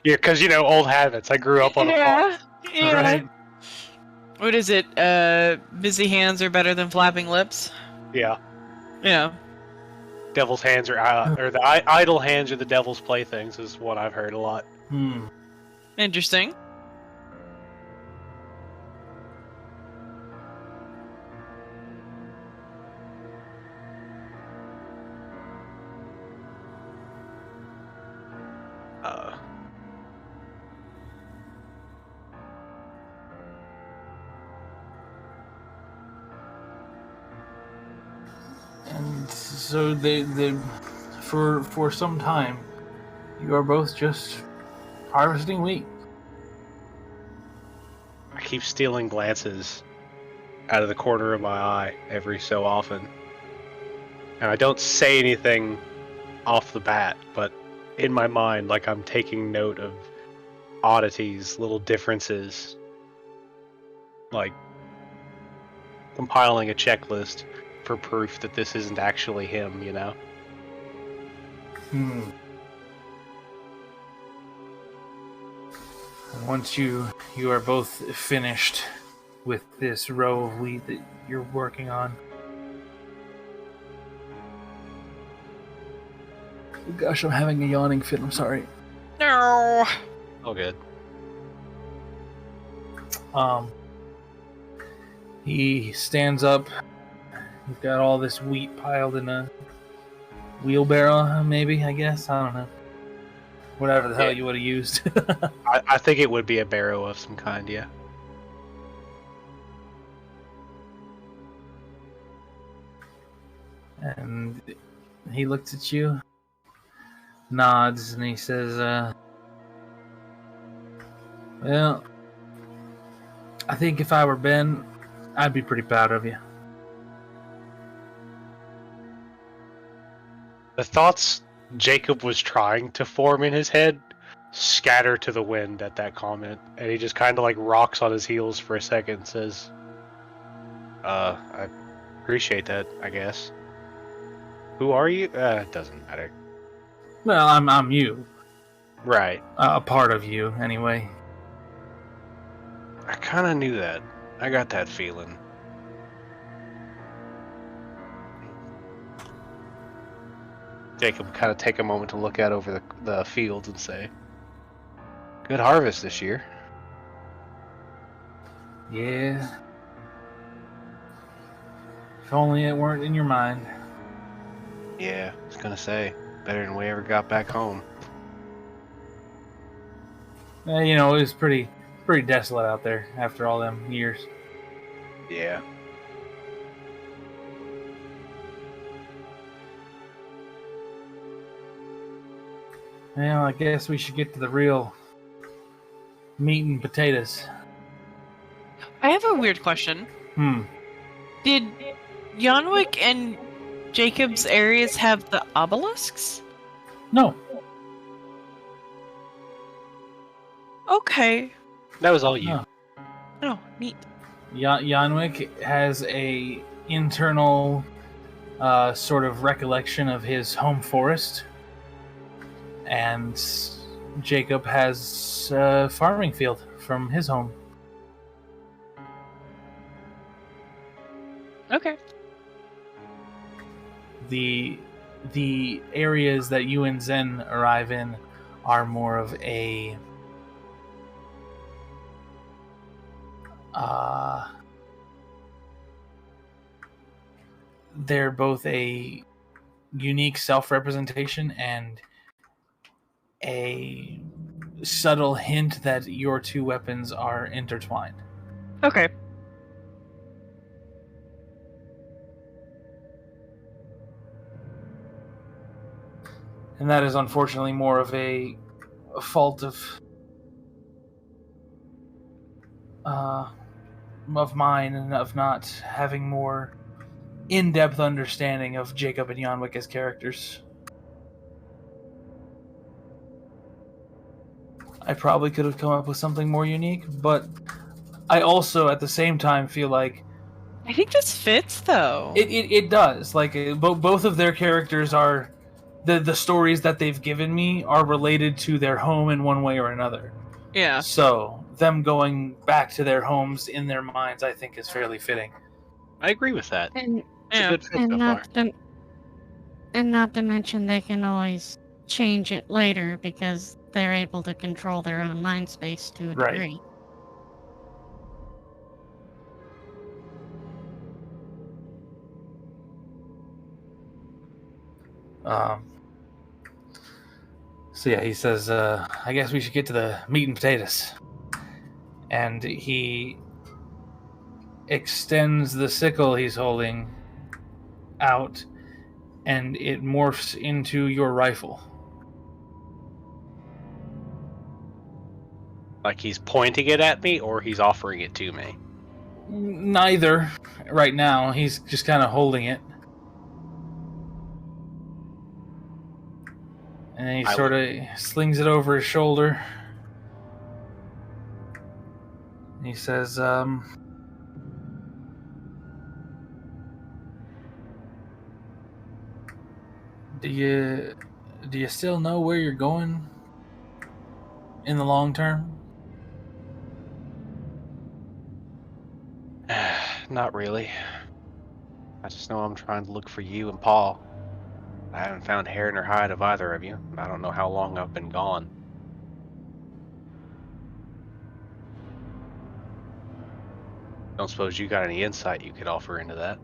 Yeah, because old habits. I grew up on a farm. Yeah. Right? What is it? Busy hands are better than flapping lips. Yeah. Yeah. Devil's hands are, or the idle hands are the devil's playthings, is what I've heard a lot. Interesting. And so they for some time, you are both just harvesting wheat. I keep stealing glances out of the corner of my eye every so often. And I don't say anything off the bat, but in my mind, like I'm taking note of oddities, little differences, like compiling a checklist for proof that this isn't actually him, Once you are both finished with this row of wheat that you're working on. Gosh, I'm having a yawning fit. I'm sorry. No. Oh, good. He stands up. He's got all this wheat piled in a wheelbarrow, maybe, I guess. I don't know. Whatever the hell you would have used. I think it would be a barrow of some kind, yeah. And he looks at you, nods, and he says, well, I think if I were Ben, I'd be pretty proud of you. The thoughts Jacob was trying to form in his head scatter to the wind at that comment, and he just kind of like rocks on his heels for a second and says, I appreciate that, I guess. Who are you? It doesn't matter. Well, I'm you. Right. A part of you, anyway. I kind of knew that. I got that feeling. Jacob kind of take a moment to look out over the fields and say, good harvest this year. Yeah. If only it weren't in your mind. Yeah, I was gonna say, better than we ever got back home. It was pretty desolate out there after all them years. Yeah. Well, I guess we should get to the real meat and potatoes. I have a weird question. Did Yanwick and Jacob's areas have the obelisks? No. Okay. That was all you. No. Oh, neat. Yanwick has a internal sort of recollection of his home forest, and Jacob has a farming field from his home. Okay. The areas that you and Zen arrive in are more of a they're both a unique self-representation and a subtle hint that your two weapons are intertwined. Okay. And that is unfortunately more of a fault of mine and of not having more in-depth understanding of Jacob and Yanwick as characters. I probably could have come up with something more unique, but I also at the same time feel like I think this fits though. it does. Like both of their characters are the stories that they've given me are related to their home in one way or another. Yeah. So them going back to their homes in their minds, I think, is fairly fitting. I agree with that. And It's a good fit so far. not to mention they can always change it later because they're able to control their own mind space to a Right. degree. So yeah, he says, I guess we should get to the meat and potatoes. And he extends the sickle he's holding out, and it morphs into your rifle. Like he's pointing it at me or he's offering it to me. Neither right now. He's just kind of holding it. And then he sort of slings it over his shoulder. He says, do you still know where you're going in the long term? Not really. I just know I'm trying to look for you and Paul. I haven't found hair nor hide of either of you. I don't know how long I've been gone. Don't suppose you got any insight you could offer into that?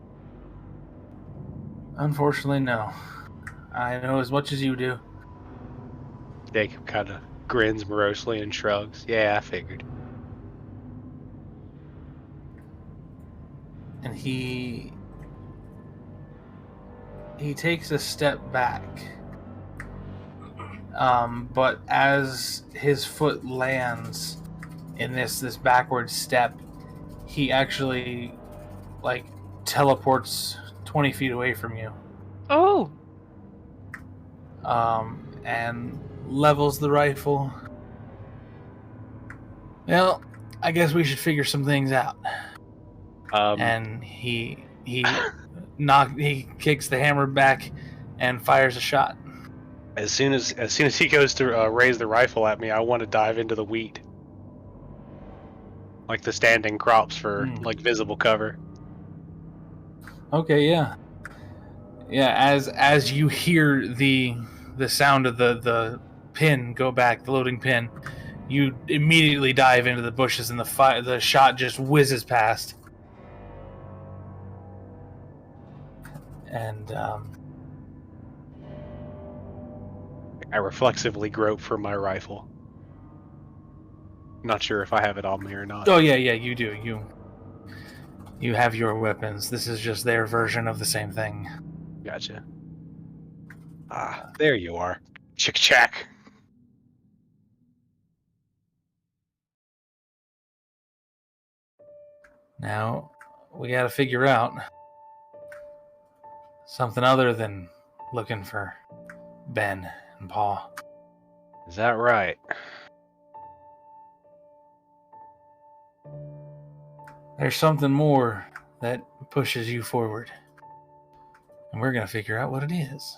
Unfortunately, no. I know as much as you do. Jacob kind of grins morosely and shrugs. Yeah, I figured. And he takes a step back. But as his foot lands in this backward step, he actually teleports 20 feet away from you. Oh. And levels the rifle. Well, I guess we should figure some things out. And he kicks the hammer back and fires a shot. As soon as he goes to raise the rifle at me, I want to dive into the wheat, like the standing crops for visible cover. Okay, yeah. As you hear the sound of the pin go back, the loading pin, you immediately dive into the bushes, and the shot just whizzes past. And I reflexively grope for my rifle. Not sure if I have it on me or not. oh yeah, you do. You have your weapons. This is just their version of the same thing. Gotcha. Ah, there you are. Chick-chack. Now, we gotta figure out something other than looking for Ben and Paul. Is that right? There's something more that pushes you forward. And we're gonna figure out what it is.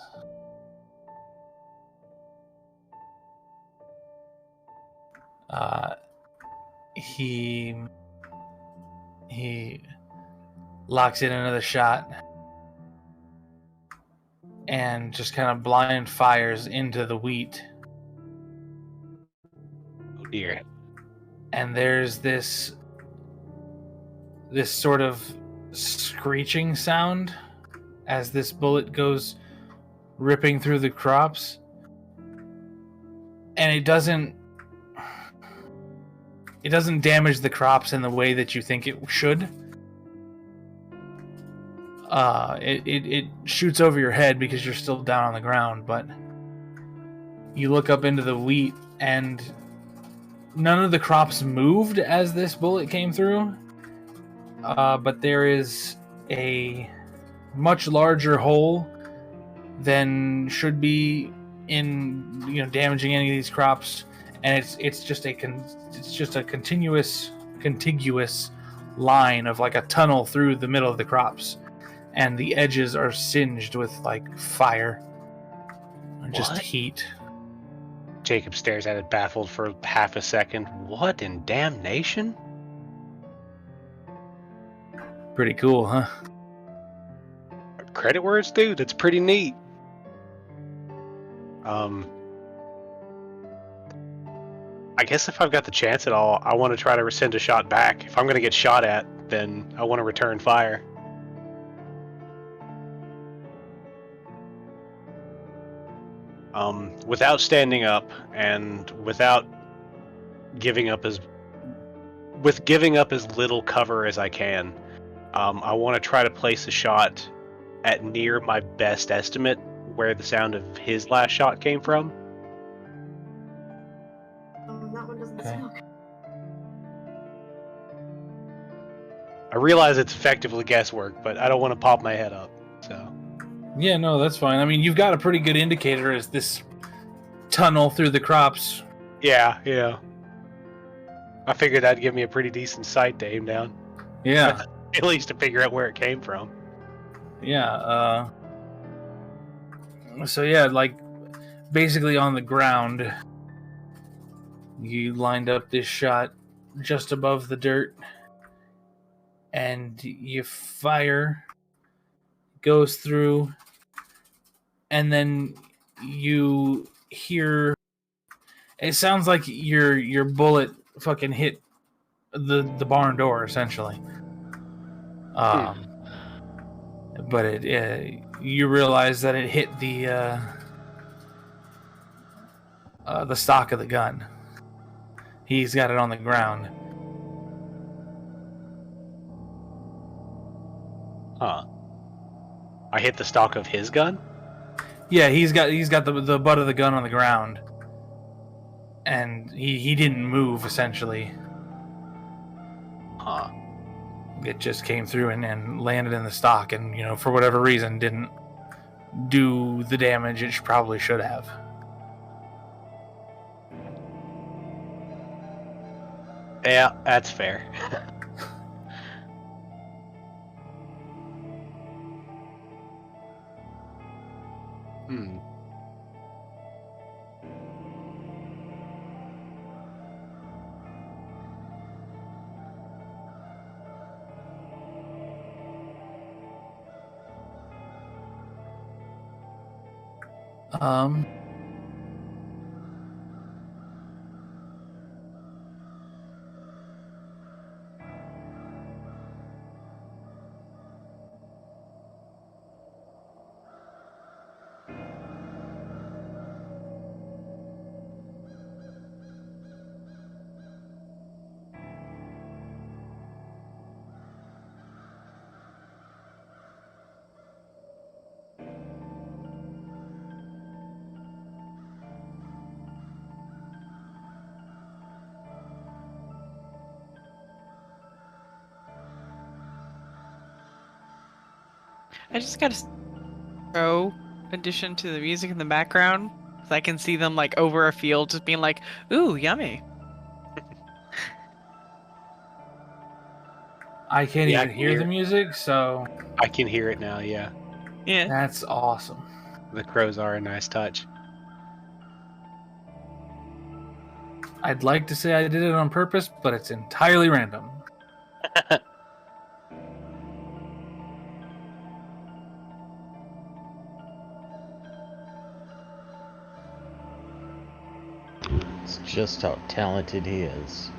He locks in another shot and just kind of blind fires into the wheat. Oh dear. And there's this sort of screeching sound as this bullet goes ripping through the crops. And it doesn't damage the crops in the way that you think it should. It shoots over your head because you're still down on the ground, but you look up into the wheat and none of the crops moved as this bullet came through. But there is a much larger hole than should be in damaging any of these crops, and it's just a contiguous line of like a tunnel through the middle of the crops, and the edges are singed with like fire and just What? heat. Jacob stares at it baffled for half a second. What in damnation? Pretty cool, huh? Credit where it's due. That's pretty neat. I guess if I've got the chance at all, I want to try to rescind a shot back. If I'm going to get shot at, then I want to return fire. Without standing up and without giving up as little cover as I can, I want to try to place a shot at near my best estimate where the sound of his last shot came from. That one doesn't Okay. smoke. I realize it's effectively guesswork, but I don't want to pop my head up. So Yeah, no, that's fine. I mean, you've got a pretty good indicator as this tunnel through the crops. yeah. I figured that'd give me a pretty decent sight to aim down, Yeah. at least to figure out where it came from. Yeah, so yeah, like basically on the ground, you lined up this shot just above the dirt, and you fire, goes through, and then you hear, it sounds like your bullet fucking hit the barn door essentially. But you realize that it hit the stock of the gun. He's got it on the ground. Huh. I hit the stock of his gun? Yeah, he's got the butt of the gun on the ground, and he didn't move essentially. Huh. It just came through and landed in the stock, and for whatever reason didn't do the damage it probably should have. Yeah, that's fair. Hmm. Um. I just got a throw addition to the music in the background. So I can see them like over a field just being like, ooh, yummy. I can't Yeah, I even can hear hear the it. music, so I can hear it now. Yeah, Yeah. that's awesome. the crows are a nice touch. I'd like to say I did it on purpose, but it's entirely random. It's just how talented he is.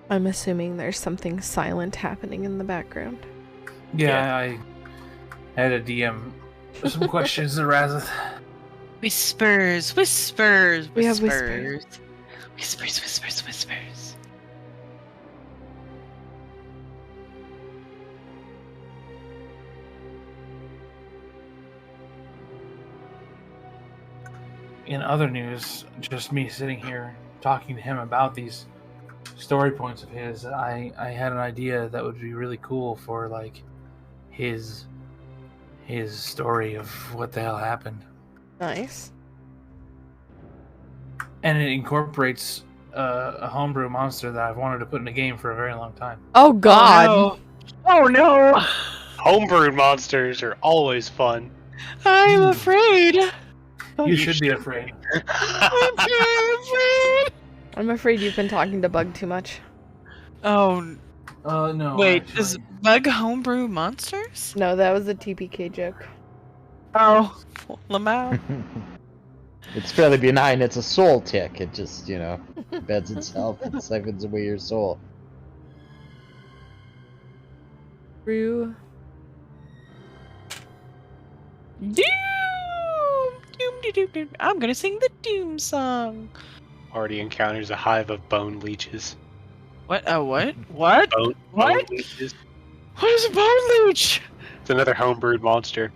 I'm assuming there's something silent happening in the background. Yeah, I had a DM some questions to Razeth. Whispers, whispers, We have whispers. Whispers, whispers, whispers. In other news, just me sitting here talking to him about these story points of his, I had an idea that would be really cool for like his story of what the hell happened. Nice. And it incorporates a homebrew monster that I've wanted to put in a game for a very long time. Oh God. Oh no! Homebrewed monsters are always fun. I'm afraid. You should be afraid. I'm afraid. I'm afraid you've been talking to Bug too much. Oh, No. wait, actually. is Bug homebrew monsters? No, that was a TPK joke. Oh, Lamau. It's fairly benign. It's a soul tick. It just, beds itself and siphons away your soul. Brew. Doom! Doom, doom, doom, doom. I'm gonna sing the Doom song. Already encounters a hive of bone leeches. What? What? What? Bone What? leeches. What is a bone leech? It's another homebrewed monster.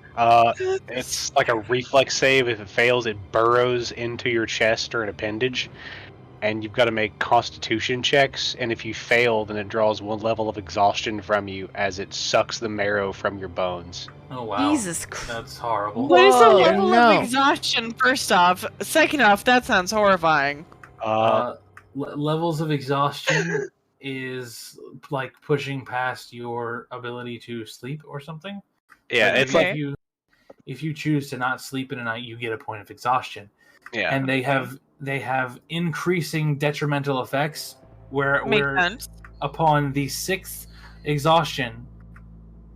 It's like a reflex save. If it fails, it burrows into your chest or an appendage. And you've got to make constitution checks. And if you fail, then it draws 1 level of exhaustion from you as it sucks the marrow from your bones. Oh wow. Jesus Christ. That's horrible. What is the Whoa, level no. of exhaustion? First off, second off, that sounds horrifying. levels of exhaustion is like pushing past your ability to sleep or something. Yeah, Like, it's Okay. like if you choose to not sleep in a night, you get a point of exhaustion. yeah. And they have increasing detrimental effects where Makes sense. upon the 6th exhaustion,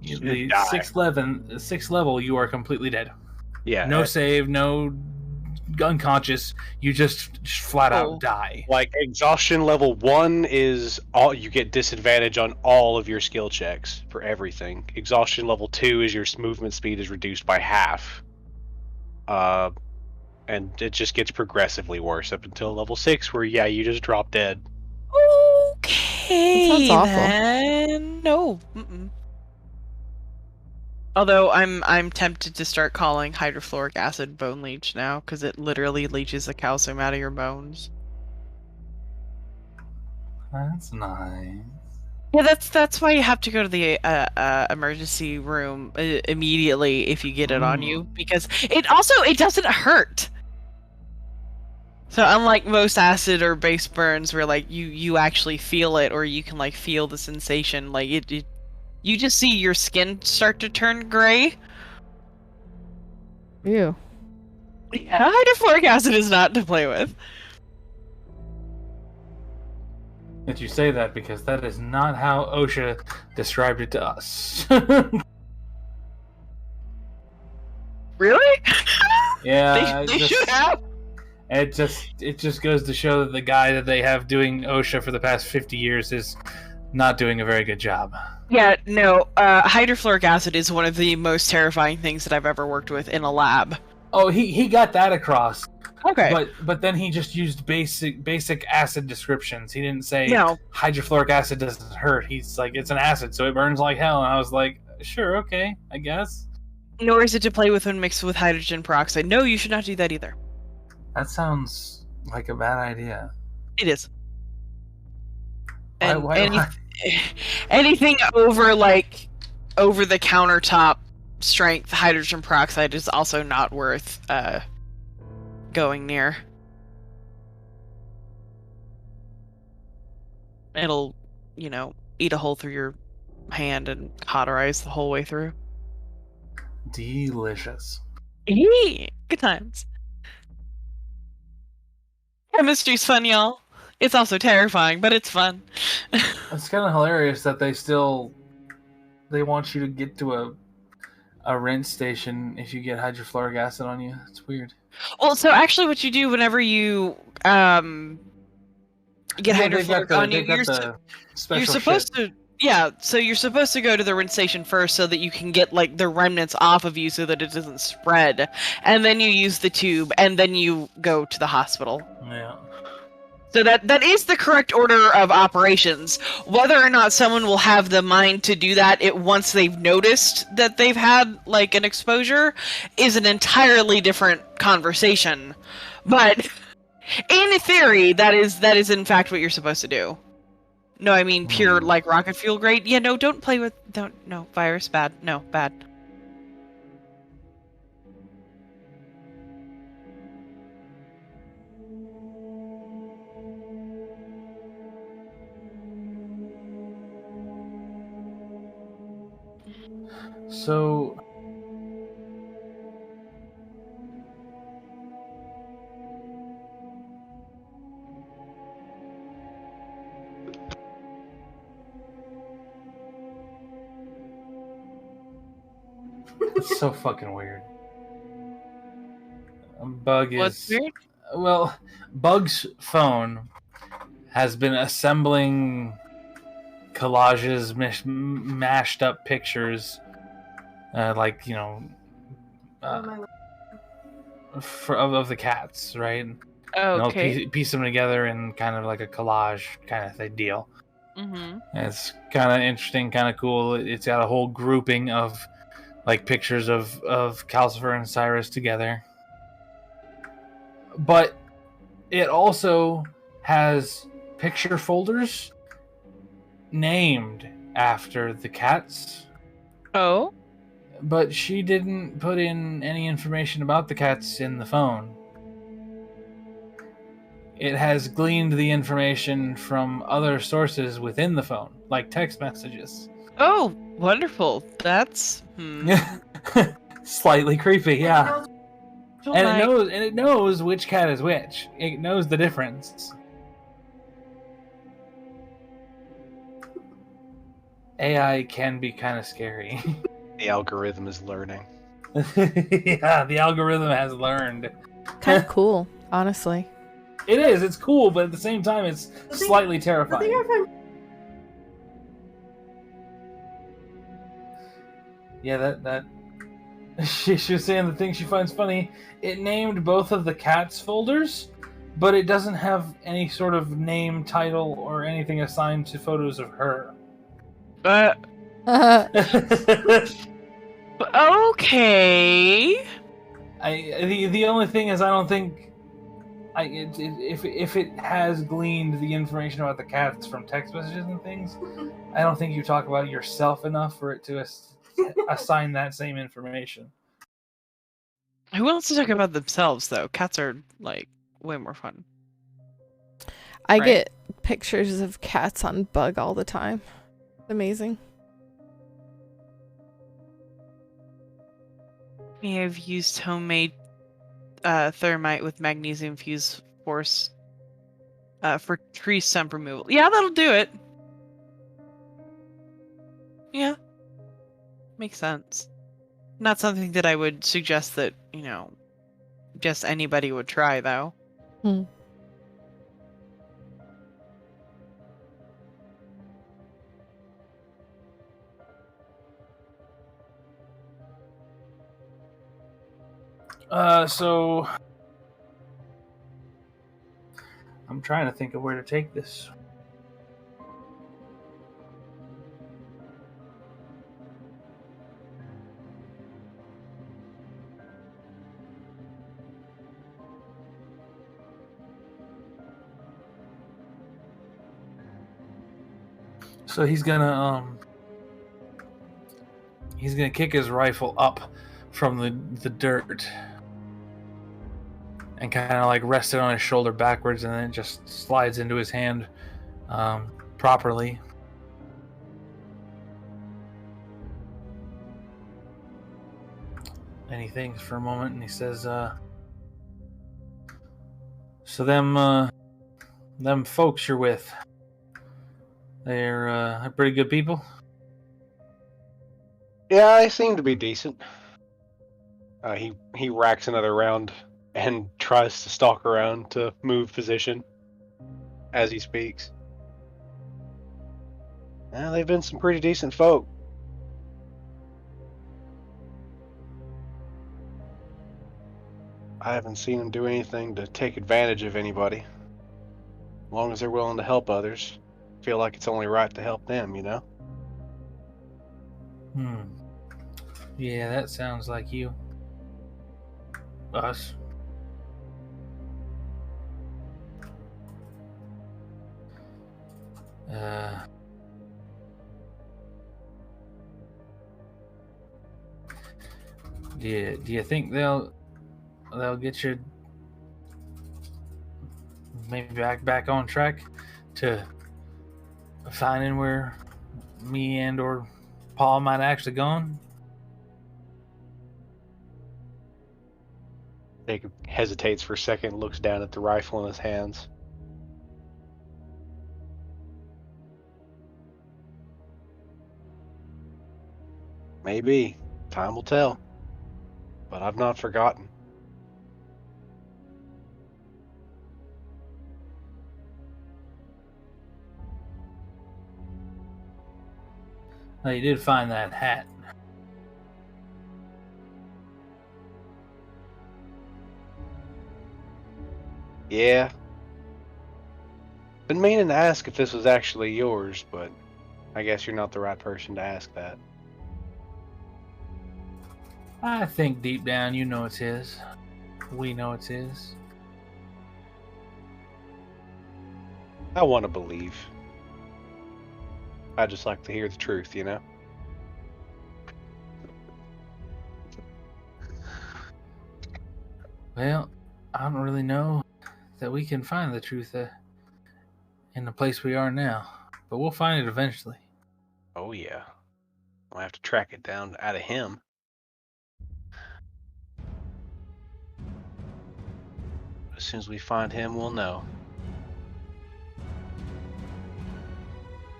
You the die. 6th level, you are completely dead. Yeah, No save, no unconscious. You just flat Oh. out die. like exhaustion level 1 is all you get disadvantage on all of your skill checks for everything. Exhaustion level 2 is your movement speed is reduced by half. And it just gets progressively worse up until level 6 where you just drop dead. Okay. That sounds awful. Then. No. Mm-mm. Although I'm tempted to start calling hydrofluoric acid bone leech now because it literally leaches the calcium out of your bones. That's nice. Yeah, that's why you have to go to the emergency room immediately if you get it on you, because it doesn't hurt. So unlike most acid or base burns where like you actually feel it, or you can like feel the sensation, like it you just see your skin start to turn gray. Ew. Yeah, hydrofluoric acid is not to play with. That you say that because that is not how OSHA described it to us. Really? Yeah, they should have. It just goes to show that the guy that they have doing OSHA for the past 50 years is not doing a very good job. Yeah, no. Hydrofluoric acid is one of the most terrifying things that I've ever worked with in a lab. Oh, he got that across. Okay. But then he just used basic acid descriptions. He didn't say No. hydrofluoric acid doesn't hurt. He's like, it's an acid, so it burns like hell. And I was like, sure, okay, I guess. Nor is it to play with when mixed with hydrogen peroxide. No, you should not do that either. That sounds like a bad idea. It is. Why- And why- anything over over the countertop strength hydrogen peroxide is also not worth going near. It'll, eat a hole through your hand and cauterize the whole way through. Delicious. Yee! Good times. Chemistry's fun, y'all. It's also terrifying, but it's fun. It's kind of hilarious that they want you to get to a rinse station if you get hydrofluoric acid on you. It's weird. Well, so actually what you do whenever you get Yeah, hydrofluoric on you, you're special supposed shit. so you're supposed to go to the rinse station first so that you can get like the remnants off of you so that it doesn't spread. And then you use the tube and then you go to the hospital. Yeah. So that is the correct order of operations. Whether or not someone will have the mind to do that once they've noticed that they've had like an exposure is an entirely different conversation. But in theory, that is in fact what you're supposed to do. No, I mean pure like rocket fuel grade. Yeah, no, don't play with no virus bad. No, bad. So it's so fucking weird. Bug is What's weird? Well, Bug's phone has been assembling collages, mashed up pictures, of the cats, right? Oh, And they'll okay. piece them together in kind of like a collage kind of thing deal. Mm-hmm. And it's kind of interesting, kind of cool. It's got a whole grouping of like pictures of Calcifer and Cyrus together. But it also has picture folders named after the cats. Oh. But she didn't put in any information about the cats in the phone. it has gleaned the information from other sources within the phone, like text messages. Oh, wonderful. That's Slightly creepy, yeah. Oh And my- it knows which cat is which. It knows the difference. AI can be kind of scary. The algorithm is learning. Yeah, the algorithm has learned. Kind of cool, honestly. It is. It's cool, but at the same time, it's slightly terrifying. Yeah, that. She was saying the thing she finds funny. It named both of the cats folders, but it doesn't have any sort of name, title, or anything assigned to photos of her. Okay. The only thing is, I don't think if it has gleaned the information about the cats from text messages and things, I don't think you talk about yourself enough for it to assign that same information. Who wants to talk about themselves though? Cats are like way more fun. I Right. get pictures of cats on Bug all the time. Amazing. We have used homemade thermite with magnesium fuse force for tree stump removal. Yeah, that'll do it. Yeah. Makes sense. Not something that I would suggest that, just anybody would try, though. Hmm. So I'm trying to think of where to take this. So he's gonna kick his rifle up from the dirt and kind of like rest it on his shoulder backwards, and then it just slides into his hand properly. And he thinks for a moment, and he says, "So them folks you're with, they're pretty good people." Yeah, they seem to be decent. He racks another round and tries to stalk around to move position as he speaks. Yeah, they've been some pretty decent folk. I haven't seen them do anything to take advantage of anybody. As long as they're willing to help others, I feel like it's only right to help them, you know? Yeah, that sounds like you. Us. Do you think they'll get you maybe back on track to finding where me and or Paul might have actually gone? Jacob hesitates for a second, looks down at the rifle in his hands. Maybe. Time will tell. But I've not forgotten. Oh, you did find that hat. Yeah. Been meaning to ask if this was actually yours, but I guess you're not the right person to ask that. I think deep down you know it's his. We know it's his. I want to believe. I just like to hear the truth, you know? Well, I don't really know. that we can find the truth in the place we are now, but we'll find it eventually. Oh yeah. We'll have to track it down out of him. As soon as we find him, we'll know.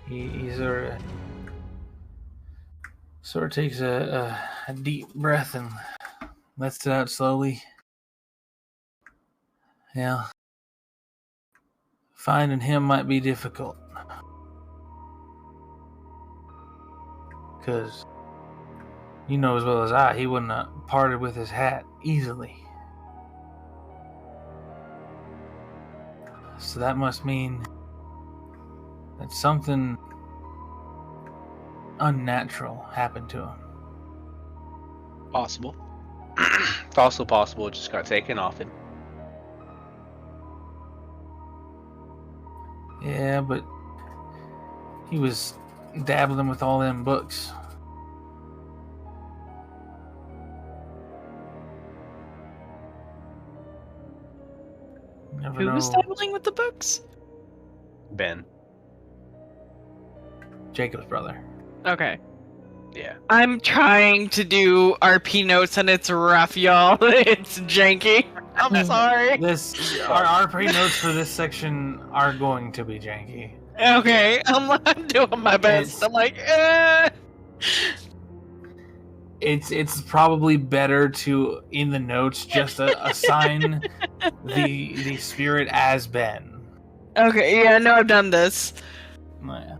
He sort of takes a deep breath and lets it out slowly. Yeah. Finding him might be difficult. Because you know as well as I, he wouldn't have parted with his hat easily. So that must mean that something unnatural happened to him. Possible. It's also possible it just got taken off him. Yeah, but he was dabbling with all them books. Never Who know. was dabbling with the books? Ben. Jacob's brother. Okay. Yeah. I'm trying to do RP notes and it's rough, y'all. It's janky. I'm sorry. Our pre-notes for this section are going to be janky. Okay, I'm doing my best. It's- I'm like, It's probably better to in the notes just assign the spirit as Ben. Okay, yeah, no, I've done this. Yeah.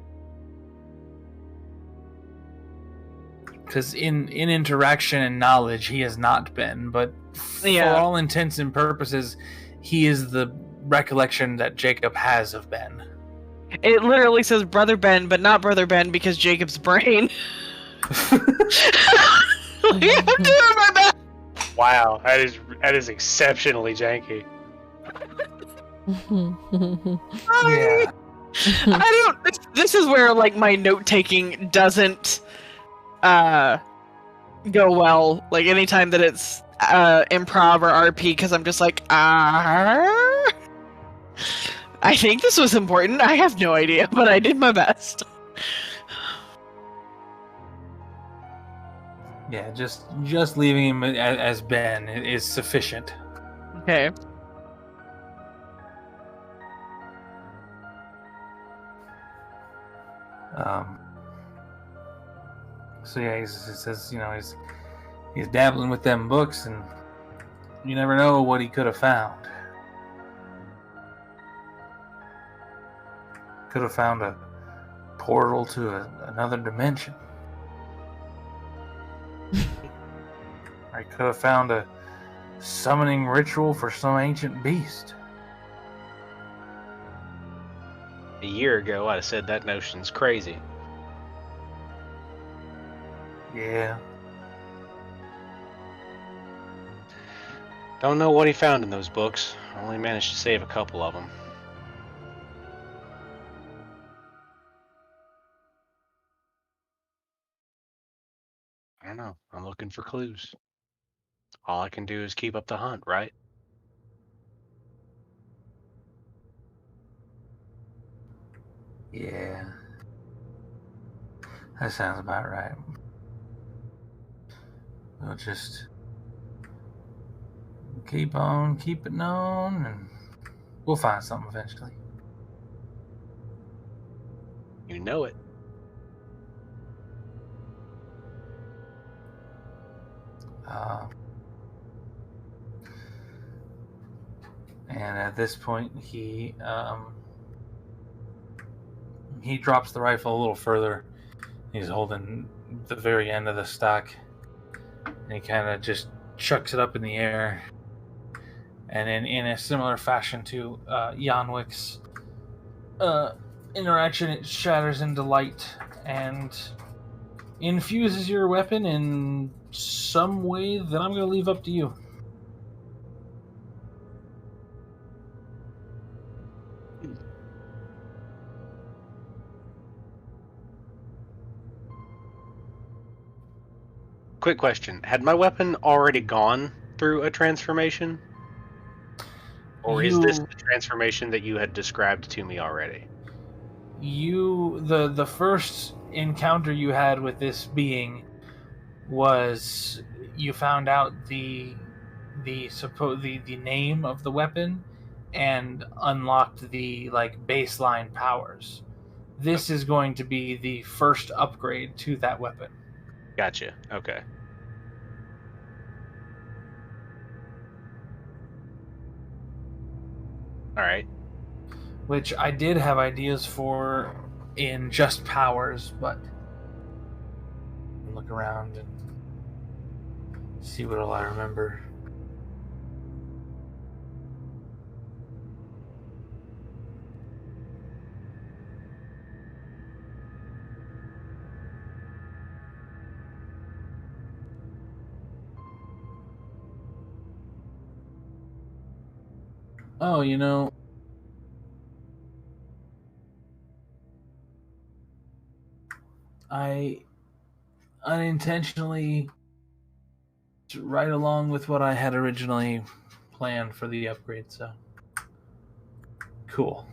Because in interaction and knowledge, he has not been, but for Yeah. all intents and purposes, he is the recollection that Jacob has of Ben. It literally says Brother Ben, but not Brother Ben because Jacob's brain. I'm doing my best. Wow, that is exceptionally janky. Yeah. I don't. This is where like my note taking doesn't go well. Like anytime that it's improv or RP, because I'm just like I think this was important. I have no idea, but I did my best. Yeah, just leaving him as Ben is sufficient. Okay. So yeah, he says, he's dabbling with them books, and you never know what he could have found. Could have found a portal to another dimension. Or he could have found a summoning ritual for some ancient beast. A year ago, I'd have said that notion's crazy. Yeah. Don't know what he found in those books. Only managed to save a couple of them. I don't know. I'm looking for clues. All I can do is keep up the hunt, right? Yeah. That sounds about right. We'll just keep on keeping on, and we'll find something eventually. You know it. And at this point, he drops the rifle a little further. He's holding the very end of the stock, and he kind of just chucks it up in the air. And in a similar fashion to Yanwick's interaction, it shatters into light and infuses your weapon in some way that I'm going to leave up to you. Quick question. Had my weapon already gone through a transformation? Or is this the transformation that you had described to me already? The first encounter you had with this being was you found out the name of the weapon and unlocked the baseline powers. This is going to be the first upgrade to that weapon. Gotcha. Okay. All right. Which I did have ideas for in just powers, but look around and see what all I remember. Oh, I unintentionally right along with what I had originally planned for the upgrade, so cool.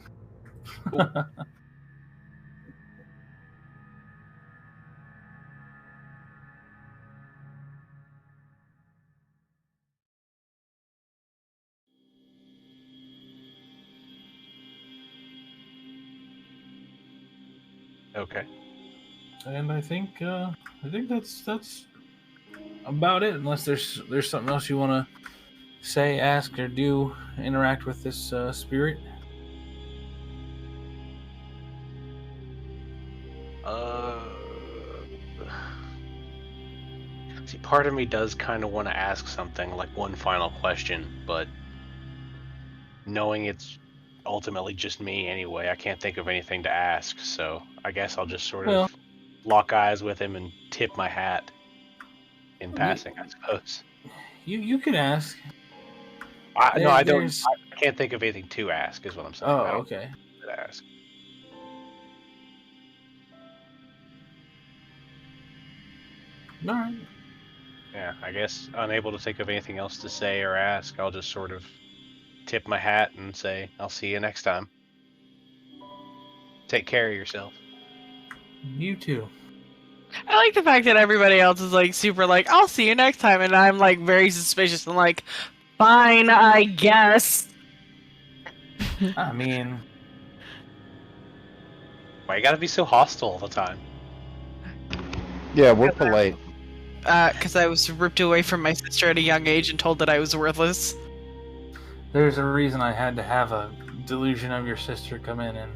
Okay. And I think that's about it. Unless there's something else you want to say, ask, or do, interact with this spirit. See, part of me does kind of want to ask something, like one final question, but knowing it's ultimately just me anyway, I can't think of anything to ask, so I guess I'll just sort of lock eyes with him and tip my hat in passing, I suppose. You can ask. No, I don't. I can't think of anything to ask, is what I'm saying. Oh, I don't okay. know to ask. All right. Yeah, I guess unable to think of anything else to say or ask, I'll just sort of tip my hat and say, I'll see you next time. Take care of yourself. You too. I like the fact that everybody else is super I'll see you next time, and I'm very suspicious and fine, I guess. I mean, why you gotta be so hostile all the time? Yeah, we're polite. Because I was ripped away from my sister at a young age and told that I was worthless. There's a reason I had to have a delusion of your sister come in and.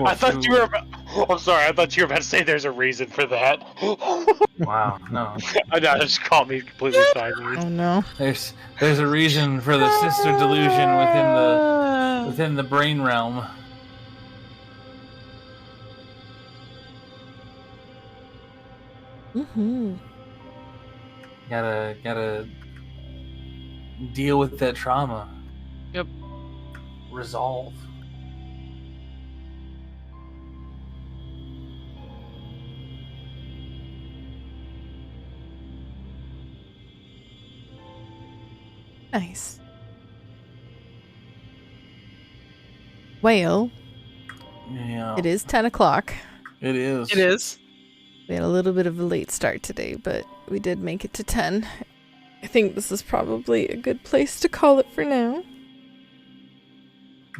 I thought you were about... I'm sorry, I thought you were about to say there's a reason for that. Wow, no. I know, just caught me completely sideways. Oh no. There's a reason for the sister delusion within the brain realm. Mm-hmm. Gotta deal with that trauma. Yep. Resolve. Nice. Well, Yeah. it is 10 o'clock. It is. It is. We had a little bit of a late start today, but we did make it to 10. I think this is probably a good place to call it for now.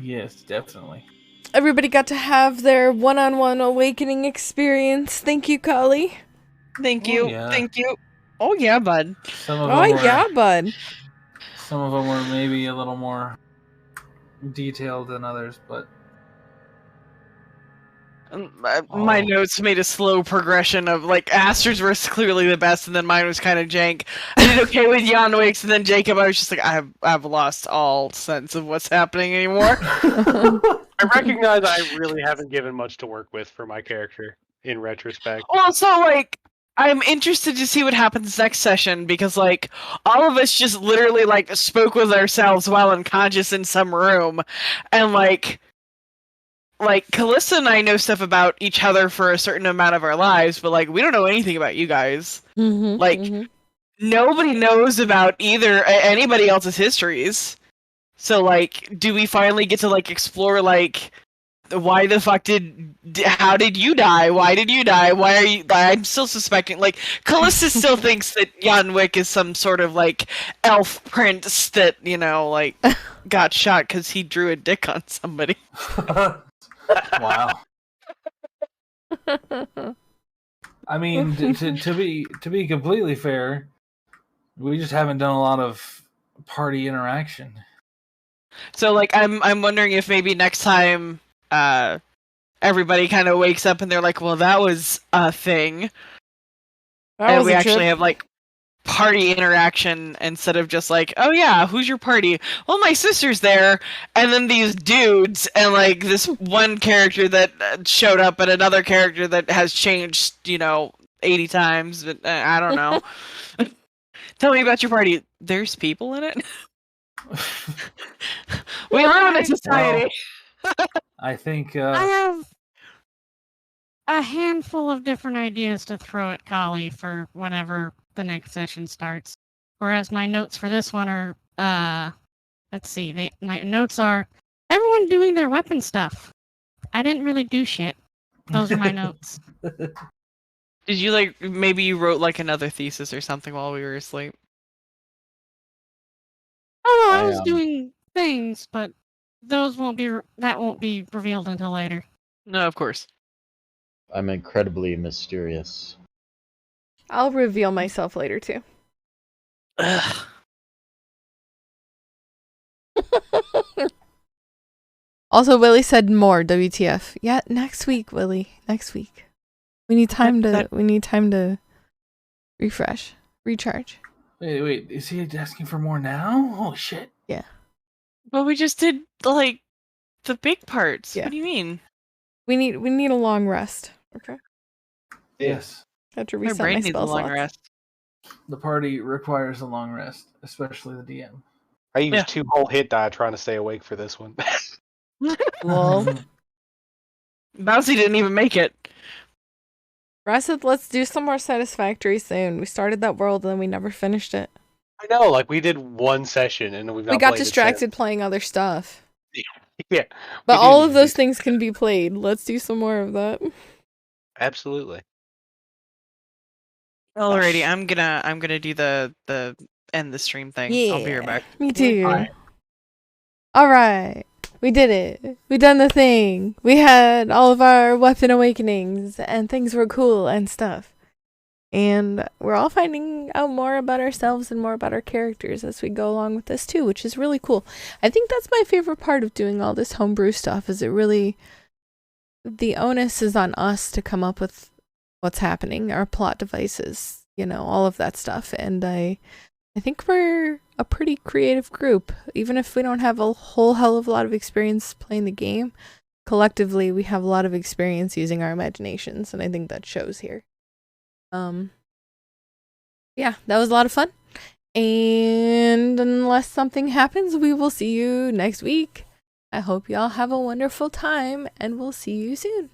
Yes, definitely. Everybody got to have their one-on-one awakening experience. Thank you, Kali. Thank you. yeah. Thank you. Oh, yeah, bud. Some of Oh, them were, yeah, bud. Some of them were maybe a little more detailed than others, but My notes made a slow progression of Aster's was clearly the best, and then mine was kind of jank. I did okay with Yanwick's, and then Jacob, I was just I've lost all sense of what's happening anymore. I recognize I really haven't given much to work with for my character in retrospect. Also, I'm interested to see what happens next session, because all of us just literally spoke with ourselves while unconscious in some room, and Callista and I know stuff about each other for a certain amount of our lives, but we don't know anything about you guys. Mm-hmm, Nobody knows about anybody else's histories. So like, do we finally get to like explore like why the fuck how did you die? Why did you die? Why are you? I'm still suspecting. Like, Callista still thinks that Yanwick is some sort of like elf prince that like got shot because he drew a dick on somebody. Wow. I mean, to be completely fair, we just haven't done a lot of party interaction. So like, I'm wondering if maybe next time, everybody kind of wakes up and they're like, well, that was a thing. And we actually have like party interaction instead of just like, oh yeah, who's your party? Well, my sister's there, and then these dudes, and like this one character that showed up and another character that has changed, 80 times, but I don't know. Tell me about your party. There's people in it? We live in a society. I think I have a handful of different ideas to throw at Kali for whenever the next session starts. Whereas my notes for this one are, let's see, my notes are everyone doing their weapon stuff. I didn't really do shit. Those are my notes. Did you maybe you wrote like another thesis or something while we were asleep? Oh no, I was doing things, but that won't be revealed until later. No, of course. I'm incredibly mysterious. I'll reveal myself later too. Ugh. Also, Willie said more WTF. Yeah, next week, Willie. Next week. We need time to refresh, recharge. Wait, is he asking for more now? Oh shit. Yeah. Well, we just did like the big parts. Yeah. What do you mean? We need a long rest. Okay. Yes. I have to My reset brain my needs a spell long slots. rest. The party requires a long rest, especially the DM. I used Yeah. 2 whole hit die trying to stay awake for this one. Well, Bouncy didn't even make it. Russ said, let's do some more Satisfactory soon. We started that world and then we never finished it. I know, like we did one session and we've not We got played it distracted playing other stuff. since. Yeah. But we all did of those do- things can be played. Let's do some more of that. Absolutely. Alrighty, I'm gonna do the end the stream thing. I'll be right back. Me too. Alright. Alright. We did it. We done the thing. We had all of our weapon awakenings and things were cool and stuff. And we're all finding out more about ourselves and more about our characters as we go along with this too, which is really cool. I think that's my favorite part of doing all this homebrew stuff, is the onus is on us to come up with what's happening, our plot devices, all of that stuff. And I think we're a pretty creative group. Even if we don't have a whole hell of a lot of experience playing the game, collectively we have a lot of experience using our imaginations, and I think that shows here. Yeah, that was a lot of fun. And unless something happens, we will see you next week. I hope y'all have a wonderful time, and we'll see you soon.